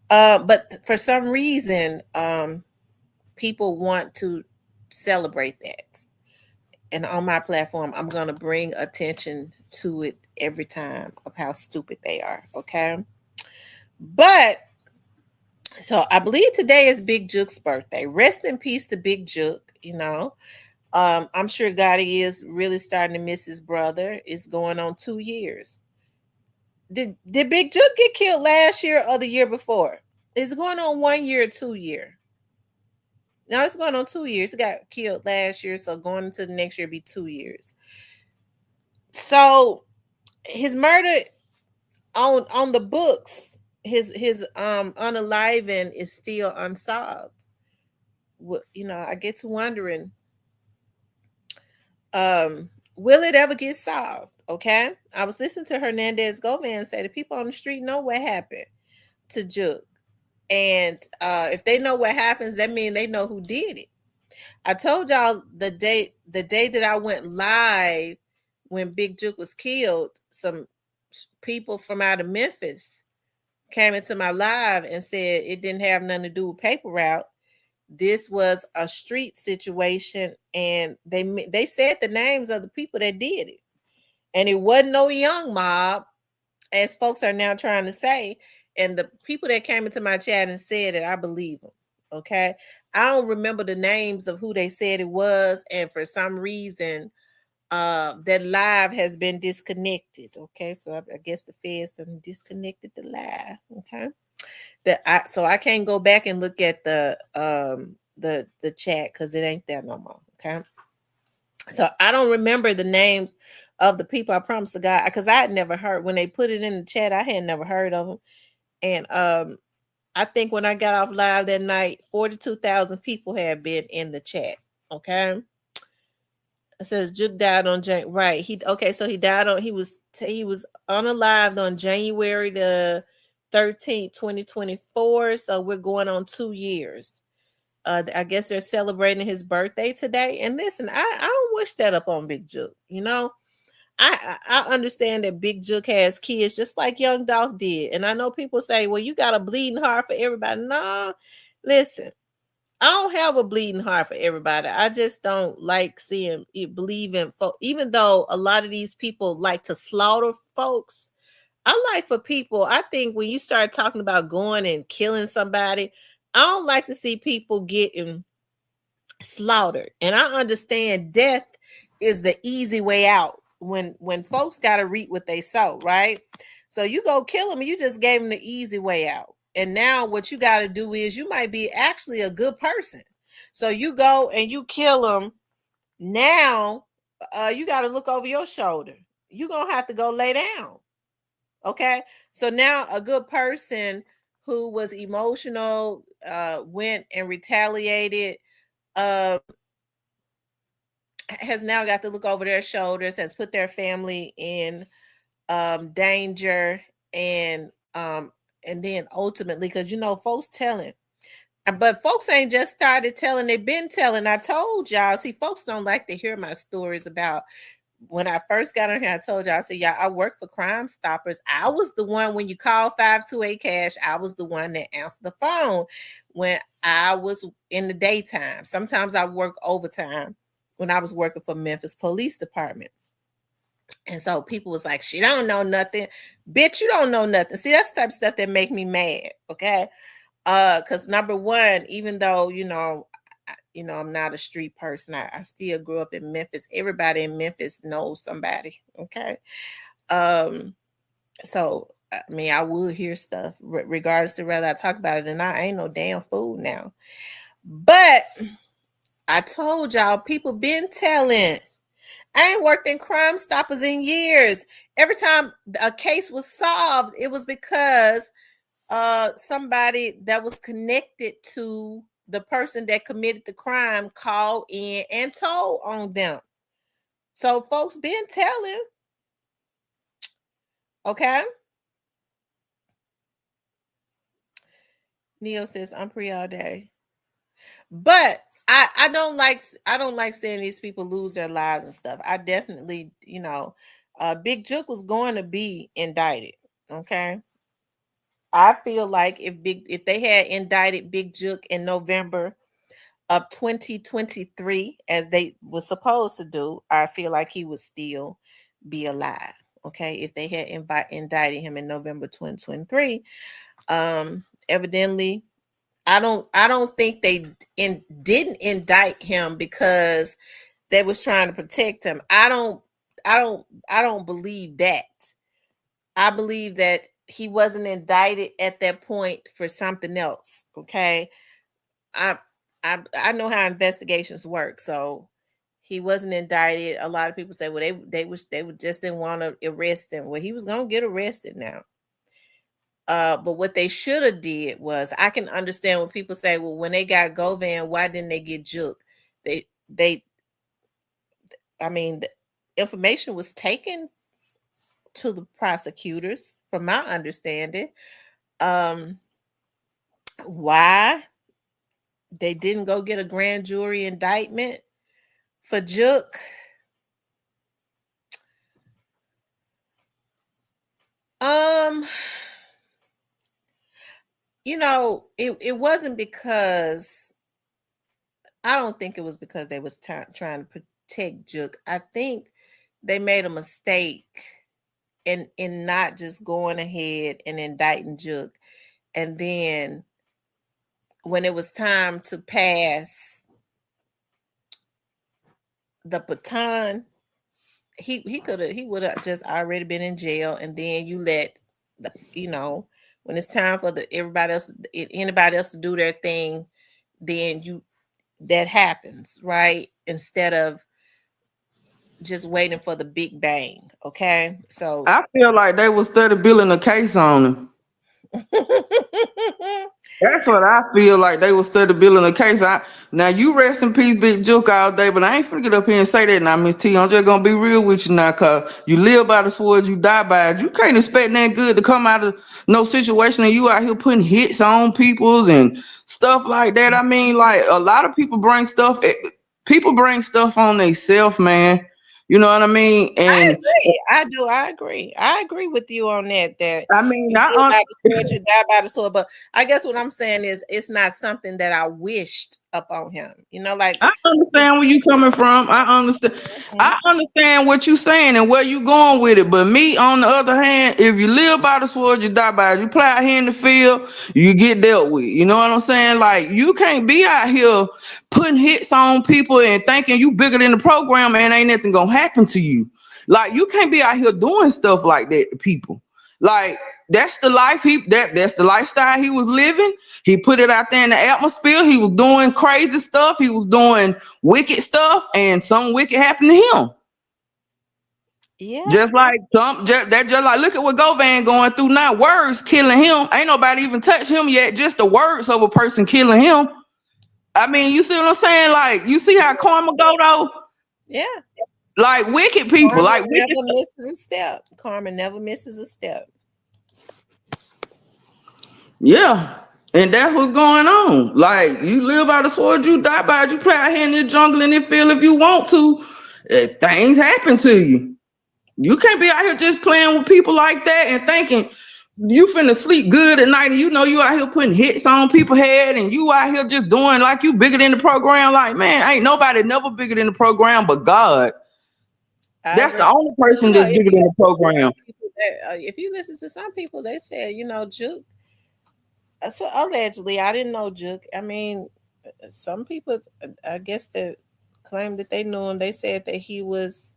S1: But for some reason, people want to celebrate that. And on my platform, I'm going to bring attention to it every time of how stupid they are. Okay. But so I believe today is Big Jook's birthday. Rest in peace to Big Jook. I'm sure Gotti is really starting to miss his brother. It's going on 2 years. Did Big Jook get killed last year or the year before? It's going on 1 year or 2 year. Now it's going on 2 years. He got killed last year, so going into the next year be 2 years. So his murder on the books, his unaliving is still unsolved. I get to wondering, will it ever get solved? Okay. I was listening to Hernandez Govan say the people on the street know what happened to Jook. And if they know what happens, that means they know who did it. I told y'all the day that I went live when Big Jook was killed, some people from out of Memphis came into my live and said it didn't have nothing to do with paper route. This was a street situation, and they said the names of the people that did it. And it wasn't no young mob, as folks are now trying to say. And the people that came into my chat and said it, I believe them. Okay. I don't remember the names of who they said it was. And for some reason, that live has been disconnected. Okay. So I guess the feds have disconnected the live. Okay. So I can't go back and look at the chat because it ain't there no more. Okay. So I don't remember the names of the people. I promise to God, because I had never heard when they put it in the chat. I had never heard of them, and I think when I got off live that night, 42,000 people had been in the chat. Okay, it says Jook died on January. Right? So he died on. He was unalived on January the 13th, 2024. So we're going on 2 years. I guess they're celebrating his birthday today. And listen, I don't wish that up on Big Jook. I understand that Big Jook has kids just like Young Dolph did. And I know people say, well, you got a bleeding heart for everybody. No, listen, I don't have a bleeding heart for everybody. I just don't like seeing it believe in folk. Even though a lot of these people like to slaughter folks, I like for people, I think when you start talking about going and killing somebody, I don't like to see people getting slaughtered. And I understand death is the easy way out when folks got to reap what they sow, right? So you go kill them, you just gave them the easy way out. And now what you got to do is you might be actually a good person. So you go and you kill them. Now you got to look over your shoulder. You're going to have to go lay down. Okay. So now a good person who was emotional went and retaliated, has now got to look over their shoulders, has put their family in danger, and then ultimately, because folks telling, but folks ain't just started telling, they've been telling. I told y'all, see, folks don't like to hear my stories about when I first got on here. I told y'all, I said, yeah, I work for Crime Stoppers. I was the one, when you call 528 cash, I was the one that answered the phone when I was in the daytime. Sometimes I work overtime when I was working for Memphis Police Department. And so people was like, she don't know nothing. Bitch, you don't know nothing. See, that's the type of stuff that make me mad. Okay. Because number one, even though, I'm not a street person, I still grew up in Memphis. Everybody in Memphis knows somebody. Okay. So, I mean, I would hear stuff regardless of whether I talk about it or not. I ain't no damn fool now. But I told y'all, people been telling. I ain't worked in Crime Stoppers in years. Every time a case was solved, it was because somebody that was connected to the person that committed the crime called in and told on them. So folks been telling. Okay. Neil says I'm free all day. But I don't like seeing these people lose their lives and stuff. I definitely, Big Jook was going to be indicted. Okay. I feel like if they had indicted Big Jook in November of 2023, as they were supposed to do, I feel like he would still be alive. Okay, if they had indicted him in November 2023, evidently, I don't think they didn't indict him because they was trying to protect him. I don't believe that. I believe that he wasn't indicted at that point for something else. Okay, I know how investigations work, so he wasn't indicted. A lot of people say, well, they would just didn't want to arrest him. Well, he was gonna get arrested now. But what they should have did was, I can understand when people say, well, when they got Govan, why didn't they get Jook? I mean, the information was taken to the prosecutors, from my understanding. Why they didn't go get a grand jury indictment for Jook? It wasn't because, I don't think it was because they was trying to protect Jook. I think they made a mistake in not just going ahead and indicting Jook, and then when it was time to pass the baton, he would have just already been in jail, and then you let when it's time for anybody else to do their thing, then that happens, right? Instead of just waiting for the big bang. Okay, so
S4: I feel like they was study building a case on him. That's what I feel like. They was study building a case. Now you rest in peace, Big Joke, all day, but I ain't finna get up here and say that now, Miss T. I'm just gonna be real with you now, cause you live by the sword, you die by it. You can't expect that good to come out of no situation and you out here putting hits on people's and stuff like that. I mean, like a lot of people bring stuff. People bring stuff on themselves, man. You know what I mean?
S1: I
S4: And
S1: agree. I do. I agree with you on that. That
S4: I mean,
S1: you live by the sword, you die by the sword. But I guess what I'm saying is, it's not something that I wished upon him. Like,
S4: I understand where you coming from. I understand. I understand what you saying and where you going with it. But me, on the other hand, if you live by the sword, you die by it. You play out here in the field, you get dealt with. You know what I'm saying? Like, you can't be out here putting hits on people and thinking you bigger than the program and ain't nothing gonna happen to you. Like, you can't be out here doing stuff like that to people. Like, that's the life that's the lifestyle he was living. He put it out there in the atmosphere. He was doing crazy stuff. He was doing wicked stuff, and some wicked happened to him.
S1: Yeah.
S4: Just like just like, look at what Govan going through now. Words killing him. Ain't nobody even touched him yet. Just the words of a person killing him. I mean, you see what I'm saying? Like, you see how karma go though?
S1: Yeah.
S4: Like wicked people.
S1: Karma
S4: like wicked.
S1: never misses a step. Karma never misses a step.
S4: Yeah. And that's what's going on. Like, you live by the sword, you die by it. You play out here in the jungle and the field if you want to. Things happen to you. You can't be out here just playing with people like that and thinking you finna sleep good at night and you out here putting hits on people's head and you out here just doing like you bigger than the program. Like, man, ain't nobody never bigger than the program but God. That's the only person that's bigger than the program.
S1: If you listen to some people, they said, Jook. So allegedly, I didn't know Jook. I mean, some people, I guess, that claim that they knew him. They said that he was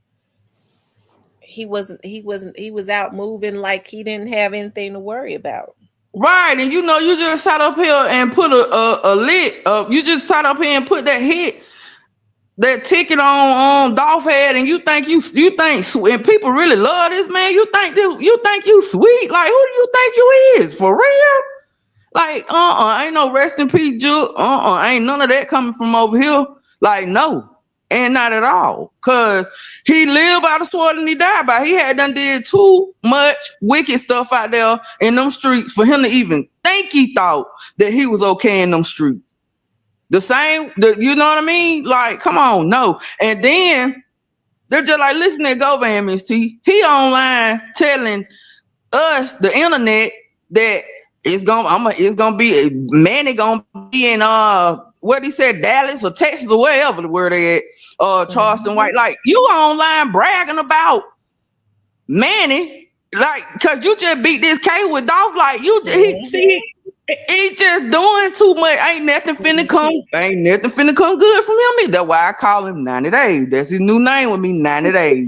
S1: out moving like he didn't have anything to worry about.
S4: Right, and you just sat up here and put a lit up. You just sat up here and put that hit that ticket on Dolph head, and you think and people really love this man. You think you sweet? Like, who do you think you is for real? Like, ain't no rest in peace, Jook. Ain't none of that coming from over here. Like, no, and not at all. Cause he lived by the sword and he died by. He had done did too much wicked stuff out there in them streets for him to even think he thought that he was okay in them streets. You know what I mean? Like, come on, no. And then they're just like, listen to Govan, Miss T. He online telling us, the internet, that it's gonna be Manny gonna be in what he said, Dallas or Texas or wherever the word they at, Charleston White. Like, you online bragging about Manny, like, cause you just beat this K with Dolph. Like, he just doing too much. Ain't nothing finna come good from him either. That's why I call him 90 Days. That's his new name with me, 90 Days.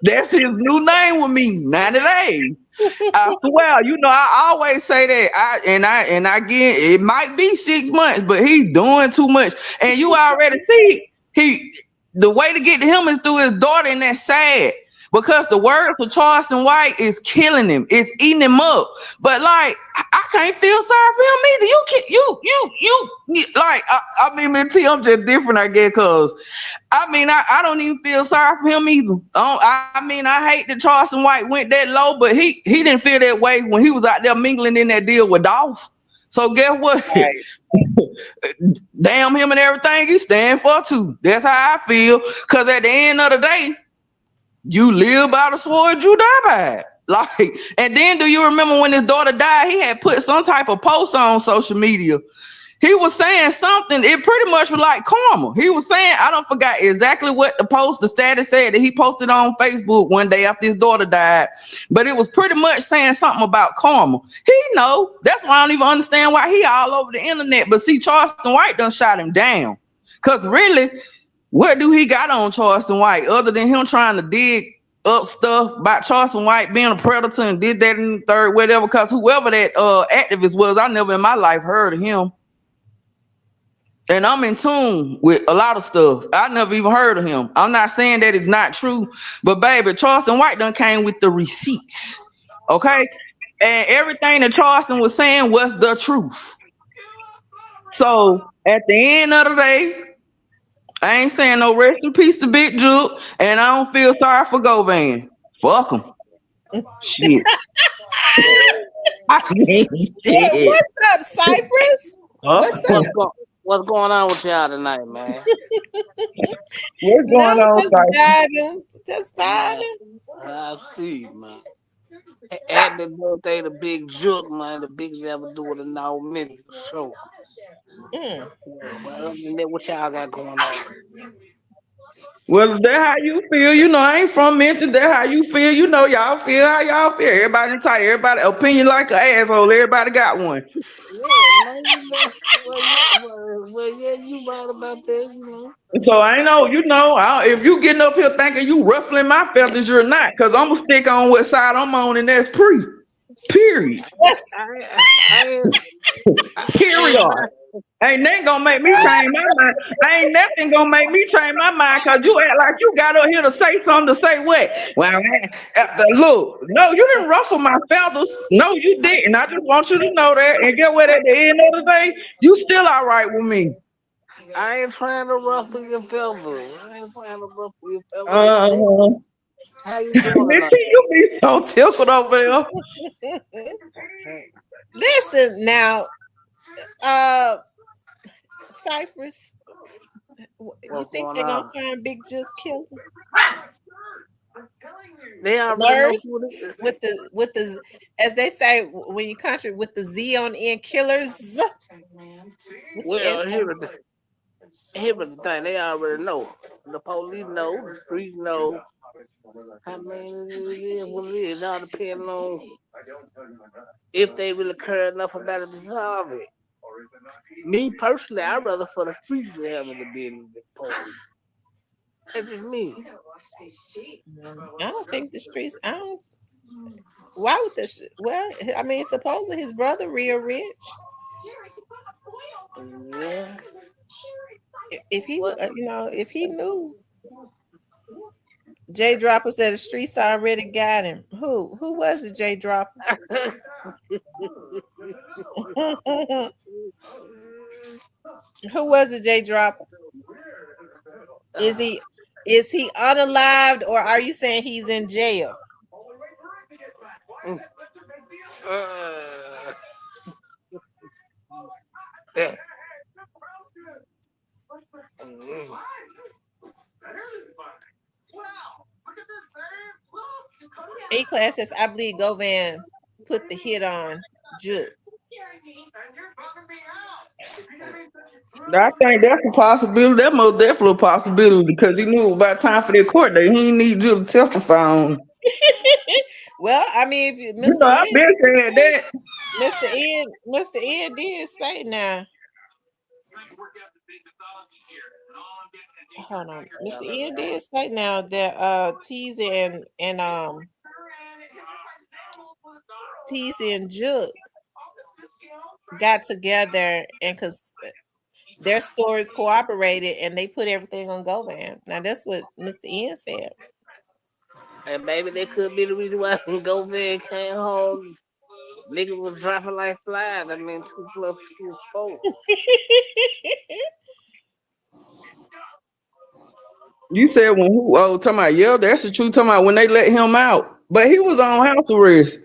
S4: That's his new name with me, 90 Days. I swear, I always say that. And again, it might be 6 months, but he's doing too much. And you already see the way to get to him is through his daughter, and that's sad. Because the word for Charleston White is killing him. It's eating him up. But like, I can't feel sorry for him either. I mean, T, I'm just different, I guess, cause I don't even feel sorry for him either. I hate that Charleston White went that low, but he didn't feel that way when he was out there mingling in that deal with Dolph. So guess what? Right. Damn him and everything he stand for too. That's how I feel. Cause at the end of the day, you live by the sword, you die by it. Like, and then do you remember when his daughter died? He had put some type of post on social media. He was saying something. It pretty much was like karma. He was saying, I don't forget exactly what the status said that he posted on Facebook one day after his daughter died, but it was pretty much saying something about karma. He know. That's why I don't even understand why he all over the internet. But see, Charleston White done shot him down. Cause really, what do he got on Charleston White other than him trying to dig up stuff about Charleston White being a predator and did that in the third, whatever? Because whoever that activist was, I never in my life heard of him. And I'm in tune with a lot of stuff. I never even heard of him. I'm not saying that it's not true, but baby, Charleston White done came with the receipts. Okay? And everything that Charleston was saying was the truth. So at the end of the day, I ain't saying no rest in peace to Big Jook, and I don't feel sorry for Govan. Fuck him. Shit.
S1: What's up, Cypress? What's up?
S5: What's going on with y'all tonight, man?
S4: What's going on,
S1: Just vibing.
S5: I see, man. Happy birthday to Big Jook, man. The biggest ever do it in our minute show. Well, what y'all got going on?
S4: Well, that's how you feel. I ain't from Memphis. That's how you feel. Y'all feel how y'all feel. Everybody entitled. Everybody opinion like an asshole. Everybody got one.
S5: Yeah, man. Well, yeah, you right about that,
S4: So I know, if you getting up here thinking you ruffling my feathers, you're not. Because I'm going to stick on what side I'm on, and that's period. Period. Ain't nothing gonna make me change my mind. Ain't nothing gonna make me change my mind because you act like you got up here to say something to say what? Well, look, no, you didn't ruffle my feathers. No, you didn't. I just want you to know that. And get what? At the end of the day, you still all right with me.
S5: I ain't trying to ruffle your feathers. How you doing tonight?
S4: You be so tickled over there.
S1: Listen now, Cypress, you think they're gonna find Big Jook killer?
S5: They are
S1: with the as they say when you country with the Z on the end, killers.
S5: Well, here's the thing. They already know. The police know. The streets know. I mean, it is what it is. It all depends on if they really care enough about it to solve it. Me personally, I'd rather for the streets to have the business than police. That's just me.
S1: I don't think the streets. I don't. Why would this? Well, I mean, supposedly his brother real rich.
S5: Yeah.
S1: If he,
S5: What?
S1: if he knew, J Dropper said the streets already got him. Who was it, J Dropper? Who was it, J Dropper? Is he is he unalived or are you saying he's in jail?
S5: Uh, yeah. Mm.
S1: A class says I believe Govan put the hit on Jook.
S4: I think that's a possibility. That most definitely a possibility because he knew about time for their court date. He didn't need you to testify on.
S1: Well, I mean, if
S4: You
S1: Mr.
S4: know, I've
S1: Ed,
S4: been saying that.
S1: Mr. Ed did say now. Hold on, Mr. Ed did say now that Teasy Teasy and Jook got together and because their stores cooperated and they put everything on GoVan. Now that's what Mr. Ian said.
S5: And maybe that could be the reason why when go there came home, niggas was dropping like flies. I mean, 2 plus 2 is 4.
S4: You said when who? Oh, talking about yeah, that's the truth. Talking about when they let him out, but he was on house arrest.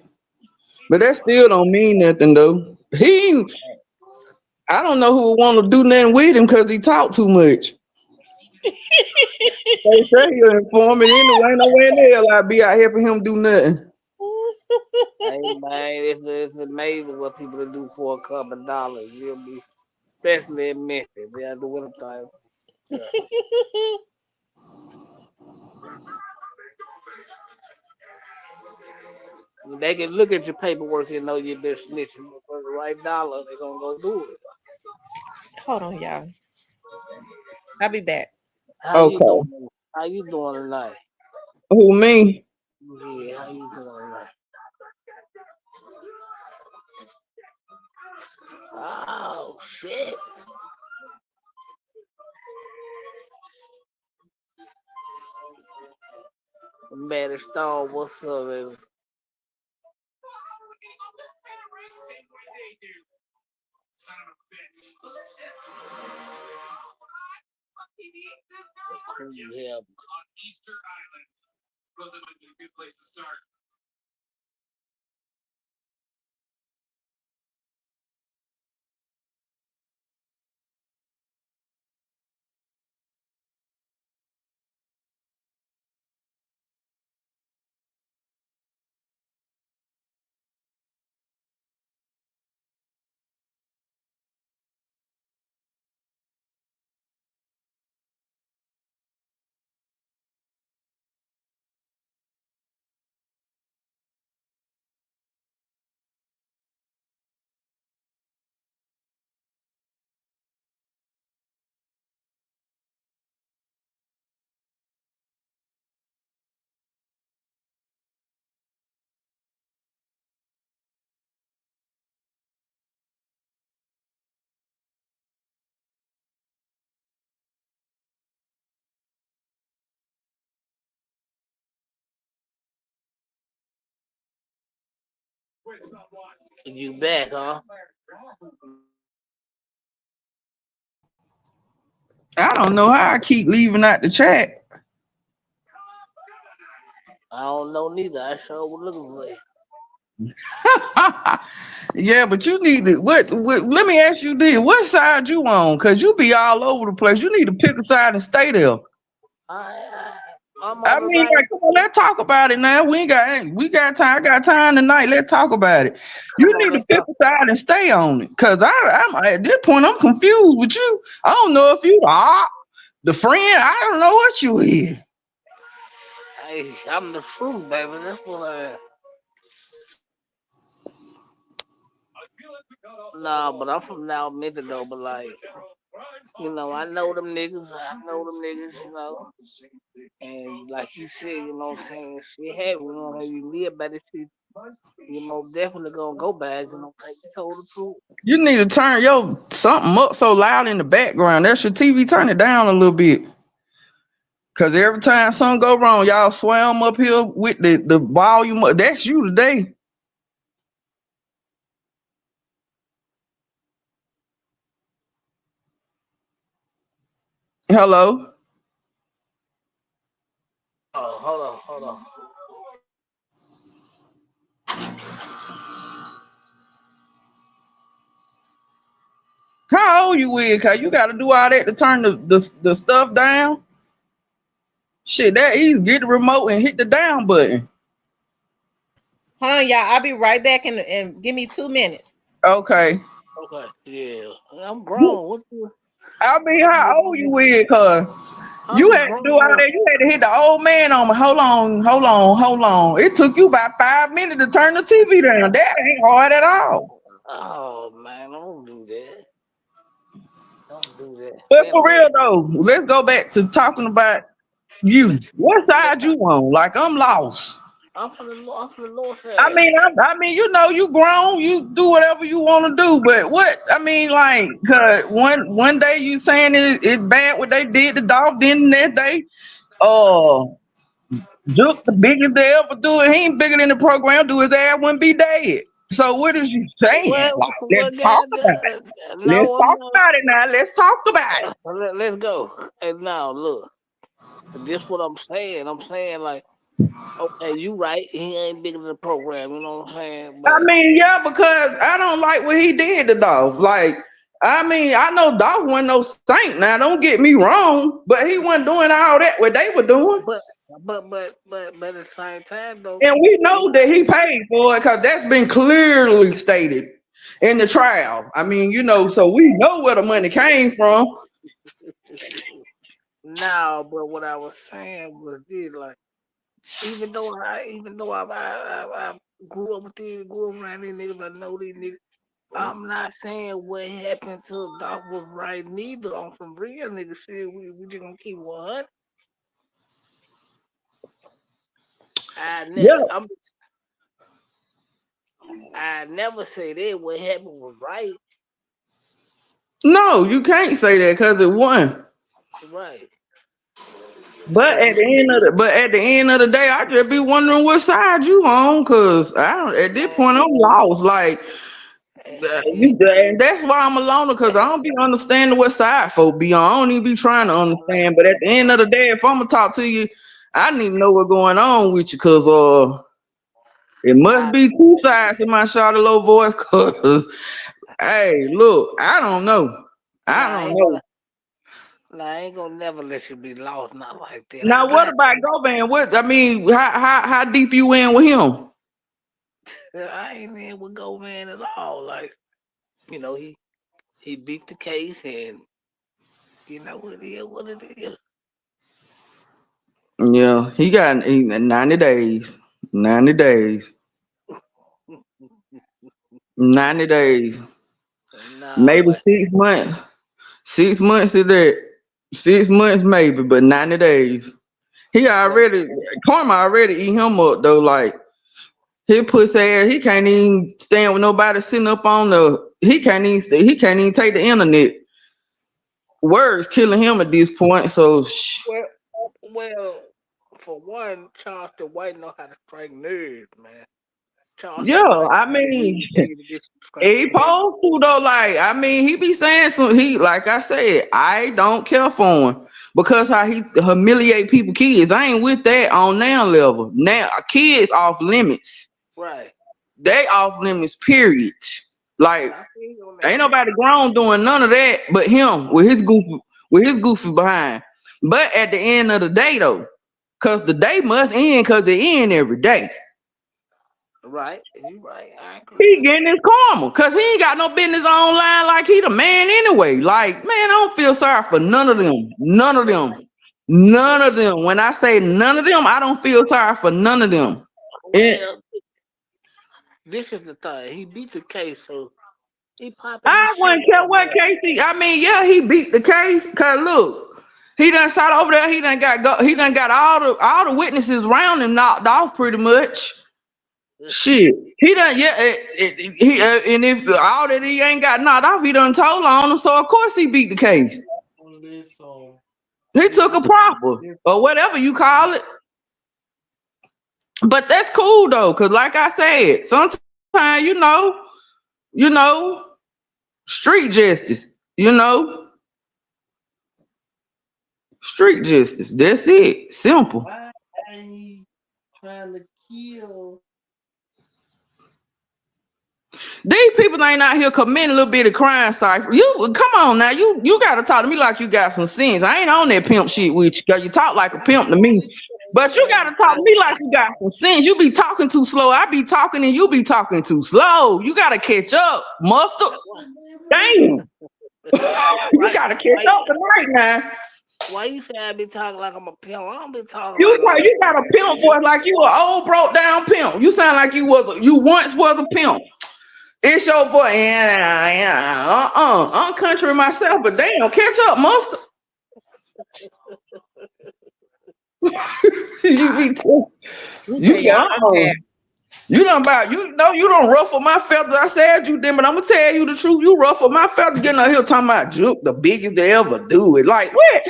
S4: But that still don't mean nothing though. I don't know who would want to do nothing with him because he talked too much. They say he'll inform it anyway. No way in the hell I'd be out here for him do nothing.
S5: Hey man, it's amazing what people do for a couple of dollars. You'll be, especially in Memphis. They have the winter time. Yeah. They can look at your paperwork and know you've been snitching. But for the right dollar, they're gonna go do it.
S1: Hold on, y'all. I'll be back.
S5: How you
S4: Okay.
S5: doing? How you doing tonight?
S4: Who me?
S5: Yeah, how you doing tonight? Oh shit. Man, Stone, what's up, baby? Yeah. You back, huh?
S4: I don't know how I keep leaving out the chat.
S5: I don't know neither. I sure was looking for you.
S4: Yeah, but you need to what let me ask you this. What side you on? Cause you be all over the place. You need to pick a side and stay there.
S5: I, I'm
S4: I
S5: on the
S4: mean,
S5: right.
S4: like, come on, let's talk about it now. We got time. I got time tonight. Let's talk about it. You
S5: Come on,
S4: need to
S5: let's
S4: pick
S5: talk.
S4: a side and stay on it. Cause I'm at this point, I'm confused with you. I don't know if you are the friend. I don't know what you is.
S5: Hey, I'm the truth, baby. That's what I am. Nah, but I'm from now Memphis though. But like, I know them niggas. I know them niggas. And like you said, you know what I'm saying? Shit happen. You know how you live by this shit. You most definitely gonna go back and don't think you told the truth.
S4: You need to turn your something up so loud in the background. That's your TV. Turn it down a little bit. Cause every time something go wrong, y'all swam up here with the volume. That's you today. Hello.
S5: Oh, hold on.
S4: How old you with? Cause you gotta do all that to turn the stuff down. Shit, that easy. Get the remote and hit the down button.
S1: Hold on, y'all. I'll be right back and give me 2 minutes.
S4: Okay.
S5: Okay, yeah, I'm grown. What you?
S4: I mean, how old you with? Cause you
S5: I'm
S4: had to do all
S5: grown.
S4: that. You had to hit the old man on me. Hold on, hold on, hold on. It took you about 5 minutes to turn the TV down. That ain't hard at all.
S5: Oh man, don't do that. Don't do that.
S4: But
S5: Let
S4: for
S5: look.
S4: real though, let's go back to talking about you.
S5: Let's
S4: What
S5: let's
S4: side
S5: talk.
S4: you on? Like I'm lost.
S5: I'm from the north
S4: I
S5: side.
S4: mean, I mean, you know, you grown, you do whatever you want to do. But what? I mean, like, cause one day you saying it's bad what they did to Dolph. Then the next day, uh, Jook the biggest they ever do it. He ain't bigger than the program. Do his ass wouldn't be dead. So what is you saying? Like, let's
S5: What
S4: talk
S5: God?
S4: about it. Let's
S5: No, I'm
S4: talk
S5: not.
S4: about it now. Let's talk about it.
S5: Let's go. And now look, this what I'm saying. I'm saying like, okay, you right. He ain't bigger than the program. You know what I'm saying?
S4: I
S5: But
S4: mean, yeah, because I don't like what he did to Dolph. Like, I mean, I know Dolph wasn't no saint. Now, don't get me wrong, but he wasn't doing all that what they were doing.
S5: but but at the same time though,
S4: And we know
S5: he
S4: that he paid for it because that's been clearly stated in the trial. I mean, you know, so we know where the money came from.
S5: now. But what I was saying was this: like, even though I grew up with these, grew up around these niggas, I know these niggas. I'm not saying what happened to Doc was right neither. On some real nigga shit, we just gonna keep 100.
S4: Yeah.
S5: I never say that what happened was right.
S4: No, you can't say that because it won.
S5: Right.
S4: But
S5: Cause
S4: at
S5: he
S4: the end of the day, I just be wondering what side you on, cause I don't, at this
S5: man,
S4: point I'm lost. Like
S5: he,
S4: and that's why I'm a loner, cause I don't be understanding what side folk be on. I don't even be trying to understand. But at the end of the day, if I'm gonna talk to you, I need to know what's going on with you, cause it must
S5: I,
S4: be two sides to my shawty low voice. Cause hey, look, I don't know. I
S5: nah, I
S4: don't
S5: ain't
S4: know.
S5: gonna, nah, I ain't gonna never let you be lost, not like that. I
S4: Now what
S5: got
S4: about Govan? What I mean, how deep you in with him?
S5: you. I ain't in with Go Man at all. Like, you know, he beat the case, and you know what it is, what it is.
S4: Yeah, he got 90 days. 90 days. 90 days.
S5: Nah,
S4: Maybe
S5: but
S4: 6 months. 6 months is that. 6 months maybe, but 90 days. He
S5: but
S4: already Karma already eat him up though. Like he pussy ass, he can't even stand with nobody sitting up on the he can't even take the internet. Words killing him at this point. So
S5: well, well, for one, Charleston White know how to strike nerves, man.
S4: yeah,
S5: Charleston White
S4: I
S5: know how to
S4: mean
S5: read niggas to disrespect
S4: he
S5: their nerves.
S4: supposed to though. Like I mean, he be saying some. He like I said, I don't care for him because how he humiliate people, kids. I ain't with that on now level. Now kids off limits.
S5: Right.
S4: They off limits. Period. Like
S5: I feel you on that.
S4: ain't nobody grown doing none of that but him with his goofy behind. But at the end of the day though, cause the day must end, cause it end every day.
S5: Right. You right. I agree.
S4: He getting his karma because he ain't got no business online like he the man anyway. Like, man, I don't feel sorry for none of them. None of
S5: Well,
S4: them. None of them. When I say none of them, I don't feel sorry for none of them. And
S5: well, this is the thing. He beat the case, so he popping
S4: I
S5: his shit
S4: wouldn't care
S5: off
S4: what
S5: now.
S4: case I mean, yeah, he beat the case. Cause look, he done sat over there, he done got all the witnesses around him knocked off pretty much. Shit, he done. Yeah, and if all that he ain't got knocked off, he done told on him. So of course he beat the case. He took a proper or whatever you call it. But that's cool though, cause like I said, sometimes you know, street justice. You know, street justice. That's it. Simple.
S5: Why ain't he trying to kill?
S4: These people ain't out here committing a little bit of crime, Cypher. You come on now. You gotta talk to me like you got some sense. I ain't on that pimp shit with you, cause you talk like a pimp to me. But you gotta talk to me like you got some sense. You be talking too slow. I be talking and you be talking too slow. You gotta catch up, mustard. Damn. You gotta catch up tonight now.
S5: Why you say I be talking like I'm a pimp? I don't be talking
S4: You
S5: like
S4: you got a pimp voice like you an old broke down pimp. You sound like you once was a pimp. It's your boy. Yeah. I'm country myself, but damn, catch up, mustard. You be you
S1: y'all, I'm
S4: you done about you know you don't ruffle my feathers. I said you did, but I'm gonna tell you the truth. You ruffle my feathers getting out here talking about Jook, the biggest they ever do it. Like what?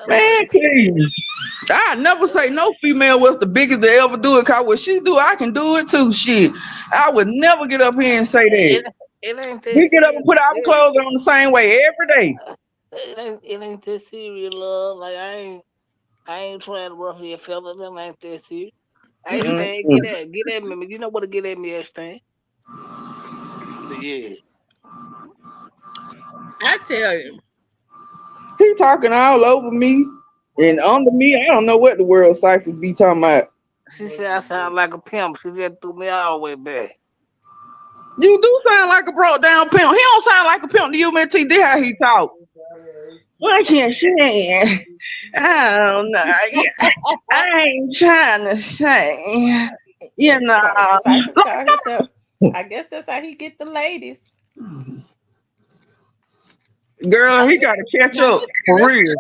S4: Man, please. I never say no female was the biggest they ever do it. Cause what she do, I can do it too. Shit. I would never get up here and say that.
S5: it ain't that
S4: We get up and put our
S5: serious.
S4: clothes on the same way every day.
S5: It ain't that serious, love. Like I ain't trying to ruffle your feathers. Them ain't that serious. I ain't saying get at me. You know what to get at me, Ashton. Yeah.
S1: I tell you.
S4: He talking all over me and under me. I don't know what the world Cypher be talking about.
S5: She said I sound like a pimp. She just threw me all the way back.
S4: You do sound like a broke down pimp. He don't sound like a pimp to you, man. T. This how he talk. What can say? I don't know. I ain't trying to say. You know.
S1: Cypress called himself. I guess that's how he get the ladies.
S4: Girl, he gotta catch up for real.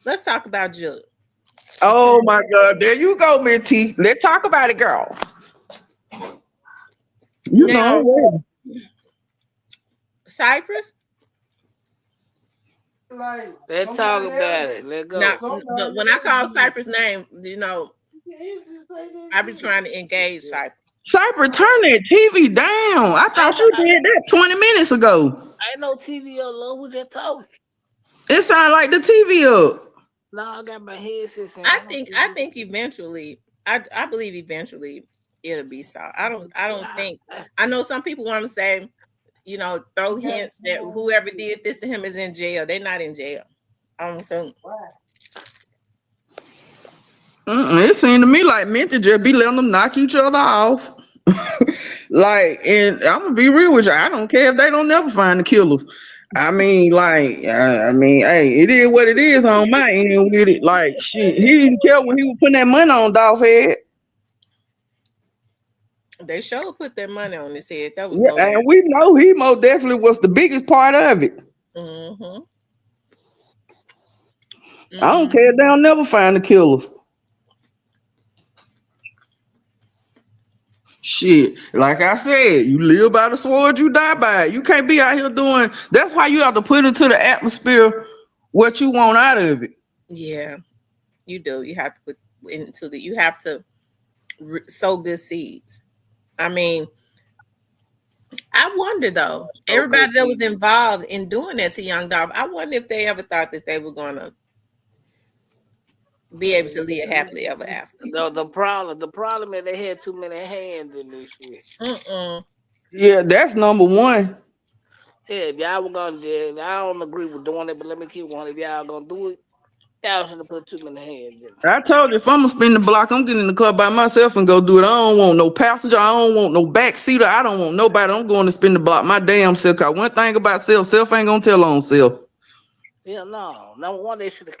S1: Let's talk about Jook.
S4: Oh my God. There you go, Miss T. Let's talk about it, girl. You
S1: Now,
S4: know.
S1: Cypress.
S5: Let's talk about it. Let's go.
S1: Now, but when I call Cypress' name, I be trying to engage Cypress.
S4: Cypher, turn that TV down. I thought you did that 20 minutes ago.
S5: I ain't no TV on low. Who just talking?
S4: It sounded like the TV up.
S5: No, I got my headset.
S1: I think eventually, I believe eventually it'll be solved. I don't think. I know some people want to say, throw hints that whoever did this to him is in jail. They're not in jail. I don't think.
S4: It seemed to me like men to just be letting them knock each other off. And I'm gonna be real with you. I don't care if they don't never find the killers. I mean, hey, it is what it is on my end with it. Like, shit, he didn't care when he was putting that money on Dolph head.
S1: They sure put their money on his head. That was
S4: and we know he most definitely was the biggest part of it.
S1: Mm-hmm.
S4: I don't care if they'll never find the killers. Shit, like I said, you live by the sword, you die by it. You can't be out here doing. That's why you have to put into the atmosphere what you want out of it.
S1: Yeah, you do. You have to put into the. You have to sow good seeds. I mean, I wonder though. Everybody that was involved in doing that to Young Dolph, I wonder if they ever thought that they were gonna be able to live happily ever after.
S5: The problem is they had too many hands in this shit.
S4: Yeah, that's number one.
S5: Yeah, if y'all were gonna do it, I don't agree with doing it, but let me keep one. If y'all gonna do it, y'all should have put too many hands in it.
S4: I told you, if I'm gonna spin the block, I'm getting in the car by myself and go do it. I don't want no passenger. I don't want no backseater. I don't want nobody. I'm going to spin the block my damn self. Cause one thing about self ain't gonna tell on self.
S5: Yeah, no. Number one, they should have.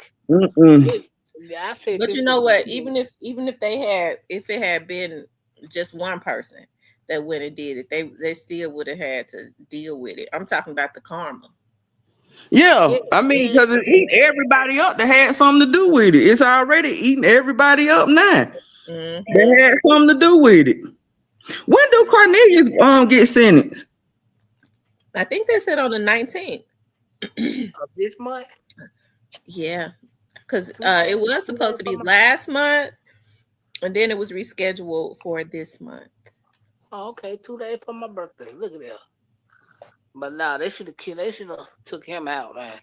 S1: Yeah, I said. But you know what? Even if it had been just one person that went and did it, they still would have had to deal with it. I'm talking about the karma.
S4: Yeah, I mean, because it's eating everybody up that had something to do with it. It's already eating everybody up now. They
S1: Mm-hmm.
S4: had something to do with it. When do Cornelius get sentenced?
S1: I think they said on the 19th.
S5: Of this month,
S1: Yeah, because
S5: two
S1: it
S5: days,
S1: was
S5: two
S1: supposed
S5: days
S1: to be
S5: from my.
S1: last month, and then it was rescheduled for this month.
S5: Oh, okay, 2 days for my birthday. Look at that. But nah, they should have killed. They should have took him out, man.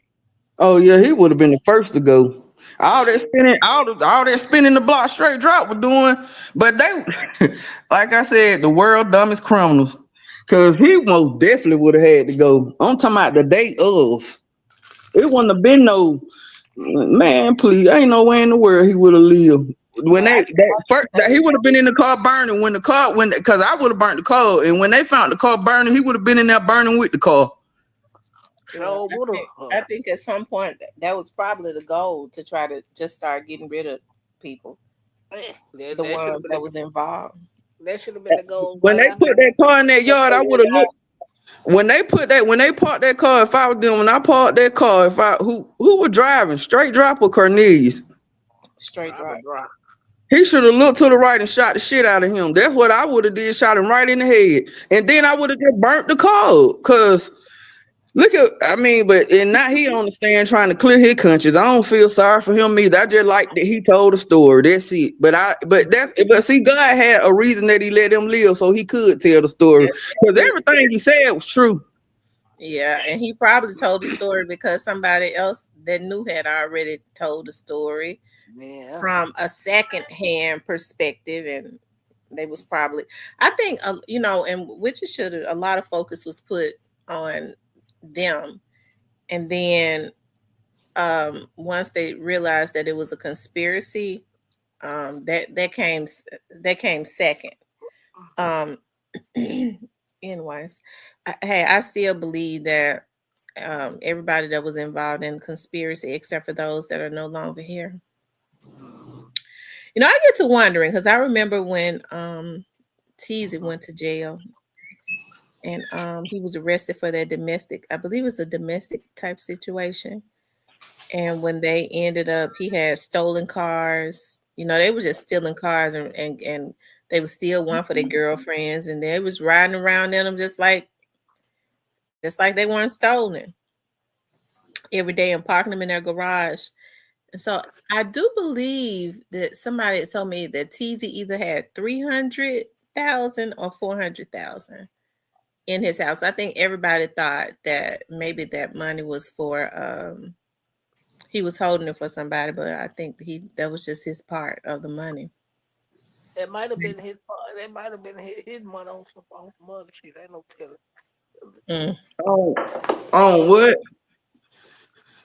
S4: Oh yeah, he would have been the first to go. All that
S5: Shit.
S4: spinning, all that spinning the block straight drop was doing, but they, like I said, the world dumbest criminals. Cause he most definitely would have had to go. I'm talking about the day of. It wouldn't have been no man. Please, ain't no way in the world he would have lived. When
S5: Man,
S4: they that first,
S5: I
S4: that he would have been in the car burning. When the car, when because I would have burnt the car, and when they found the car burning, he would have been in there burning with the car.
S1: Yeah,
S5: sure would
S1: I
S5: have.
S1: think at some point that was probably the goal to try to just start getting rid of people,
S5: That,
S1: the
S5: that should have
S1: ones
S5: been
S1: that was involved.
S5: the goal
S4: When they
S5: right
S4: put
S5: after.
S4: that car in that
S1: But
S4: yard,
S1: they
S4: I would have looked.
S1: realized
S4: When they parked that car, if I was them, when I parked that car, if I who was driving, straight drop or Cornelius,
S1: straight
S5: Probably
S1: drop.
S5: dry.
S4: he should have looked to the right and shot the shit out of him. That's what I would have did, shot him right in the head, and then I would have just burnt the car. Cause look at, I mean, but and now he on the stand trying to clear his conscience. I don't feel sorry for him either. I just like that he told the story. That's it. But see, God had a reason that he let him live, so he could tell the story. Cause
S5: Definitely.
S4: everything he said was true.
S1: Yeah, and he probably told the story because somebody else that knew had already told the story
S5: Yeah.
S1: from a second hand perspective, and they was probably, I think, and which it should have, a lot of focus was put on them, and then once they realized that it was a conspiracy, that came second. Um, anyways, hey, I still believe that everybody that was involved in conspiracy, except for those that are no longer here. I get to wondering because I remember when Teasy went to jail and he was arrested for that domestic, I believe it was a domestic type situation. And when they ended up, he had stolen cars. They were just stealing cars, and they would steal one for their girlfriends, and they was riding around in them just like they weren't stolen every day and parking them in their garage. And so I do believe that somebody told me that TZ either had 300,000 or 400,000 in his house. I think everybody thought that maybe that money was for he was holding it for somebody, but I think that was just his part of the money.
S5: It might have been his. It might have been his money on some other shit. Ain't no telling.
S1: Mm.
S4: Oh, on what?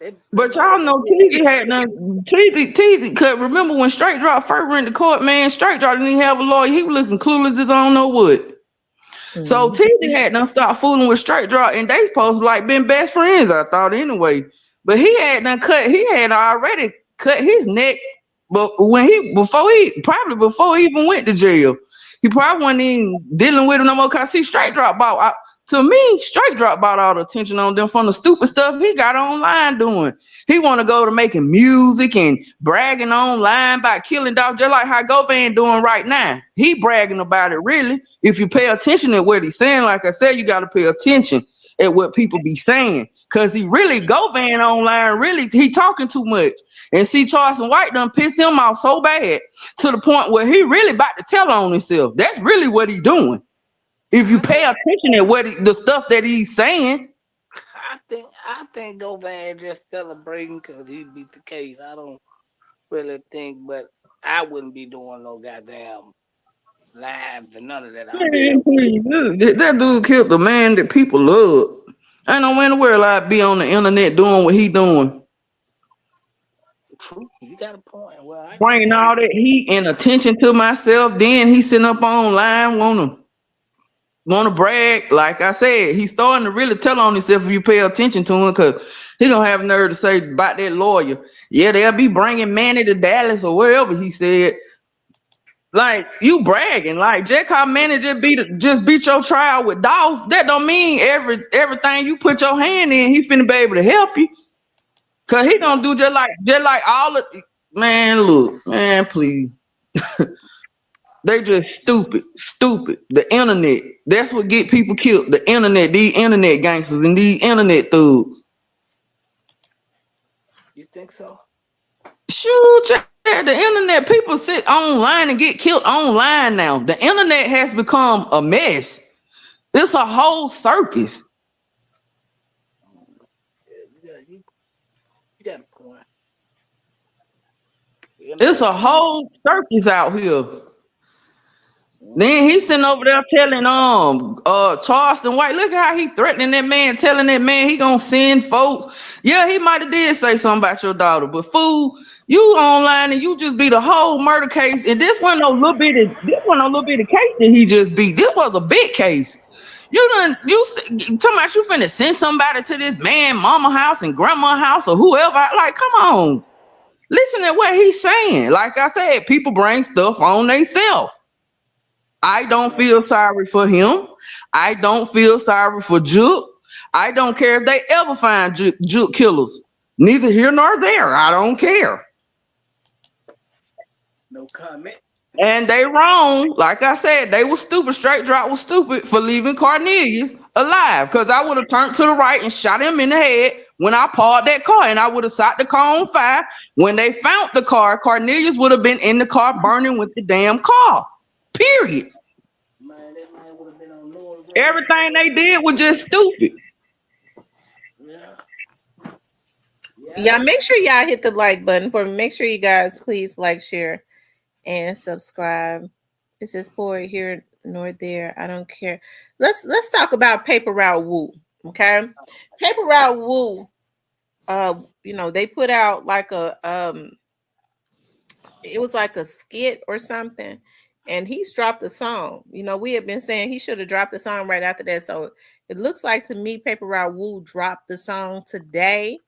S5: It
S4: But
S5: might have
S4: y'all
S5: been
S4: know
S5: his.
S4: Teasy had none. Teasy. Cause remember when Straight Drop first went to court, man? Straight Drop didn't even have a lawyer. He was looking clueless as I don't know what. So
S1: Mm.
S4: Teasy had done stopped fooling with Straight Drop, and they supposed to like been best friends, I thought anyway. But he had done cut. He had already cut his neck. But before he even went to jail, he probably wasn't even dealing with him no more. Cause see, Straight Drop to me, Straight Drop bought all the attention on them from the stupid stuff he got online doing. He want to go to making music and bragging online about killing dogs, just like how Govan doing right now. He bragging about it. Really, if you pay attention to what he's saying, like I said, you got to pay attention at what people be saying, cause he really Govan online. Really, he talking too much. And see, Charleston White done pissed him off so bad to the point where he really about to tell on himself. That's really what he doing. If you
S5: I
S4: pay
S5: think.
S4: attention to the stuff that he's saying.
S5: I think Govan just celebrating because he beat the case. I don't really think, but I wouldn't be doing no goddamn lives and none of that. I'd be
S4: Man, please, that dude killed the man that people love. Ain't no way in the world I'd be on the internet doing what he doing.
S5: true. You got a point. Well, I can
S4: Bringing
S5: see.
S4: all that heat and attention to myself. Then he sitting up online wanna brag. Like I said, he's starting to really tell on himself if you pay attention to him, because he gonna have nerve to say about that lawyer. Yeah, they'll be bringing Manny to Dallas or wherever he said. Like you bragging, like Jack how Manny just beat your trial with Dolph. That don't mean everything you put your hand in, he finna be able to help you. Cause he gonna do just like all of man. Look, man, please. They just stupid, stupid. The internet. That's what get people killed. The internet, these internet gangsters and these internet thugs.
S5: You think so?
S4: Shoot, the internet. People sit online and get killed online now. The internet has become a mess. It's a whole circus.
S5: Yeah, you got a point.
S4: It's a whole circus out here. Then he's sitting over there telling Charleston White, look at how he threatening that man, telling that man he gonna send folks. Yeah, he might have did say something about your daughter, but fool, you online and you just beat a whole murder case. And this wasn't no little bitty case that he just beat. This was a big case. Talking about you finna send somebody to this man mama house and grandma house or whoever. Like, come on. Listen to what he's saying. Like I said, people bring stuff on themselves. I don't feel sorry for him. I don't feel sorry for Jook. I don't care if they ever find Jook killers. Neither here nor there. I don't care.
S5: No comment.
S4: And they wrong. Like I said, they were stupid. Straight Drop was stupid for leaving Cornelius alive. Because I would have turned to the right and shot him in the head when I parked that car. And I would have set the car on fire. When they found the car, Cornelius would have been in the car burning with the damn car. Period.
S5: Man, that man would have been on Lord.
S4: Everything they did was just stupid.
S1: Yeah, make sure y'all hit the like button for me. Make sure you guys please like, share, and subscribe. It says for here nor there. I don't care. Let's talk about Paper Route Woo. Okay. Paper Route Woo. They put out like it was like a skit or something, and he's dropped the song. We have been saying he should have dropped the song right after that. So it looks like to me Paper Route Woo dropped the song today.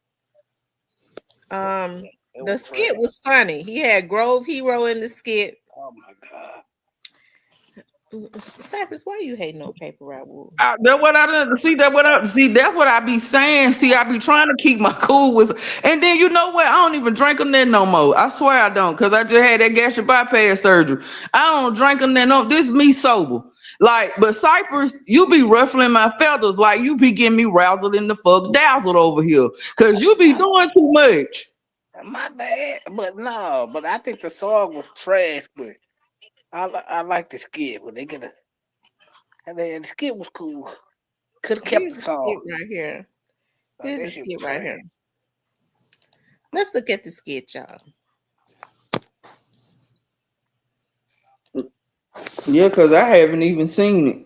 S1: The skit was funny. He had Grove Hero in the skit.
S5: Oh my God.
S1: Cypress, why you hating on Paper Route Woo?
S4: That's what I be saying. See, I be trying to keep my cool with, and then you know what? I don't even drink them there no more. I swear I don't, cause I just had that gastric bypass surgery. I don't drink them there no. This me sober. Like, but Cypress, you be ruffling my feathers. Like you be getting me razzled in the fuck dazzled over here, cause you be doing too much.
S5: My bad, but I think the song was trash. But I like the skit. But the skit was cool. Could have kept the song
S1: right here. Here's the skit right here. Let's look at the skit, y'all.
S4: Yeah, cause I haven't even seen it.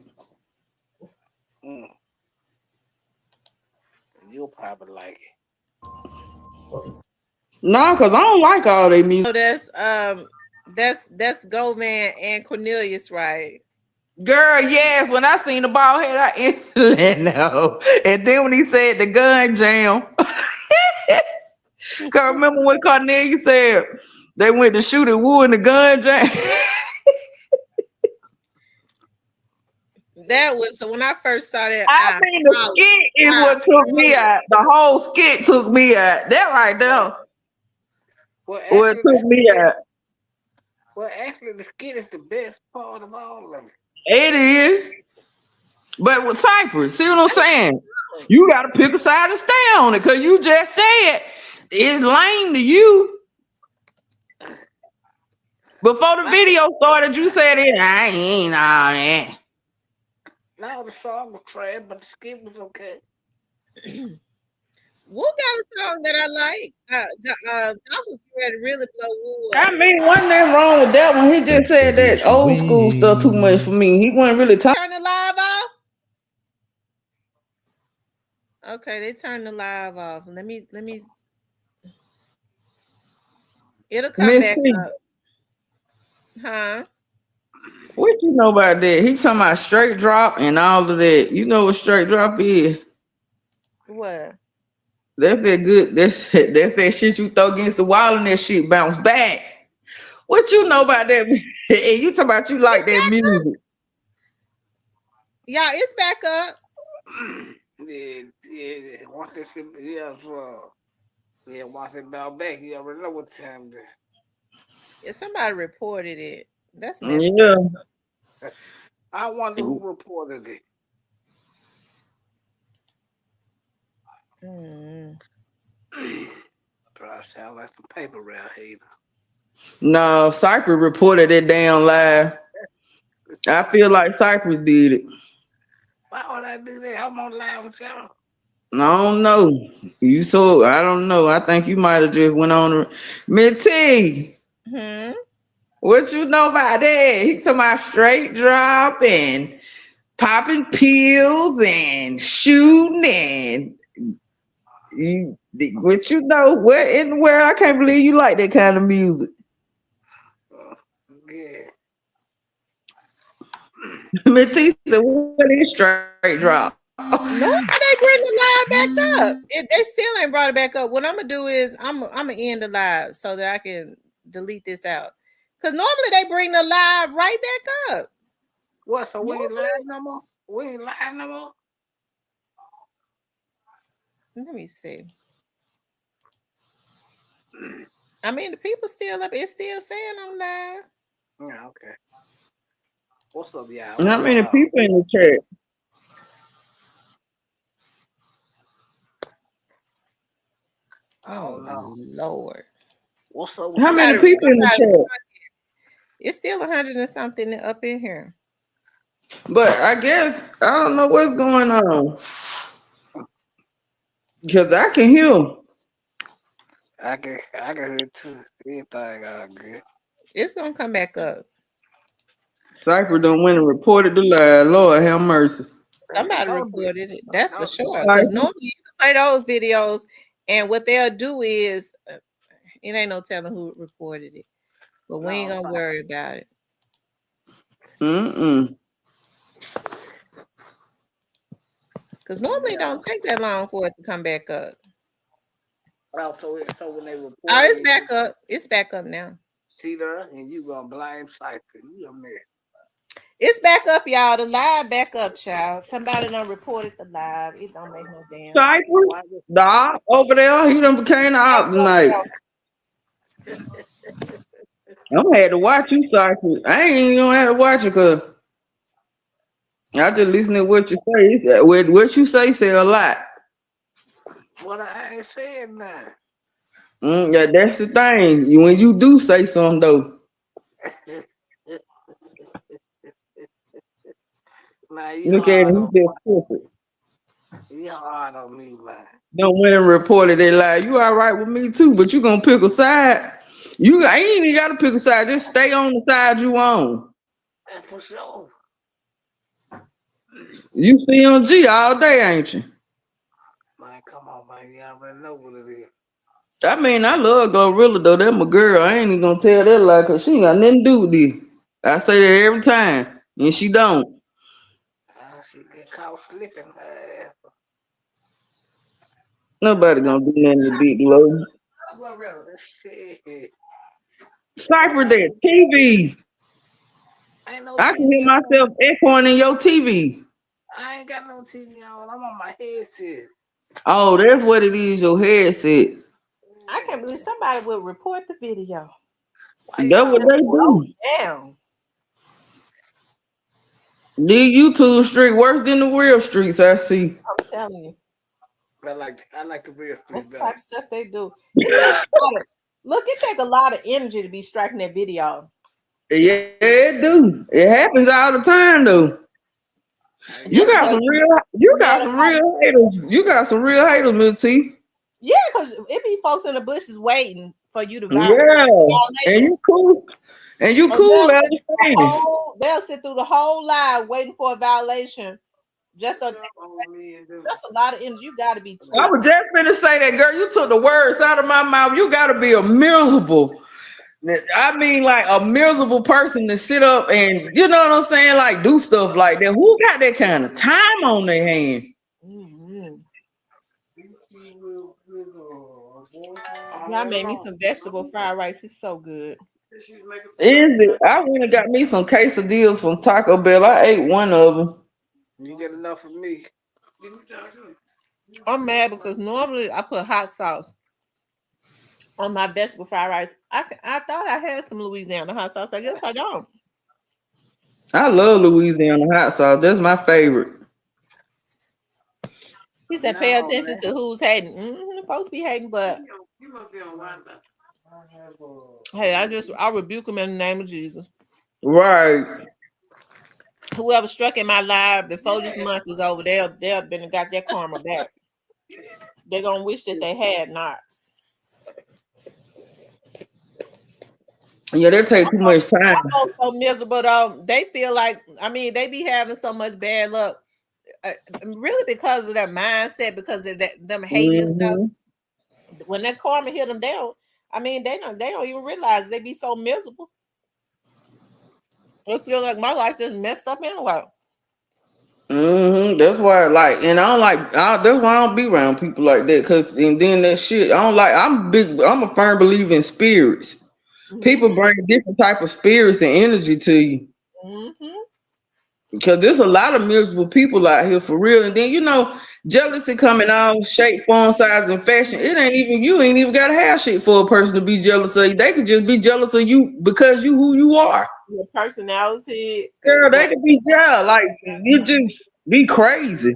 S5: You'll probably like it.
S4: No, cause I don't like all they music.
S1: So that's Govan and Cornelius, right?
S4: Girl, yes. When I seen the bald head, I instantly know. And then when he said the gun jam, cause remember when Cornelius said they went to shoot at Wood in the gun jam.
S1: That was when I first saw that.
S4: I mean, the skit is what took me out. The whole skit took me out. That right there. Well, it took me out.
S5: Well, actually, the skit is the best part of all of it.
S4: It is. But with Cypress, see what I'm saying? You got to pick a side and stay on it, because you just said it's lame to you. Before the video started, you said it. I ain't all that.
S5: No, the song was trash, but the skit was okay.
S1: Woo got a song that I like. That was ready to really blow Woo up.
S4: I mean, wasn't that wrong with that one? He just said that old school stuff too much for me. He wasn't really talking.
S1: Turn the live off. Okay, they turned the live off. Let me. It'll come back up. Huh?
S4: What you know about that? He talking about straight drop and all of that. You know what straight drop is?
S1: What?
S4: That's that good. That's that shit you throw against the wall and that shit bounce back. What you know about that? And you talking about you like that music?
S1: Yeah, it's back up.
S5: Yeah. Once that shit, once it bounce back, you already know what time it is.
S1: Yeah, somebody reported it. That's messed up.
S4: Yeah.
S5: I wonder who reported it.
S1: Mm.
S5: Probably sound like some paper round here.
S4: No, Cypress reported that damn lie. I feel like Cypress did it.
S5: Why would I do that? I'm on live with y'all.
S4: I don't know. I don't know. I think you might have just went on. Minty,
S1: Hmm.
S4: what you know about that? He talking about straight drop and popping pills and shooting and what you know? What in the world? I can't believe you like that kind of music.
S5: Yeah.
S4: Minty said, "What is straight drop?"
S1: No, they bring the live back up. They still ain't brought it back up. What I'm gonna do is I'm gonna end the live so that I can delete this out. Cause normally they bring the live right back up.
S5: What? So we ain't
S1: Normally,
S5: live no more? We ain't live no more?
S1: let me see. I mean, the people still up. It's still saying I'm live.
S5: Yeah, okay. What's up, y'all?
S4: And
S5: What's
S4: how many
S5: going on?
S4: people in the chat?
S5: I
S1: Oh
S5: don't know.
S1: Lord.
S5: What's up with
S4: How many
S1: Somebody,
S5: Sierra?
S4: people in the
S1: somebody.
S4: chat?
S1: It's still 100 and something up in here.
S4: But I guess I don't know what's going on because I can hear.
S5: I can hear too. Anything all good.
S1: It's gonna come back up.
S4: Cypher done went and reported the lie. Lord have mercy.
S1: Somebody
S5: Don't do
S1: reported it. That's for
S5: don't
S1: sure.
S5: do
S1: Because
S4: Cypher.
S1: normally you can play those videos, and what they'll do is, it ain't no telling who reported it, but we ain't
S5: no
S1: gonna worry about it.
S4: Mm-mm.
S1: Because normally it
S5: yeah.
S1: don't take that long for it to come back up.
S5: Well, so when they
S1: Oh,
S5: report
S1: it's
S5: it,
S1: back up. It's back up now.
S5: see there, and you gonna blame Cypher. You a man.
S1: It's back up, y'all. The live back up, child. Somebody done reported the live. It don't make no damn sense.
S4: Cypher,
S5: Why this?
S4: the op over there, he done became the op tonight. I'm gonna have to watch you, Cypher. I ain't even gonna have to watch it because I just listen to what you say. What you say a lot.
S5: What I ain't saying now.
S4: Yeah, that's the thing. When you do say something though,
S5: Now you
S4: look at
S5: hard
S4: him.
S5: on
S4: He just took it.
S5: you hard on me, man.
S4: Don't went and reported that lie. You all right with me too, but you gonna pick a side. You ain't even gotta pick a side. Just stay on the side you on.
S5: And for sure.
S4: You see on G all day, ain't you?
S5: Man, come on, man. You already know what it is.
S4: I mean, I love Glorilla though. That's my girl. I ain't even gonna tell that lie because she ain't got nothing to do with this. I say that every time, and she don't.
S5: She get caught slipping.
S4: Nobody gonna do nothing to Big Glow.
S5: Shit. What
S4: Cypher
S5: I
S4: that TV.
S5: ain't no
S4: I can hear
S5: TV on.
S4: myself echoing in your TV.
S5: I ain't got no TV on. I'm on my headset.
S4: Oh, that's what it is. Your headset.
S1: I
S5: Yeah.
S1: can't believe somebody will report the video.
S5: Why
S4: That's
S5: y'all
S4: what
S1: It's
S4: they
S5: report?
S1: low
S4: do.
S1: down.
S4: These YouTube street worse than the real streets. I see.
S1: I'm telling you.
S5: I like the real
S1: That's
S5: street
S1: the
S5: better.
S1: type of stuff they do. It takes a lot of look, it takes a lot of energy to be striking that video.
S4: Yeah, it do. It happens all the time though.
S5: I
S4: You
S1: Just
S5: got
S4: got
S1: because
S4: some
S1: you,
S4: real. You
S1: had
S4: got
S1: a
S4: some
S1: lot of
S4: real haters. You got some real haters, Miss T.
S1: yeah, because it be folks in the bushes waiting for you to
S4: Yeah, and
S1: violation.
S4: you cool. And you
S1: And
S4: cool as a fan.
S1: they'll sit through the whole live waiting for a violation. Just so
S5: on me and do.
S1: that's a lot of energy. You gotta be
S4: I was
S1: twisted.
S4: just gonna say that, girl. You took the words out of my mouth. You gotta be a miserable. I mean, like a miserable person to sit up and you know what I'm saying, like do stuff like that. Who got that kind of time on their hand?
S1: Mhm. Y'all
S5: I don't
S1: made me
S5: know.
S1: some vegetable fried rice. It's so good.
S4: Is it? I went and got me some quesadillas from Taco Bell. I ate one of them.
S5: You get enough of me.
S1: I'm mad because normally I put hot sauce on my vegetable fried rice. I thought I had some Louisiana hot sauce. I guess I don't.
S4: I love Louisiana hot sauce. That's my favorite.
S1: He said, "Pay
S5: No,
S1: attention
S5: man.
S1: to who's hating." Supposed to be hating, but
S5: You must be on Wi-Fi.
S1: hey, I rebuke him in the name of Jesus.
S4: Right.
S1: Whoever struck in my life before this month is over, they'll been got their karma back. They're gonna wish that they had not.
S4: Yeah, that take too much time.
S1: I'm so miserable though. They feel like they be having so much bad luck, really because of their mindset, because of them hating and stuff.
S4: Hmm.
S1: When that karma hit them down, they don't even realize they be so miserable. It feel like my life just messed up anyway.
S4: That's why, like, and I don't like. That's why I don't be around people like that. Cause and then that shit, I don't like. I'm big. I'm a firm believer in spirits. People
S1: Mm-hmm.
S4: bring different type of spirits and energy to you.
S1: Mm-hmm.
S4: Because there's a lot of miserable people out here for real. And then jealousy coming all shape, form, size, and fashion. It ain't even you ain't even gotta have shit for a person to be jealous of you. They could just be jealous of you because you who you are.
S1: Your personality,
S4: Girl, they
S1: what
S4: could be jealous. Like you just be crazy.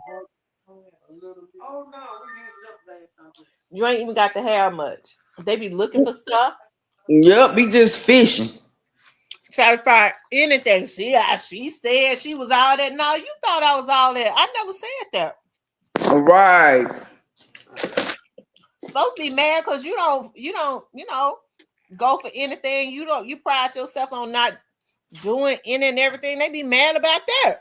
S1: you ain't even got to have much. They be looking for stuff,
S4: Yep, be just fishing.
S1: try to find anything. She said she was all that. No, you thought I was all that. I never said that.
S4: Right.
S1: Supposed to be mad because you don't go for anything. You pride yourself on not doing any and everything. They be mad about that.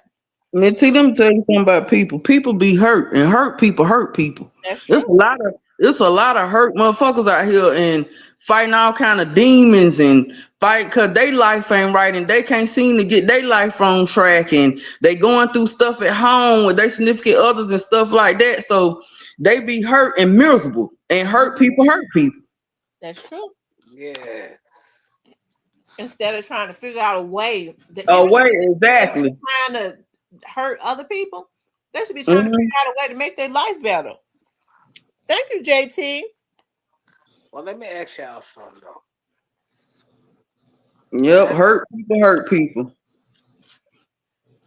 S4: Man, see, let me tell you something about people. People be hurt, and hurt people hurt people.
S1: That's
S4: It's a
S1: true.
S4: lot of it's a lot of hurt motherfuckers out here and fighting all kind of demons and fight because they life ain't right and they can't seem to get their life on track and they going through stuff at home with their significant others and stuff like that. So they be hurt and miserable and hurt people hurt people.
S1: That's true.
S5: Yeah.
S1: Instead of trying to figure out a way, the
S4: Oh
S1: energy
S4: wait,
S1: that
S4: exactly.
S1: trying to hurt other people, they should be trying to
S4: Hmm.
S1: figure out a way to make their life better. Thank you, JT.
S5: Well, let me ask y'all something though.
S4: Yep, hurt people hurt people.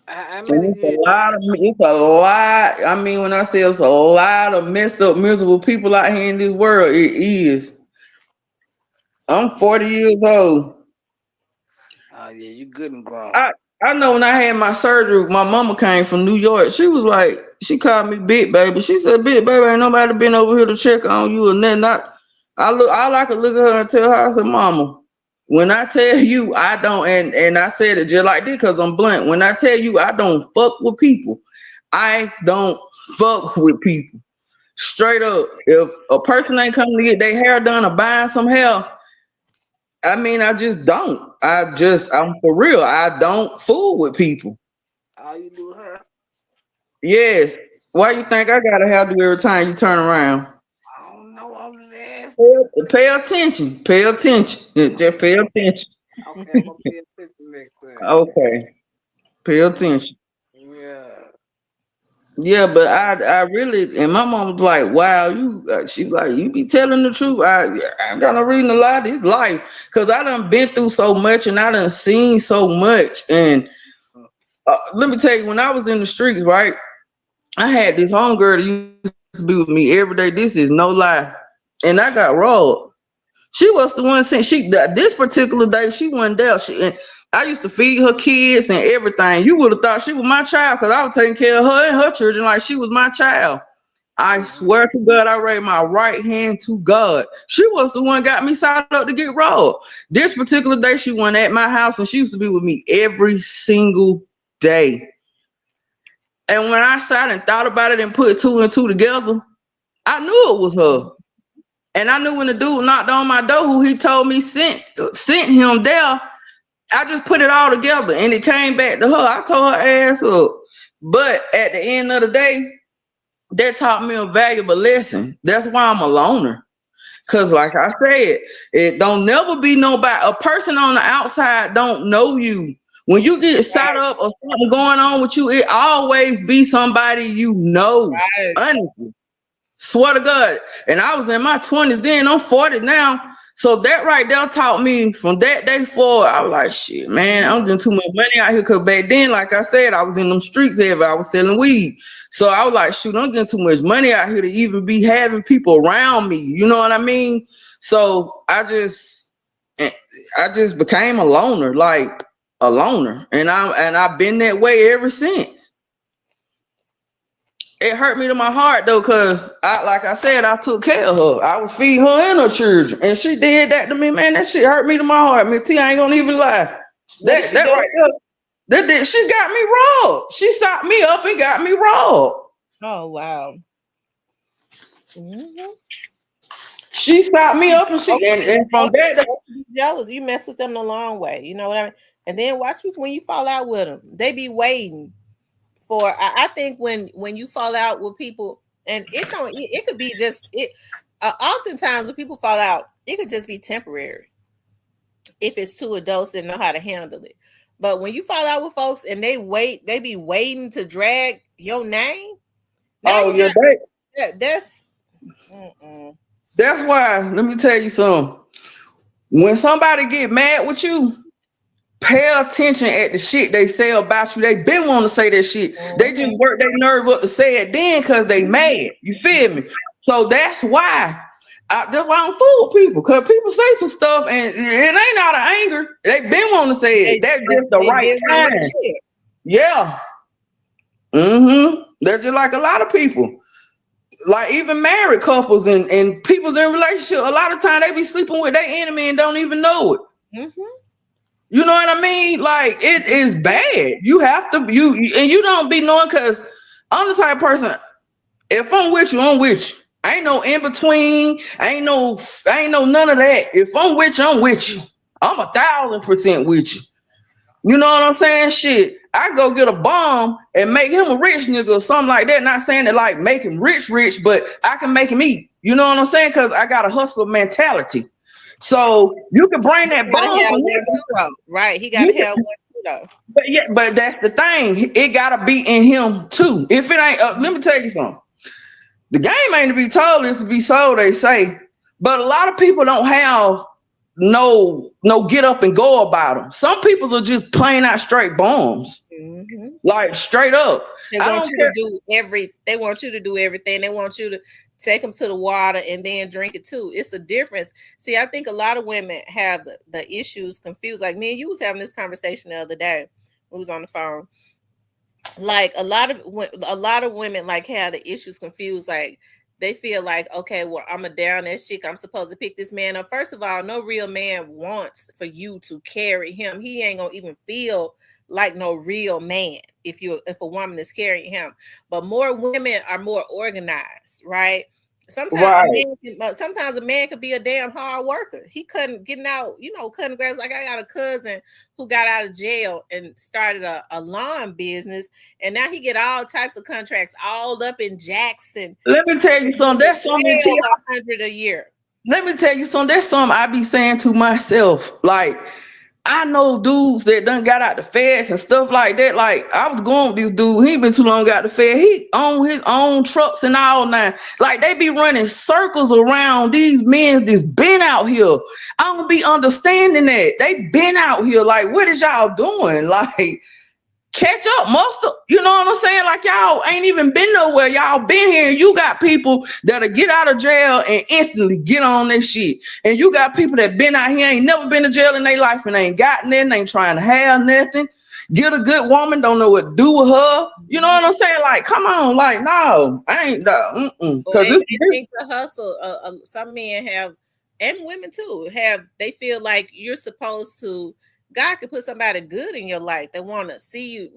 S5: How
S4: And
S5: many years?
S4: it's a lot. I mean, when I say it's a lot of messed up, miserable people out here in this world, it is. I'm 40 years old.
S5: Oh yeah, you good and grown.
S4: I I know when I had my surgery, my mama came from New York. She was like, she called me big baby. She said, "Big baby, ain't nobody been over here to check on you or nothing." All I could look at her and tell her, I said, "Mama, when I tell you I don't," and I said it just like this because I'm blunt. When I tell you I don't fuck with people, I don't fuck with people. Straight up. If a person ain't coming to get their hair done or buying some hair, I mean, I just don't. I'm for real. I don't fool with people.
S5: All you do her.
S4: Yes. Why you think I gotta have to every time you turn around?
S5: I don't know. I'm just asking.
S4: Pay attention. Pay attention. Just pay attention.
S5: Okay, I'm gonna pay attention next time.
S4: Okay. Pay attention.
S5: Yeah.
S4: Yeah, but I really, and my mom was like, "Wow, she like, you be telling the truth. I ain't got no reason to lie. This life, cause I done been through so much and I done seen so much. And let me tell you, when I was in the streets, right, I had this homegirl that used to be with me every day. This is no lie, and I got robbed. She was the one saying this particular day she wasn't there. And I used to feed her kids and everything. You would have thought she was my child because I was taking care of her and her children like she was my child. I swear to God, I raised my right hand to God. She was the one got me signed up to get robbed. This particular day, she went at my house and she used to be with me every single day. And when I sat and thought about it and put two and two together, I knew it was her. And I knew when the dude knocked on my door, who he told me sent him there. I just put it all together and it came back to her. I told her ass up. But at the end of the day, that taught me a valuable lesson. That's why I'm a loner. Cause like I said, it don't never be nobody. A person on the outside don't know you. When you get set up or something going on with you, it always be somebody you know.
S1: Right.
S4: Honestly. Swear to God. And I was in my 20s then. I'm 40 now. So that right there taught me from that day forward. I was like, shit, man, I'm getting too much money out here. Cause back then, like I said, I was in them streets ever. I was selling weed. So I was like, shoot, I'm getting too much money out here to even be having people around me. You know what I mean? So I just became a loner, like a loner. And I've been that way ever since. It hurt me to my heart though, cause like I said, I took care of her. I was feeding her and her children, and she did that to me, man. That shit hurt me to my heart. Me, T, I ain't gonna even lie. That right there, she got me robbed. She sought me up and got me robbed.
S1: Oh wow. Mm-hmm.
S4: She sought me up and and from that,
S1: jealous. You mess with them the long way. You know what I mean? And then watch people when you fall out with them. They be waiting. I think when you fall out with people, and it could be just it. Oftentimes when people fall out, it could just be temporary. If it's two adults that know how to handle it, but when you fall out with folks and they be waiting to drag your name.
S4: Oh yeah,
S1: that's
S4: why. Let me tell you something. When somebody get mad with you, pay attention at the shit they say about you. They been wanting to say that shit. Mm-hmm. They just work their nerve up to say it then because they mad. You feel me? So that's why I don't fool with people, because people say some stuff and it ain't out of anger. They been wanting to say it. That's just the right time. Yeah. Mm-hmm. That's just like a lot of people. Like even married couples and people's in relationship, a lot of time they be sleeping with their enemy and don't even know it. Mm-hmm. You know what I mean? Like it is bad. You have to and you don't be knowing, because I'm the type of person. If I'm with you, I'm with you. I ain't no in between. I ain't no none of that. If I'm with you, I'm with you. I'm 1,000% with you. You know what I'm saying? Shit, I go get a bomb and make him a rich nigga or something like that. Not saying that like make him rich, but I can make him eat. You know what I'm saying? Because I got a hustler mentality. So you can bring that bomb,
S1: right? He gotta have one too, though.
S4: But that's the thing. It gotta be in him too. If it ain't, let me tell you something. The game ain't to be told, it's to be sold, they say. But a lot of people don't have no get up and go about them. Some people are just plain out straight bombs. Mm-hmm. Like straight up.
S1: They want you to do everything. They want you to take them to the water and then drink it too. It's a difference. See, I think a lot of women have the issues confused. Like me and you was having this conversation the other day. We was on the phone. Like a lot of women like have the issues confused. Like they feel like, okay, well, I'm a down ass chick. I'm supposed to pick this man up. First of all, no real man wants for you to carry him. He ain't gonna even feel like no real man if a woman is carrying him. But more women are more organized, right? Sometimes a man could be a damn hard worker. He getting out, cutting grass. Like I got a cousin who got out of jail and started a lawn business, and now he get all types of contracts all up in Jackson.
S4: Let me tell you something. That's something
S1: $100 a year.
S4: Let me tell you something. That's something I be saying to myself. Like, I know dudes that done got out the feds and stuff like that. Like, I was going with this dude. He ain't been too long out the fed. He own his own trucks and all now. Like, they be running circles around these men that's been out here. I don't be understanding that. They been out here. Like, what is y'all doing? Like, catch up, muster. You know what I'm saying? Like, y'all ain't even been nowhere. Y'all been here. And you got people that'll get out of jail and instantly get on this shit. And you got people that been out here, ain't never been to jail in their life and ain't got nothing, ain't trying to have nothing. Get a good woman, don't know what to do with her. You know what I'm saying? Like, come on. Like, no, I ain't.
S1: Because this think the hustle. Some men have, and women too, they feel like you're supposed to. God could put somebody good in your life. They want to see you,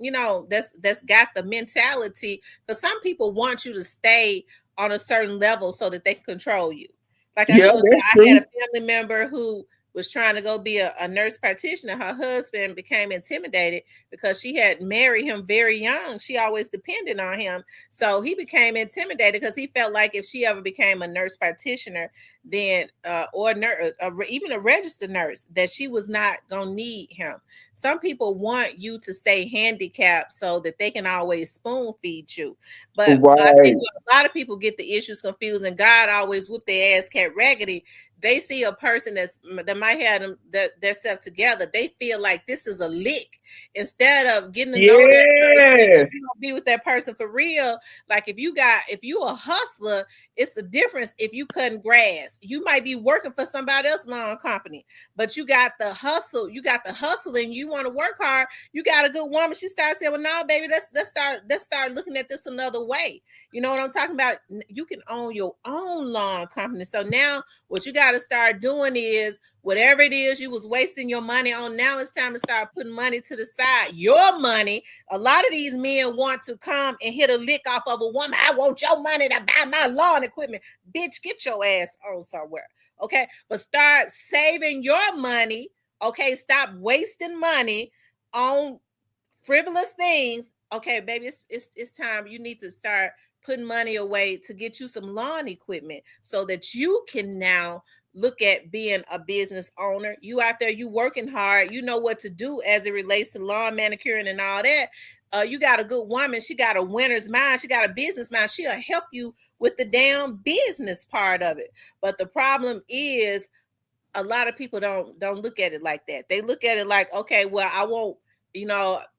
S1: that's got the mentality. Because some people want you to stay on a certain level so that they can control you. Like I had a family member who was trying to go be a nurse practitioner. Her husband became intimidated because she had married him very young. She always depended on him. So he became intimidated because he felt like if she ever became a nurse practitioner, then even a registered nurse, that she was not going to need him. Some people want you to stay handicapped so that they can always spoon feed you. But I think a lot of people get the issues confused, and God always whoop their ass cat raggedy. they see a person that might have their stuff together. They feel like this is a lick instead of getting to know that person.
S4: Yeah.
S1: You know, be with that person for real. Like if you a hustler, it's the difference. If you cutting grass, you might be working for somebody else's lawn company, but you got the hustle. You got the hustle, and you want to work hard. You got a good woman. She starts saying, "Well, no, baby, let's start looking at this another way." You know what I'm talking about? You can own your own lawn company. So now what you got to start doing is whatever it is you was wasting your money on, now it's time to start putting money to the side. Your money. A lot of these men want to come and hit a lick off of a woman. I want your money to buy my lawn equipment. Bitch, get your ass on somewhere. Okay. But start saving your money. Okay. Stop wasting money on frivolous things. Okay, baby, it's time. You need to start putting money away to get you some lawn equipment so that you can now look at being a business owner. You out there, you working hard, you know what to do as it relates to lawn manicuring and all that. You got a good woman. She got a winner's mind. She got a business mind. She'll help you with the damn business part of it. But the problem is a lot of people don't look at it like that. They look at it like, okay, well, I won't,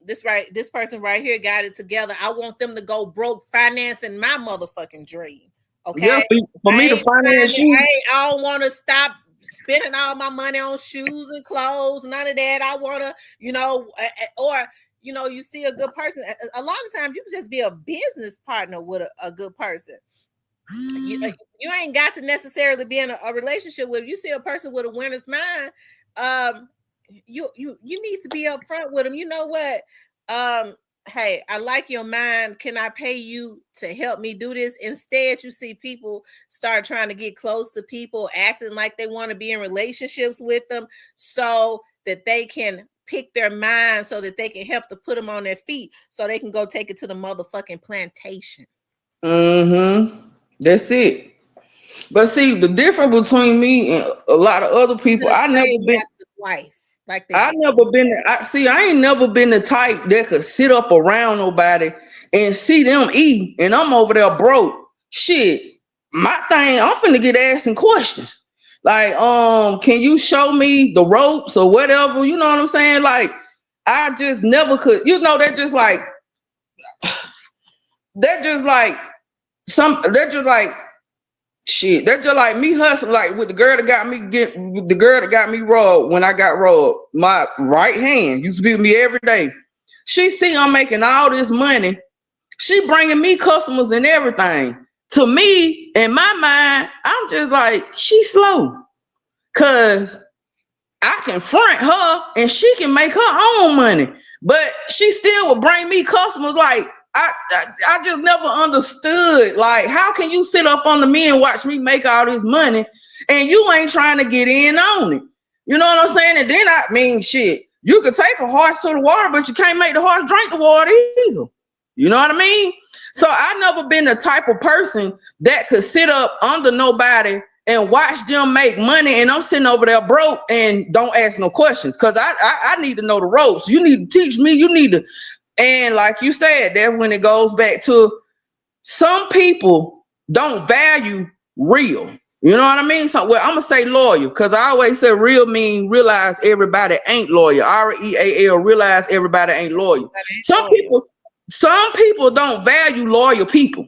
S1: this person right here got it together. I want them to go broke financing my motherfucking dream. Okay.
S4: Yeah, for me to finance you.
S1: I don't want to stop spending all my money on shoes and clothes, none of that. I want to, you see a good person. A lot of times you can just be a business partner with a good person. You ain't got to necessarily be in a relationship with. You see a person with a winner's mind, you need to be upfront with them. You know what? Hey, I like your mind. Can I pay you to help me do this? Instead, you see people start trying to get close to people, acting like they want to be in relationships with them so that they can pick their mind, so that they can help to put them on their feet, so they can go take it to the motherfucking plantation.
S4: That's it. But see, the difference between me and a lot of other people, I never been.
S1: Wife. Like
S4: I never been. I ain't never been the type that could sit up around nobody and see them eat, and I'm over there broke. Shit, my thing, I'm finna get asking questions. Like, can you show me the ropes or whatever? You know what I'm saying? Like, I just never could. They're just like shit. They're just like me hustling, like with the girl that got me robbed when I got robbed. My right hand used to be with me every day. She see I'm making all this money. She bringing me customers and everything. To me, in my mind, I'm just like, she's slow. Cause I can front her and she can make her own money. But she still will bring me customers. Like, I just never understood, like, how can you sit up on me and watch me make all this money and you ain't trying to get in on it? You know what I'm saying? And then shit, you could take a horse to the water, but you can't make the horse drink the water either. You know what I mean? So I never been the type of person that could sit up under nobody and watch them make money, and I'm sitting over there broke and don't ask no questions, because I need to know the ropes. You need to teach me. You need to. And like you said, that's when it goes back to some people don't value real. You know what I mean? So, I'm going to say loyal, because I always say real mean realize everybody ain't loyal. REAL, realize everybody ain't loyal. Some people don't value loyal people.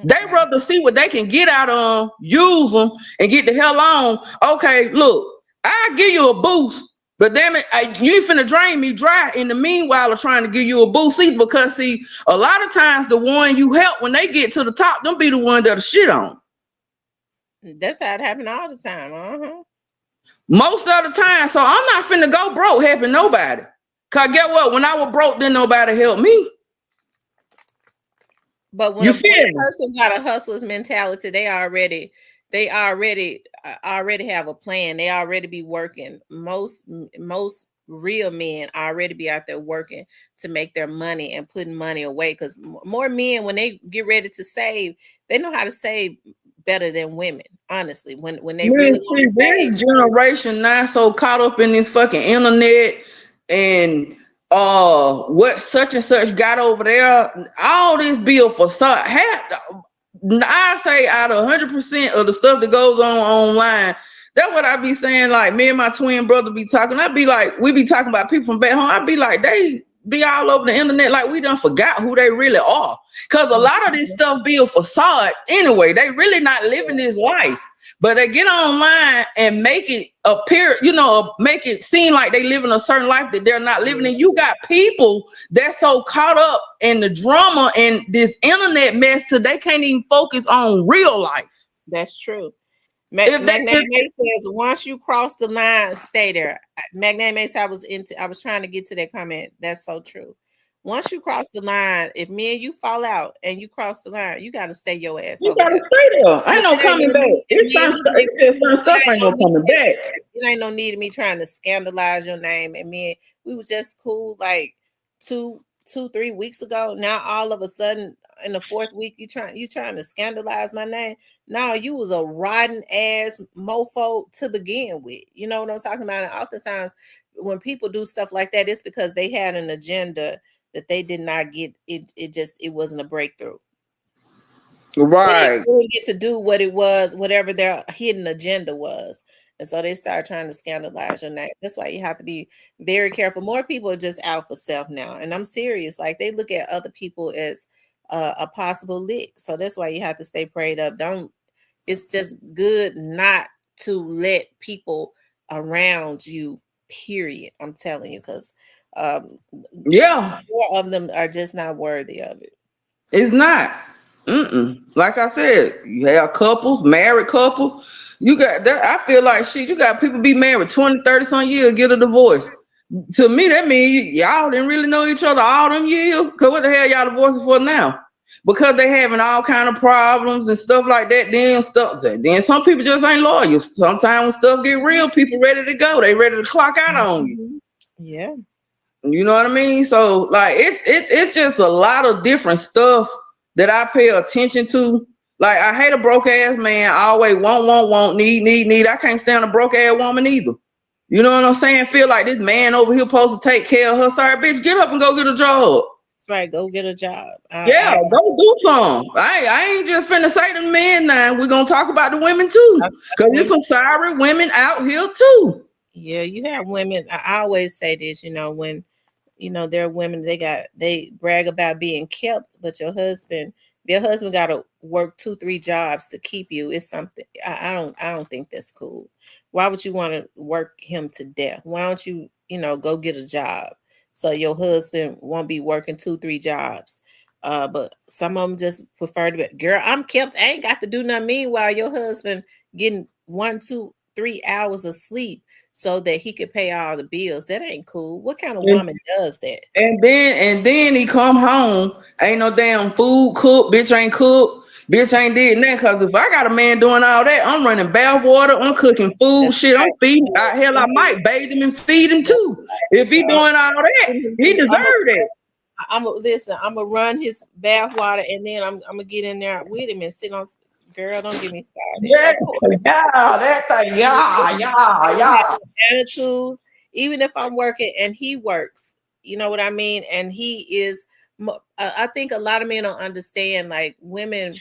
S4: They rather see what they can get out of them, use them, and get the hell on. Okay, look, I'll give you a boost. But damn it, you ain't finna drain me dry in the meanwhile of trying to give you a boost. Because a lot of times the one you help when they get to the top, them be the one that'll shit on.
S1: That's how it happen all the time.
S4: Most of the time. So I'm not finna go broke helping nobody. Cause get what? When I was broke, then nobody helped me.
S1: But when a person got a hustler's mentality, they already have a plan. They already be working. Most real men already be out there working to make their money and putting money away. Because more men, when they get ready to save, they know how to save better than women. Honestly, when they really want to save.
S4: This generation now so caught up in this fucking internet and what such and such got over there, all this bill for I say out of 100% of the stuff that goes on online, That's what I be saying. Like me and my twin brother be talking. I be like, we be talking about people from back home. I be like, they be all over the internet. Like we done forgot who they really are. Cause a lot of this stuff be a facade anyway. They really not living this life. But they get online and make it appear, make it seem like they living a certain life that they're not living. And you got people that's so caught up in the drama and this internet mess till they can't even focus on real life.
S1: That's true.
S4: If
S1: Magnanimous says once you cross the line, stay there. Magnanimous, I was trying to get to that comment. That's so true. Once you cross the line, if me and you fall out and you cross the line, you got to stay your ass
S4: you
S1: over
S4: gotta
S1: there.
S4: stay there. Ain't no coming back. It's some stuff ain't no coming back.
S1: It ain't no need of me trying to scandalize your name. And me, we were just cool like 2-3 weeks ago. Now all of a sudden in the fourth week you trying to scandalize my name. No, you was a rotten ass mofo to begin with. You know what I'm talking about? And oftentimes when people do stuff like that, it's because they had an agenda that they did not get. It wasn't a breakthrough.
S4: Right.
S1: They didn't get to do what it was, whatever their hidden agenda was. And so they start trying to scandalize your name. That's why you have to be very careful. More people are just out for self now. And I'm serious. Like they look at other people as a possible lick. So that's why you have to stay prayed up. It's just good not to let people around you, period. I'm telling you, because more of them are just not worthy of it.
S4: It's not. Like I said, you have couples, married couples. You got that. I feel like shit. You got people be married 20, 30 some years, get a divorce. To me, that means y'all didn't really know each other all them years. Cause what the hell y'all divorcing for now? Because they having all kind of problems and stuff like that. Then some people just ain't loyal. Sometimes when stuff get real, people ready to go. They ready to clock out on you.
S1: Yeah.
S4: You know what I mean? So like it's just a lot of different stuff that I pay attention to. Like I hate a broke ass man. Always want, need. I can't stand a broke ass woman either. You know what I'm saying? Feel like this man over here supposed to take care of her. Sorry, bitch, get up and go get a job.
S1: That's right. Go get a job.
S4: Go do something. I ain't just finna say the men now. We're gonna talk about the women too. Cause there's some sorry women out here too.
S1: Yeah, you have women. I always say this, when there are women, they brag about being kept, but your husband got to work 2-3 jobs to keep you. It's something I don't think that's cool. Why would you want to work him to death? Why don't you go get a job so your husband won't be working 2-3 jobs? But some of them just prefer to be, girl, I'm kept. I ain't got to do nothing. Meanwhile, your husband getting 1, 2, 3 hours of sleep so that he could pay all the bills. That ain't cool. What kind of woman does that?
S4: And then he come home, ain't no damn food cooked, bitch ain't cooked, bitch ain't did nothing. Cause if I got a man doing all that, I'm running bath water, I'm cooking food, shit, I'm feeding. Hell, I might bathe him and feed him too. If he doing all that, he deserve it.
S1: I'm gonna run his bath water and then I'm gonna get in there with him and sit on. Girl, don't get me started. Attitudes. Even if I'm working and he works, you know what I mean? And he is, I think a lot of men don't understand, like women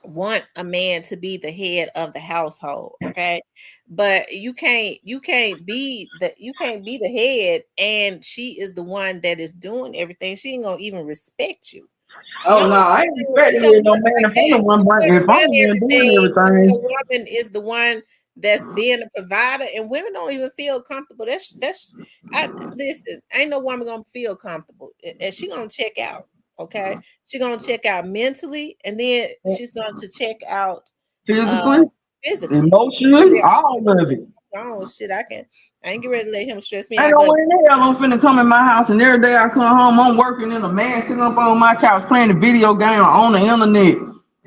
S1: want a man to be the head of the household, okay? But you can't be the head and she is the one that is doing everything. She ain't gonna even respect you.
S4: Oh no, I ain't expecting no man if I'm the one doing everything.
S1: The woman is the one that's being a provider, and women don't even feel comfortable. Listen, ain't no woman gonna feel comfortable, and she gonna check out. Okay, she gonna check out mentally, and then she's going to check out
S4: physically, emotionally, all of it.
S1: Oh shit, I ain't get ready to let him stress me
S4: out. No way in the hell I'm finna come in my house and every day I come home, I'm working and a man sitting up on my couch playing a video game on the internet.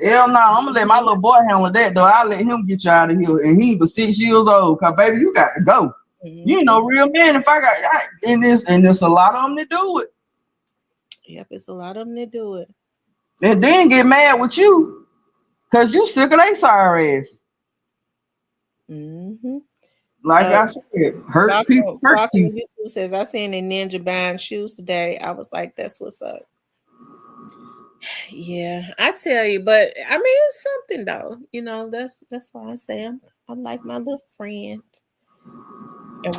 S4: Hell no, I'm gonna let my little boy handle that though. I'll let him get you out of here. And he was 6 years old. Cause baby, you got to go. You know, real man. If I got and there's a lot of them that do it.
S1: Yep, it's a lot of them that do it.
S4: And then get mad with you. Cause you sick of they sorry ass. Like I said, hurt people.
S1: YouTube says, I seen a ninja buying shoes today. I was like, that's what's up. Yeah, I tell you, but I mean, it's something though. That's why I say I like my little friend. And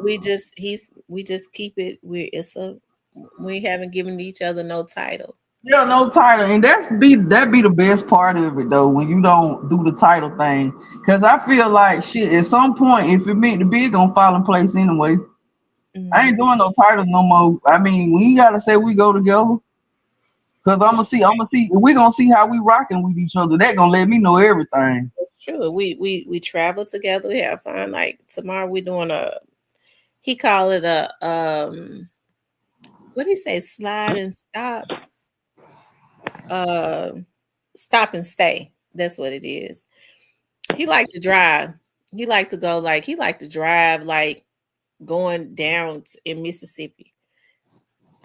S1: we just keep it. We haven't given each other no title.
S4: Yeah, no title, and that be the best part of it though. When you don't do the title thing, because I feel like shit. At some point, if it meant to be, it gonna fall in place anyway. I ain't
S1: Mhm.
S4: doing no titles no more. I mean, we gotta say we go together. Cause we gonna see how we rocking with each other. That gonna let me know everything.
S1: Sure, we travel together. We have fun. Like tomorrow, we doing a. He call it a what do you say? Slide and stop. Uh, stop and stay. That's what it is. He like to drive. He like to go like he like to drive like going down in Mississippi,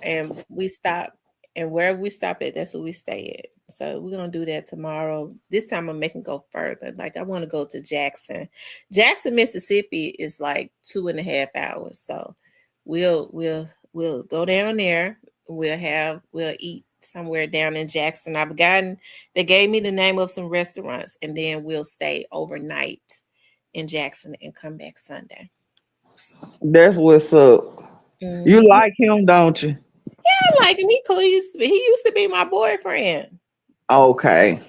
S1: and we stop, and wherever we stop at, that's where we stay at. So we're gonna do that tomorrow. This time I'm making go further. Like I want to go to Jackson, Mississippi is like 2.5 hours. So we'll go down there. We'll eat somewhere down in Jackson. I've gotten they gave me the name of some restaurants, and then we'll stay overnight in Jackson and come back Sunday.
S4: That's what's up. You
S1: Hmm.
S4: like him, don't you?
S1: I like him. He cool. He used to be my boyfriend.
S4: Okay.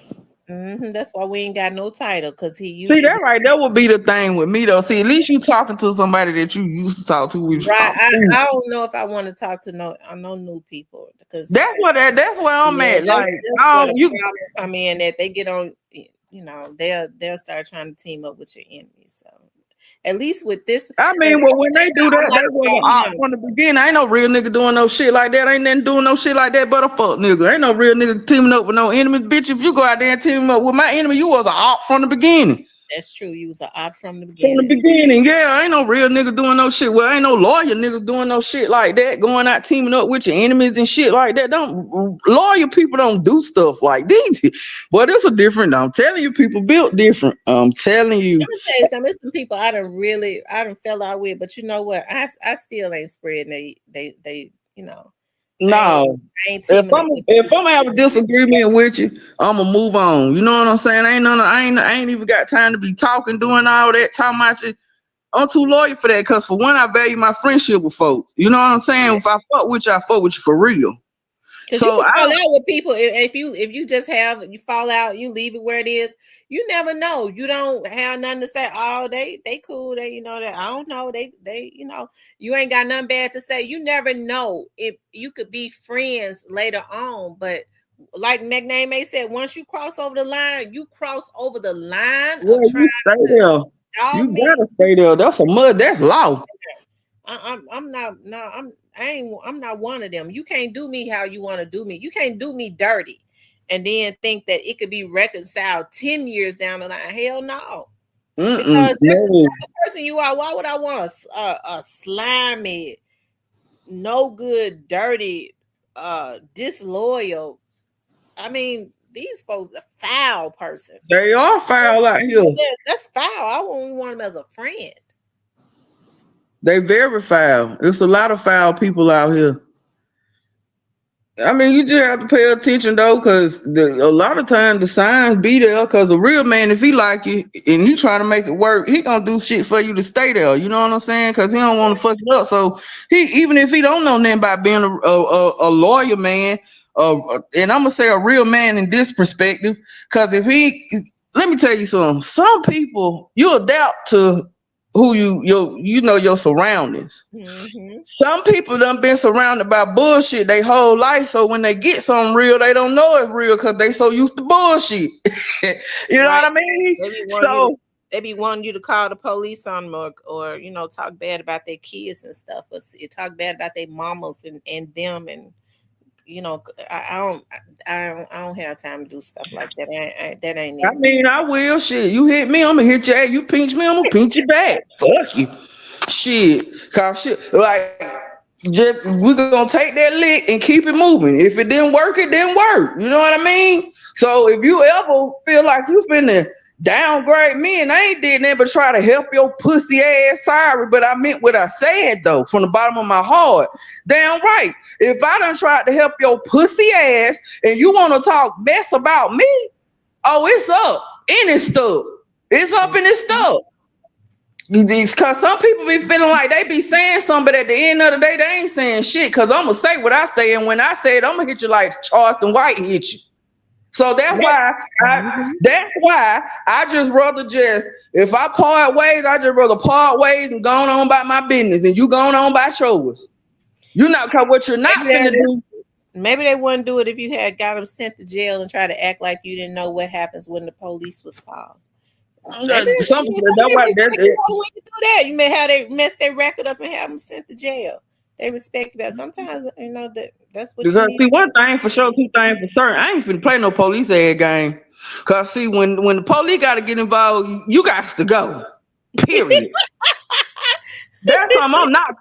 S1: That's why we ain't got no title because he
S4: See
S1: used to
S4: that
S1: be
S4: right? That would be the thing with me though. See, at least you talking to somebody that you used to talk to with
S1: right.
S4: school.
S1: I don't know if I want to talk to no new people because
S4: That's where I'm
S1: yeah,
S4: at. Like,
S1: that's
S4: I
S1: where
S4: don't
S1: the
S4: you.
S1: problem come in that they get on. They'll start trying to team up with your enemies. So at least with this,
S4: I
S1: and
S4: mean, well, when they do
S1: I
S4: that,
S1: like
S4: they was an
S1: about
S4: op
S1: him.
S4: from the beginning. Ain't no real nigga doing no shit like that. Ain't nothing doing no shit like that but a fuck nigga. Ain't no real nigga teaming up with no enemy. Bitch, if you go out there and team up with my enemy, you was an op from the beginning.
S1: That's true. You was an odd from the
S4: From the
S1: beginning.
S4: beginning, yeah, ain't no real nigga doing no shit. Well, ain't no lawyer niggas doing no shit like that, going out teaming up with your enemies and shit like that. Don't lawyer people don't do stuff like these. But it's a different. I'm telling you, people built different. I'm telling you.
S1: Let me tell you something. There's some people I done fell out with, but you know what? I still ain't spreading they I ain't
S4: No,
S1: I ain't teaming up with
S4: if
S1: you.
S4: I'm have a disagreement with you, I'ma move on. You know what I'm saying? I ain't even got time to be talking, doing all that, talking about shit. I'm too loyal for that, cause for one, I value my friendship with folks. You know what I'm saying? If I fuck with you, I fuck with you for real.
S1: Because you
S4: So
S1: can
S4: I
S1: fall out with people if you just have you fall out, you leave it where it is. You never know. You don't have nothing to say. Oh, they cool. They that I don't know. They you ain't got nothing bad to say. You never know if you could be friends later on. But like McName May said, once you cross over the line, you cross over the line of
S4: well,
S1: trying
S4: you stay
S1: to
S4: there.
S1: dog
S4: You
S1: me.
S4: gotta stay there. That's a mud. That's law.
S1: I'm not no I'm not one of them. You can't do me how you want to do me. You can't do me dirty and then think that it could be reconciled 10 years down the line. Hell no. Because that's the
S4: No.
S1: type of person you are. Why would I want a slimy, no good, dirty, disloyal? I mean, these folks a foul person.
S4: They are foul out here.
S1: That's foul. I wouldn't want them as a friend.
S4: They very foul. It's a lot of foul people out here. I mean, you just have to pay attention though, because a lot of times the signs be there. Because a real man, if he like you and he trying to make it work, he gonna do shit for you to stay there. You know what I'm saying? Because he don't want to fuck it up. So he, even if he don't know nothing about being a lawyer man, and I'm gonna say a real man in this perspective, because if he, let me tell you something. Some people you adapt to who your surroundings.
S1: Hmm.
S4: Some people done been surrounded by bullshit their whole life, so when they get something real, they don't know it's real because they so used to bullshit. You know
S1: Right.
S4: what I mean?
S1: They be wanting you to
S4: So
S1: call the police on them or talk bad about their kids and stuff, but talk bad about their mamas and them and I don't have time to do stuff like that. That ain't
S4: I
S1: in me.
S4: mean, I will. Shit, you hit me, I'm gonna hit your ass. You pinch me, I'm gonna pinch you back. Fuck you. Shit, cause shit, like, just we gonna take that lick and keep it moving. If it didn't work, it didn't work. You know what I mean? So if you ever feel like you finna downgrade me, and I ain't did nothing but try to help your pussy ass, sorry, but I meant what I said though, from the bottom of my heart. Damn right. If I done tried to help your pussy ass and you wanna talk mess about me, oh, it's up and it's stuck. It's up and it's stuck. Because some people be feeling like they be saying something, but at the end of the day, they ain't saying shit. Because I'm going to say what I say, and when I say it, I'm going to hit you like Charleston White hit you. So that's why I just rather just, if I part ways, I just rather part ways and go on about my business, and you going on about yours. You know, because what you're not finna do.
S1: Maybe they wouldn't do it if you had got them sent to jail and try to act like you didn't know what happens when the police was called.
S4: Some people, when
S1: you do that, you may have they mess their record up and have them sent to jail. They respect that. Sometimes that's what
S4: because
S1: you need.
S4: see, one thing for sure, two things for certain. I ain't finna play no police ad game. Cause see, when the police gotta get involved, you got to go. Period. That's something I'm not.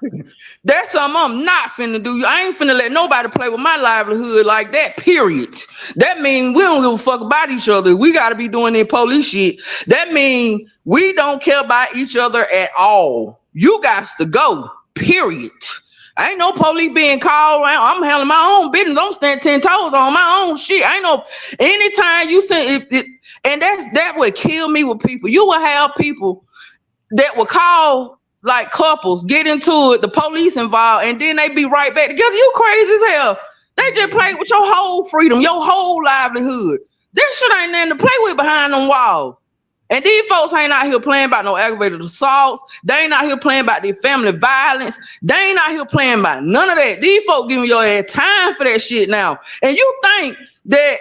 S4: That's something I'm not finna do. I ain't finna let nobody play with my livelihood like that. Period. That means we don't give a fuck about each other. We gotta be doing that police shit. That means we don't care about each other at all. You got to go. Period. Ain't no police being called around. I'm handling my own business. I'm standing 10 toes on my own shit. Ain't no anytime you send it, and that would kill me with people. You will have people that will call like couples, get into it, the police involved, and then they be right back together. You crazy as hell. They just play with your whole freedom, your whole livelihood. This shit ain't nothing to play with behind them walls. And these folks ain't out here playing about no aggravated assaults. They ain't out here playing about their family violence. They ain't out here playing about none of that. These folks giving your ass time for that shit now. And you think that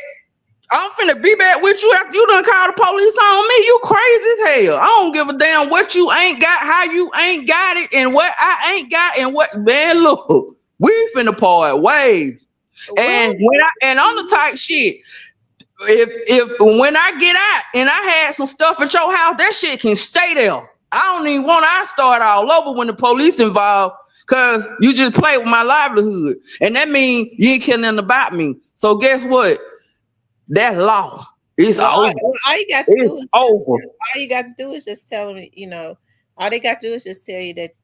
S4: I'm finna be back with you after you done call the police on me? You crazy as hell. I don't give a damn what you ain't got, how you ain't got it, and what I ain't got, and what, man, look, we finna part ways. And on the type shit, if when I get out and I had some stuff at your house, that shit can stay there. I don't even want to start all over when the police involved, because you just play with my livelihood. And that means you ain't caring nothing about me. So guess what? That law is over.
S1: All you got to do is all you got to do is just tell them, all they got to do is just tell you that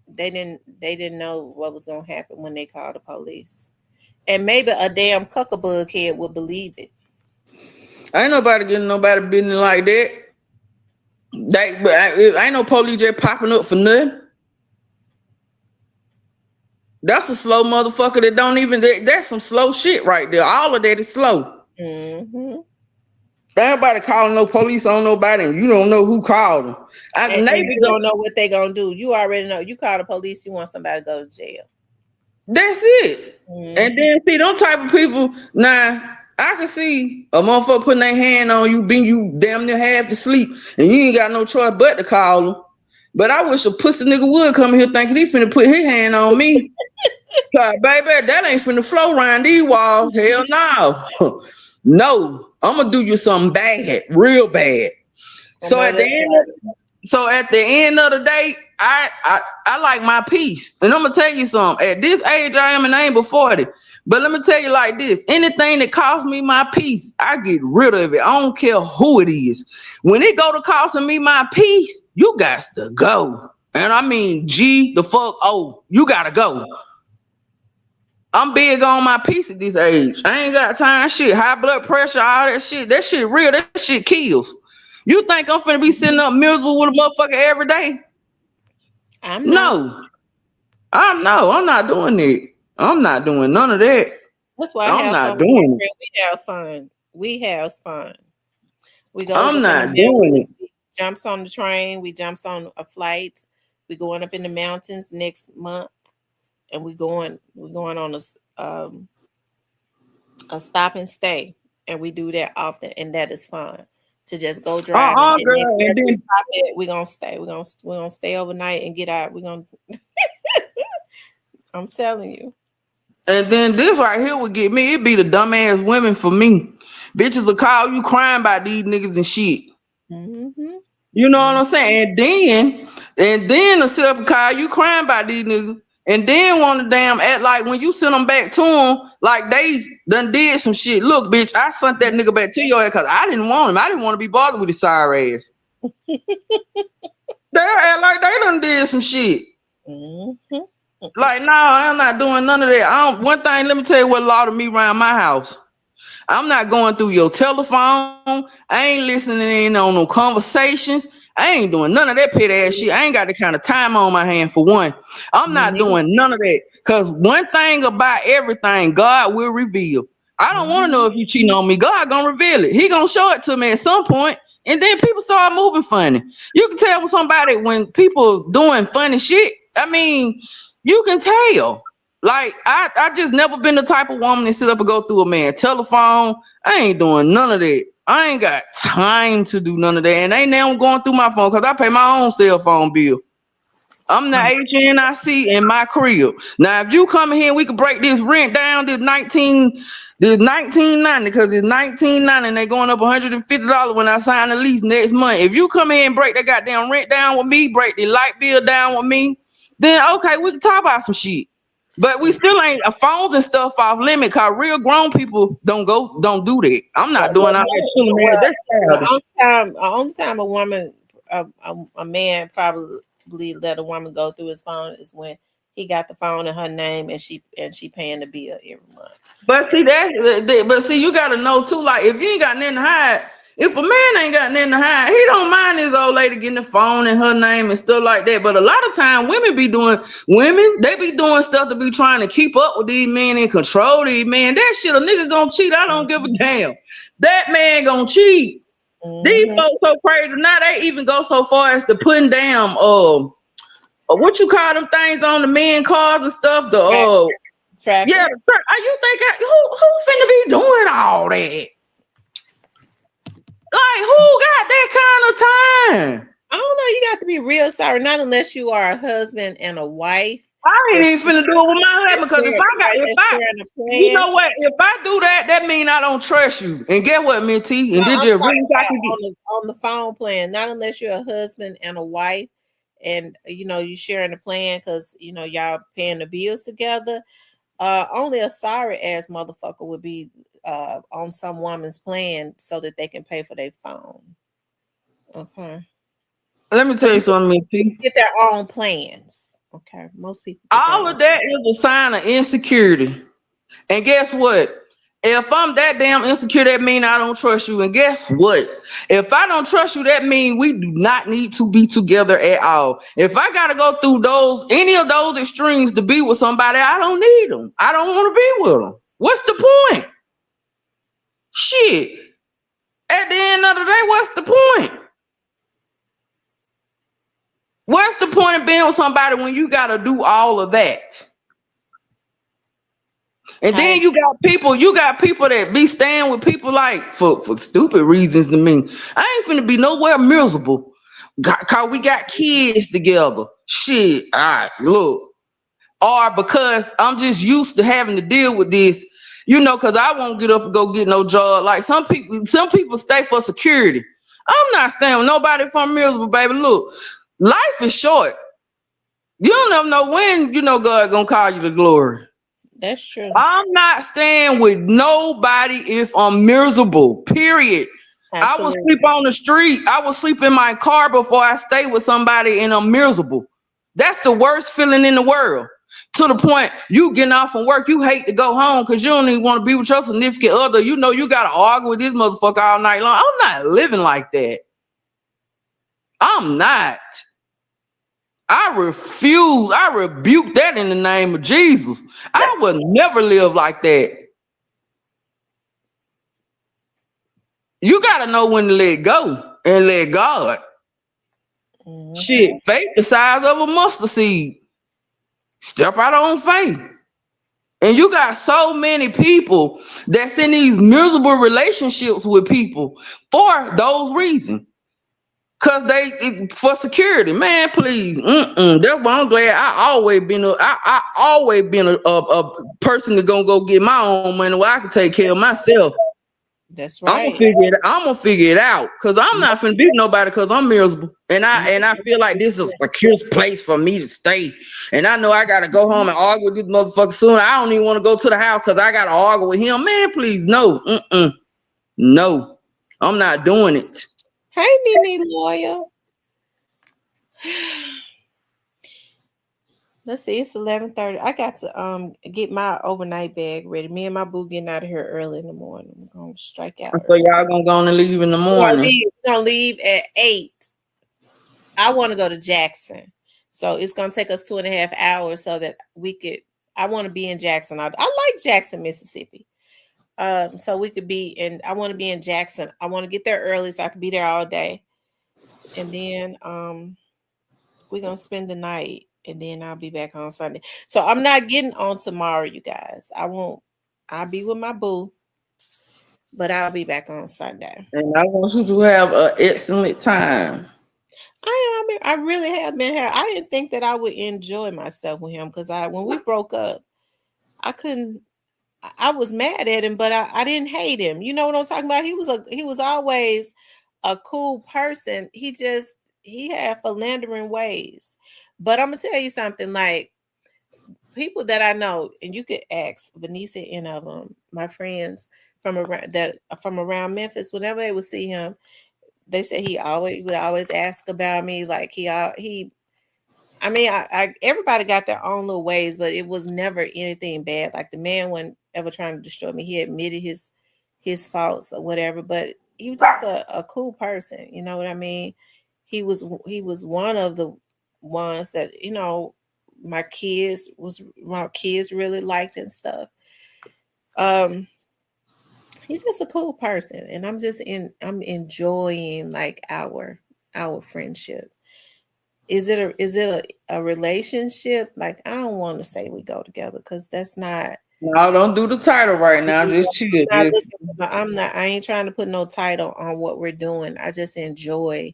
S1: they didn't know what was gonna happen when they called the police. And maybe a damn cuckabug head would believe it.
S4: Ain't nobody getting nobody business like that. Ain't no police just popping up for nothing. That's a slow motherfucker that don't even. That's some slow shit right there. All of that is slow.
S1: Mm-hmm.
S4: Ain't nobody calling no police on nobody, and you don't know who called them.
S1: And you don't know what they gonna do. You already know. You call the police, you want somebody to go to jail.
S4: That's it. Mm-hmm. And then see them type of people. Now I can see a motherfucker putting their hand on you, being you damn near half to sleep, and you ain't got no choice but to call them. But I wish a pussy nigga would come here thinking he finna put his hand on me. God, baby, that ain't finna flow around these walls. Hell no. No, I'm gonna do you something bad, real bad. So at the end of the day, I like my peace. And I'm gonna tell you something. At this age, I am and I ain't but 40. But let me tell you like this: anything that costs me my peace, I get rid of it. I don't care who it is. When it go to costing me my peace, you got to go. And I mean G the fuck O. You gotta go. I'm big on my peace at this age. I ain't got time shit. High blood pressure, all that shit. That shit real. That shit kills. You think I'm finna be sitting up miserable with a motherfucker every day? I'm not doing it. I'm not doing none of that.
S1: That's why
S4: I'm not doing it.
S1: We have fun. We have fun. We go.
S4: I'm not doing it.
S1: We jumps on the train. We jumps on a flight. We going up in the mountains next month, and we're going on a stop and stay, and we do that often, and that is fun. To just go drive. We're gonna stay. We're gonna stay overnight and get out. We're gonna. I'm telling you.
S4: And then this right here would get me. It be the dumbass women for me. Bitches will call you crying about these niggas and shit. Mm-hmm. You know what I'm saying? And then the sit up and call you crying about these niggas. And then want to damn act like when you send them back to them, like they done did some shit. Look, bitch, I sent that nigga back to your ass because I didn't want him. I didn't want to be bothered with his sorry ass. They act like they done did some shit. Mm-hmm. Like, no, I'm not doing none of that. One thing, let me tell you what law to me around my house. I'm not going through your telephone. I ain't listening in on no conversations. I ain't doing none of that petty ass shit. I ain't got the kind of time on my hand for one. I'm
S1: Me
S4: not
S1: neither.
S4: doing none of that. Cause one thing about everything, God will reveal. I don't want to know
S1: Mhm.
S4: if you cheating on me. God gonna reveal it. He gonna show it to me at some point, and then people start moving funny. You can tell when somebody when people doing funny shit. I mean, you can tell. Like I just never been the type of woman that sit up and go through a man telephone. I ain't doing none of that. I ain't got time to do none of that. And ain't now going through my phone because I pay my own cell phone bill. I'm the HNIC in my crib. Now, if you come in here, we could break this rent down. This 1990 because it's 1990 and they going up $150 when I sign the lease next month. If you come in and break that goddamn rent down with me, break the light bill down with me, then okay, we can talk about some shit. But we still ain't phones and stuff off limit because real grown people don't do that. I'm not doing all that chilling, man.
S1: Well,
S4: That's childish.
S1: the only time a woman, a man probably let a woman go through his phone is when he got the phone in her name and she paying the bill every month.
S4: But see but see, you gotta know too. Like, if you ain't got nothing to hide, if a man ain't got nothing to hide, he don't mind his old lady getting the phone in her name and stuff like that. But a lot of time, they be doing stuff to be trying to keep up with these men and control these men. That shit, a nigga gonna cheat. I don't give a damn. That man gonna cheat. These
S1: Mm-hmm.
S4: folks so crazy now. They even go so far as to putting down what you call them things on the men cars and stuff. The yeah,
S1: Tracking.
S4: you think who finna be doing all that? Like, who got that kind of time?
S1: I don't know. You got to be real sorry, not unless you are a husband and a wife.
S4: I ain't even finna do it with my husband because
S1: That's sharing a
S4: you
S1: plan.
S4: know what? If I do that, that mean I don't trust you. And get what, Minty?
S1: No,
S4: And then
S1: I'm
S4: just
S1: talking
S4: really I
S1: about
S4: can get.
S1: on the phone plan. Not unless you're a husband and a wife, and you sharing the plan because y'all paying the bills together. Only a sorry ass motherfucker would be on some woman's plan so that they can pay for their phone. Okay,
S4: Let me tell
S1: because
S4: you something,
S1: people
S4: Minty.
S1: get their own plans. Okay, most people get their
S4: All
S1: own.
S4: of that is a sign of insecurity. And guess what? If I'm that damn insecure, that mean I don't trust you. And guess what? If I don't trust you, that mean we do not need to be together at all. If I gotta go through any of those extremes to be with somebody, I don't need them. I don't want to be with them. What's the point? Shit. At the end of the day, what's the point? What's the point of being with somebody when you gotta do all of that? And
S1: I
S4: then you got people that be staying with people like for stupid reasons to me. I ain't finna be nowhere miserable. Cause we got kids together. Shit, all right, look. Or because I'm just used to having to deal with this, cause I won't get up and go get no job. Like some people stay for security. I'm not staying with nobody if I'm miserable, baby. Look, life is short. You don't never know when, God gonna call you to glory.
S1: That's true.
S4: I'm not staying with nobody if I'm miserable. Period. I will
S1: Absolutely.
S4: sleep on the street. I will sleep in my car before I stay with somebody and I'm miserable. That's the worst feeling in the world. To the point you getting off from work, you hate to go home because you don't even want to be with your significant other. You gotta argue with this motherfucker all night long. I'm not living like that. I'm not. I refuse. I rebuke that in the name of Jesus. I will never live like that. You gotta know when to let go and let God. Shit,
S1: Hmm.
S4: faith the size of a mustard seed. Step out on faith. And you got so many people that's in these miserable relationships with people for those reasons. Cause for security, man, please. That's why I'm glad I always been a person that gonna go get my own money where I can take care of myself.
S1: That's
S4: I'm gonna
S1: right.
S4: figure it. I'm gonna figure it out because I'm not finna be nobody because I'm miserable, and I feel like this is a secure place for me to stay. And I know I gotta go home and argue with this motherfucker soon. I don't even want to go to the house because I gotta argue with him. Man, please, no, no, I'm not doing it.
S1: Hey, Mimi lawyer. Let's see, it's 11:30. I got to get my overnight bag ready. Me and my boo getting out of here early in the morning. We're gonna strike out
S4: So
S1: early.
S4: y'all gonna go on and leave in the
S1: We're gonna
S4: morning.
S1: leave, we're gonna leave at 8. I want to go to Jackson. So it's gonna take us 2.5 hours so that we could I want to be in Jackson. I like Jackson, Mississippi. So we could be in I want to be in Jackson. I want to get there early so I can be there all day. And then we're gonna spend the night and then I'll be back on Sunday. So I'm not getting on tomorrow, you guys. I won't I'll be with my boo, but I'll be back on Sunday.
S4: And I want you to have an excellent time.
S1: I really have been here. I didn't think that I would enjoy myself with him because I when we broke up, I couldn't I was mad at him, but I didn't hate him. You know what I'm talking about? He was always a cool person. He had philandering ways. But I'm gonna tell you something, like people that I know, and you could ask Vanessa and of them, my friends from around Memphis, whenever they would see him, they said he always would always ask about me. Like he I mean, I everybody got their own little ways, but it was never anything bad. Like the man wasn't ever trying to destroy me. He admitted his faults or whatever, but he was just a cool person. You know what I mean? He was one of the ones that my kids really liked and stuff. Um, he's just a cool person, and I'm enjoying like our friendship. Is it a relationship? Like I don't want to say we go together because that's not.
S4: No, don't do the title right now. Just chill.
S1: I'm not
S4: Just
S1: looking I'm not. I ain't trying to put no title on what we're doing. I just enjoy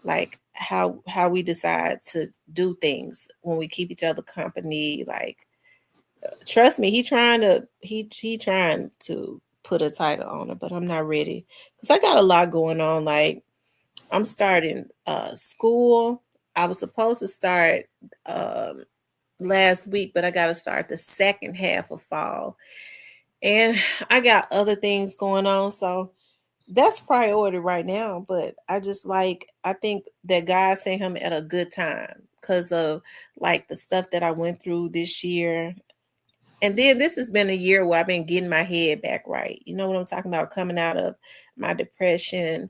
S1: like how we decide to do things when we keep each other company. Like trust me, he trying to put a title on it, but I'm not ready because I got a lot going on. Like I'm starting school. I was supposed to start um, last week, but I got to start the second half of fall. And I got other things going on. So that's priority right now. But I think that God sent him at a good time because of like the stuff that I went through this year. And then this has been a year where I've been getting my head back right. You know what I'm talking about? Coming out of my depression,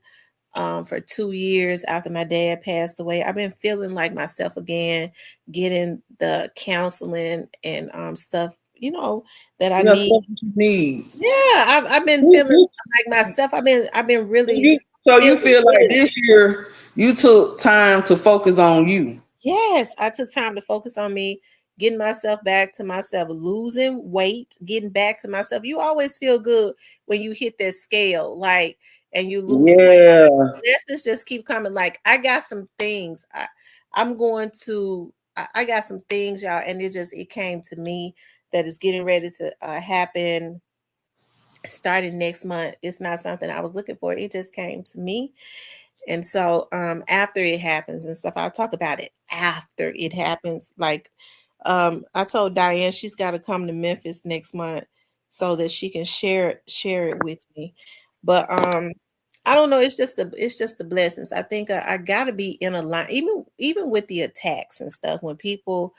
S1: for 2 years after my dad passed away. I've been feeling like myself again, getting the counseling and stuff, that I
S4: you know stuff
S1: need.
S4: that you need.
S1: Yeah, I've been
S4: You,
S1: feeling
S4: you,
S1: like myself. I've been really
S4: so you
S1: feeling
S4: feel like
S1: good.
S4: this year you took time to focus on you.
S1: Yes, I took time to focus on me, getting myself back to myself, losing weight, getting back to myself. You always feel good when you hit that scale, like, and you losing weight.
S4: Yeah.
S1: Blessings just keep coming. Like I got some things. I'm going to. I got some things, y'all, and it came to me that is getting ready to happen starting next month. It's not something I was looking for. It just came to me, and so after it happens and stuff, I'll talk about it after it happens. Like I told Diane she's got to come to Memphis next month so that she can share it with me. But I don't know. It's just the blessings. I think I got to be in a line, even with the attacks and stuff. When people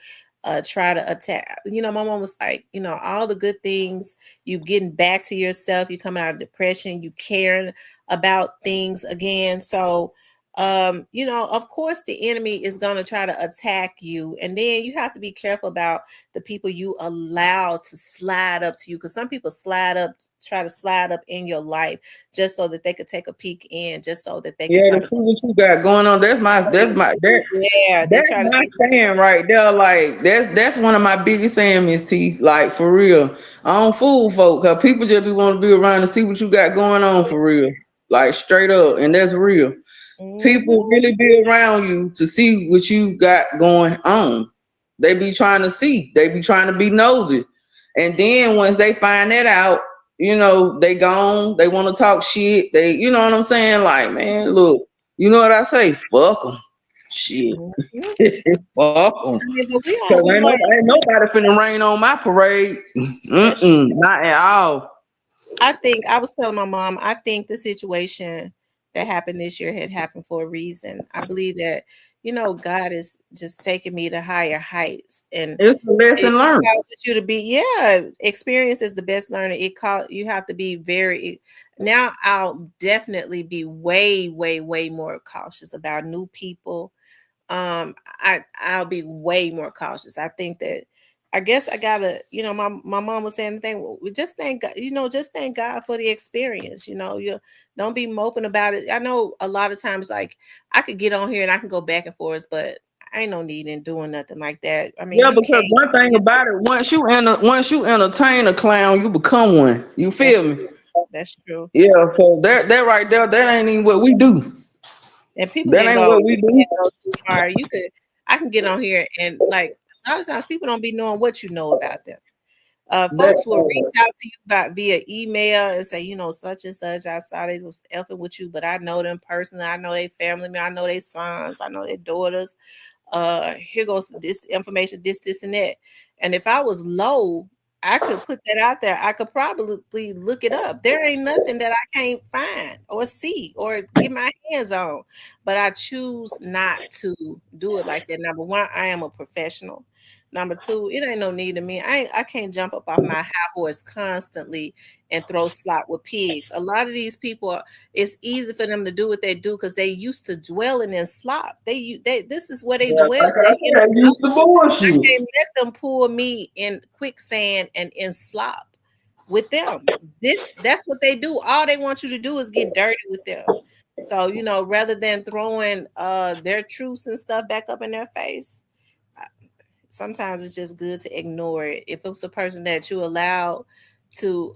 S1: try to attack, my mom was like, all the good things, you getting back to yourself, you coming out of depression, you caring about things again. So of course the enemy is going to try to attack you, and then you have to be careful about the people you allow to slide up to you, because some people try to slide up in your life just so that they could take a peek in, just so that they could
S4: Yeah,
S1: try
S4: to
S1: to
S4: see what you got going on.
S1: yeah, they
S4: That's
S1: try to
S4: my
S1: see.
S4: saying right there. Like that's one of my biggest saying, Miss T. Like for real, I don't fool folk because people just be want to be around to see what you got going on for real, like straight up, and that's real. People
S1: Mhm.
S4: really be around you to see what you got going on. They be trying to see. They be trying to be nosy, and then once they find that out, they gone. They want to talk shit. You know what I'm saying? Like, man, look, you know what I say? Fuck them. Shit.
S1: Mhm.
S4: Fuck them.
S1: I mean, but
S4: Cause
S1: we learn.
S4: ain't nobody finna rain on my parade.
S1: That's
S4: Not at all.
S1: I think I was telling my mom, I think the situation that happened this year had happened for a reason. I believe that, God is just taking me to higher heights, and
S4: It's a
S1: it
S4: lesson learned.
S1: causes you to be, yeah, experience is the best learner. You have to be very, now I'll definitely be way, way, way more cautious about new people. I'll be way more cautious. I think that, I guess I gotta, my mom was saying the thing. We just thank God, just thank God for the experience. You don't be moping about it. I know a lot of times, like, I could get on here and I can go back and forth, but I ain't no need in doing nothing like that. I mean,
S4: Yeah,
S1: you
S4: because
S1: can't.
S4: one thing about it, once you entertain a clown, you become one. You feel
S1: That's
S4: me?
S1: true. That's true.
S4: Yeah. So that right there, that ain't even what we do.
S1: And people
S4: That
S1: can
S4: ain't
S1: go,
S4: what we do.
S1: too far. I can get on here and, like, a lot of times people don't be knowing what you know about them.
S4: That
S1: Folks will reach out to you about via email and say, such and such. I saw they was effing with you, but I know them personally. I know they family. I know their sons. I know their daughters. Here goes this information, this and that. And if I was low, I could put that out there. I could probably look it up. There ain't nothing that I can't find or see or get my hands on, but I choose not to do it like that. Number one, I am a professional. Number two, it ain't no need to me. I can't jump up off my high horse constantly and throw slop with pigs. A lot of these people, it's easy for them to do what they do because they used to dwelling in slop. They this is where they
S4: yeah,
S1: dwell.
S4: like I said, I used to
S1: I
S4: bullshit.
S1: can't let them pull me in quicksand and in slop with them. That's what they do. All they want you to do is get dirty with them. So, rather than throwing their truths and stuff back up in their face, sometimes it's just good to ignore it. If it's a person that you allow to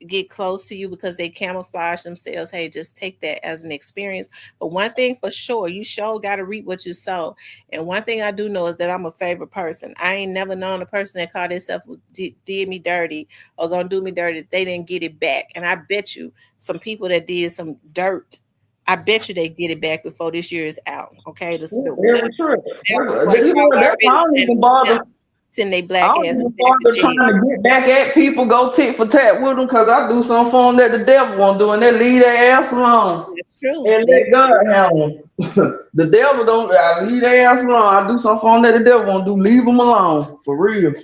S1: get close to you because they camouflage themselves, hey, just take that as an experience. But one thing for sure, you sure got to reap what you sow. And one thing I do know is that I'm a favorite person. I ain't never known a person that called themselves did me dirty or gonna do me dirty. They didn't get it back. And I bet you some people that did some dirt, I bet you they get it back before this year is out. Okay,
S4: Every trip.
S1: therefore, you
S4: You know, that's why
S1: already
S4: I don't even
S1: planning
S4: bother.
S1: to send they
S4: I
S1: black
S4: don't
S1: asses
S4: even
S1: back to
S4: bother
S1: jail.
S4: trying to get back at people, go tit for tat with them, because I do something for them that the devil won't do, and they leave their ass alone
S1: That's true.
S4: and
S1: Leave
S4: let
S1: it
S4: God
S1: alone.
S4: handle them. The devil don't, I leave their ass alone. I do something for them that the devil won't do, leave them alone. For real.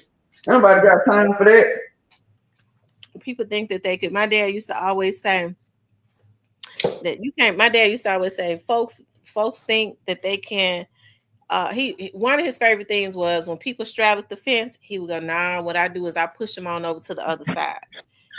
S4: Nobody
S1: That's,
S4: got time for that.
S1: people think that they could. My dad used to always say that you can't. My dad used to always say, folks think that they can. One of his favorite things was when people straddled the fence, he would go, "Nah, what I do is I push them on over to the other side."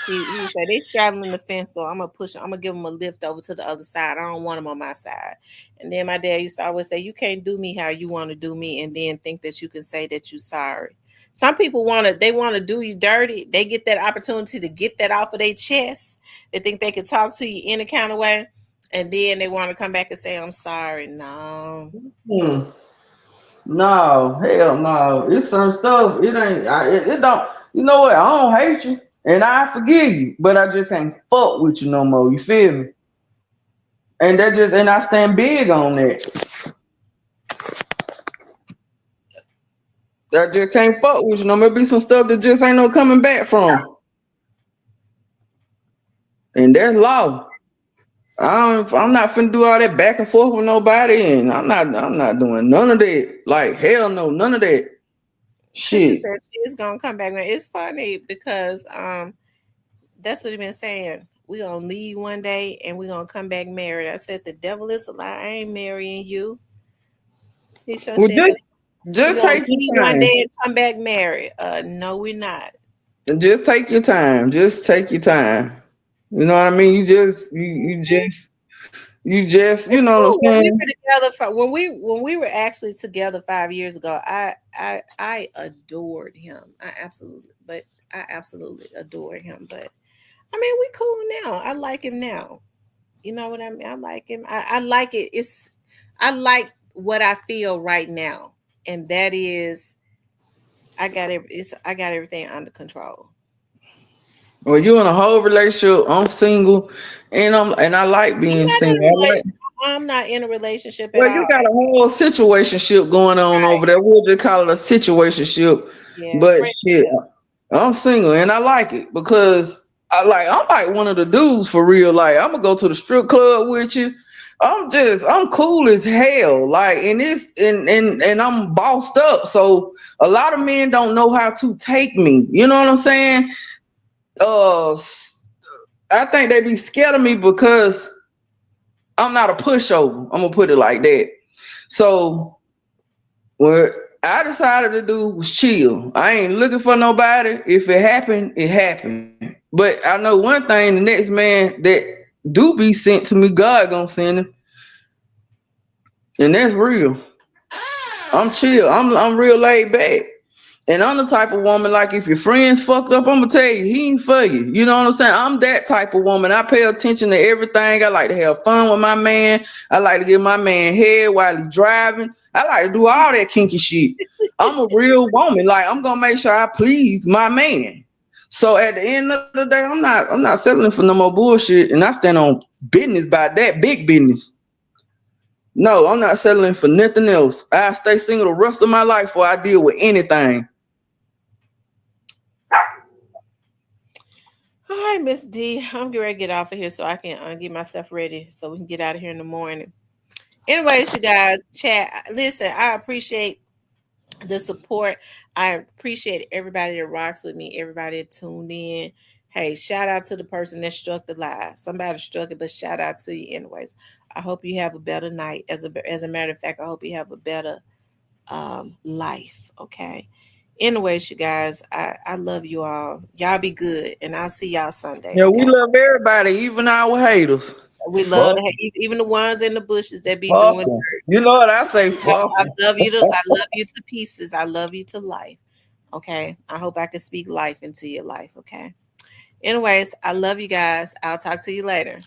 S1: He would say they straddling the fence, so I'm gonna push. I'm gonna give them a lift over to the other side. I don't want them on my side. And then my dad used to always say, "You can't do me how you want to do me," and then think that you can say that you're sorry. Some people want to do you dirty. They get that opportunity to get that off of their chest. They think they can talk to you any kind of way, and then they want to come back and say, "I'm sorry." No,
S4: Hmm. No, hell no. It's some stuff. It ain't. It don't. You know what? I don't hate you, and I forgive you, but I just can't fuck with you no more. You feel me? And I stand big on that. I just can't fuck with you no more. Be some stuff that just ain't no coming back from, and that's law. I'm not finna do all that back and forth with nobody, and I'm not doing none of that. Like hell no, none of that
S1: Cookie
S4: shit.
S1: said she is gonna come back. Now it's funny because that's what he been saying. We gonna leave one day and we gonna come back married. I said the devil is a lie. I ain't marrying you. He sure
S4: Well,
S1: said that. We
S4: just
S1: gonna
S4: take
S1: leave
S4: your
S1: one
S4: time.
S1: day and come back married. No, we're not.
S4: Just take your time. Just take your time. You know what I mean? You just you
S1: It's
S4: know what
S1: true.
S4: I'm
S1: When we
S4: saying?
S1: were together when we were actually together 5 years ago, I adored him. I absolutely adored him. But I mean, we cool now. I like him now. You know what I mean? I like him. I like it. I like what I feel right now, and that is I got everything under control.
S4: Well, you in a whole relationship. I'm single, and I like
S1: I'm
S4: being
S1: not in
S4: single.
S1: a
S4: I like.
S1: relationship. I'm not in a relationship at
S4: Well, you
S1: all.
S4: got a whole situationship going on
S1: Right.
S4: over there. We'll just call it a situationship.
S1: Yeah,
S4: But shit,
S1: friendship.
S4: I'm single and I like it because I'm like one of the dudes for real. Like I'm gonna go to the strip club with you. I'm cool as hell. Like, and it's and I'm bossed up. So a lot of men don't know how to take me. You know what I'm saying? I think they be scared of me because I'm not a pushover. I'm gonna put it like that. So what I decided to do was chill. I ain't looking for nobody. If it happened, it happened. But I know one thing: the next man that do be sent to me, God gonna send him, and that's real. I'm chill. I'm real laid back. And I'm the type of woman, like, if your friends fucked up, I'm gonna tell you he ain't for you. You know what I'm saying? I'm that type of woman. I pay attention to everything. I like to have fun with my man. I like to give my man head while he's driving. I like to do all that kinky shit. I'm a real woman. Like, I'm gonna make sure I please my man. So at the end of the day, I'm not settling for no more bullshit. And I stand on business by that big business. No, I'm not settling for nothing else. I stay single the rest of my life before I deal with anything.
S1: All right, Miss D, I'm getting ready to get off of here so I can get myself ready so we can get out of here in the morning. Anyways, you guys, chat. Listen, I appreciate the support. I appreciate everybody that rocks with me, everybody that tuned in. Hey, shout out to the person that struck the live. Somebody struck it, but shout out to you anyways. I hope you have a better night. As a matter of fact, I hope you have a better life. Okay. Anyways, you guys, I love you all. Y'all be good, and I'll see y'all Sunday.
S4: Yeah, we
S1: Okay.
S4: love everybody, even our haters.
S1: We love
S4: Fuck,
S1: to have, even the ones in the bushes that be
S4: fuck
S1: doing
S4: 'em.
S1: dirt.
S4: You know what I say? Fuck
S1: I
S4: 'em.
S1: love you to I love you to pieces. I love you to life. Okay. I hope I can speak life into your life. Okay. Anyways, I love you guys. I'll talk to you later.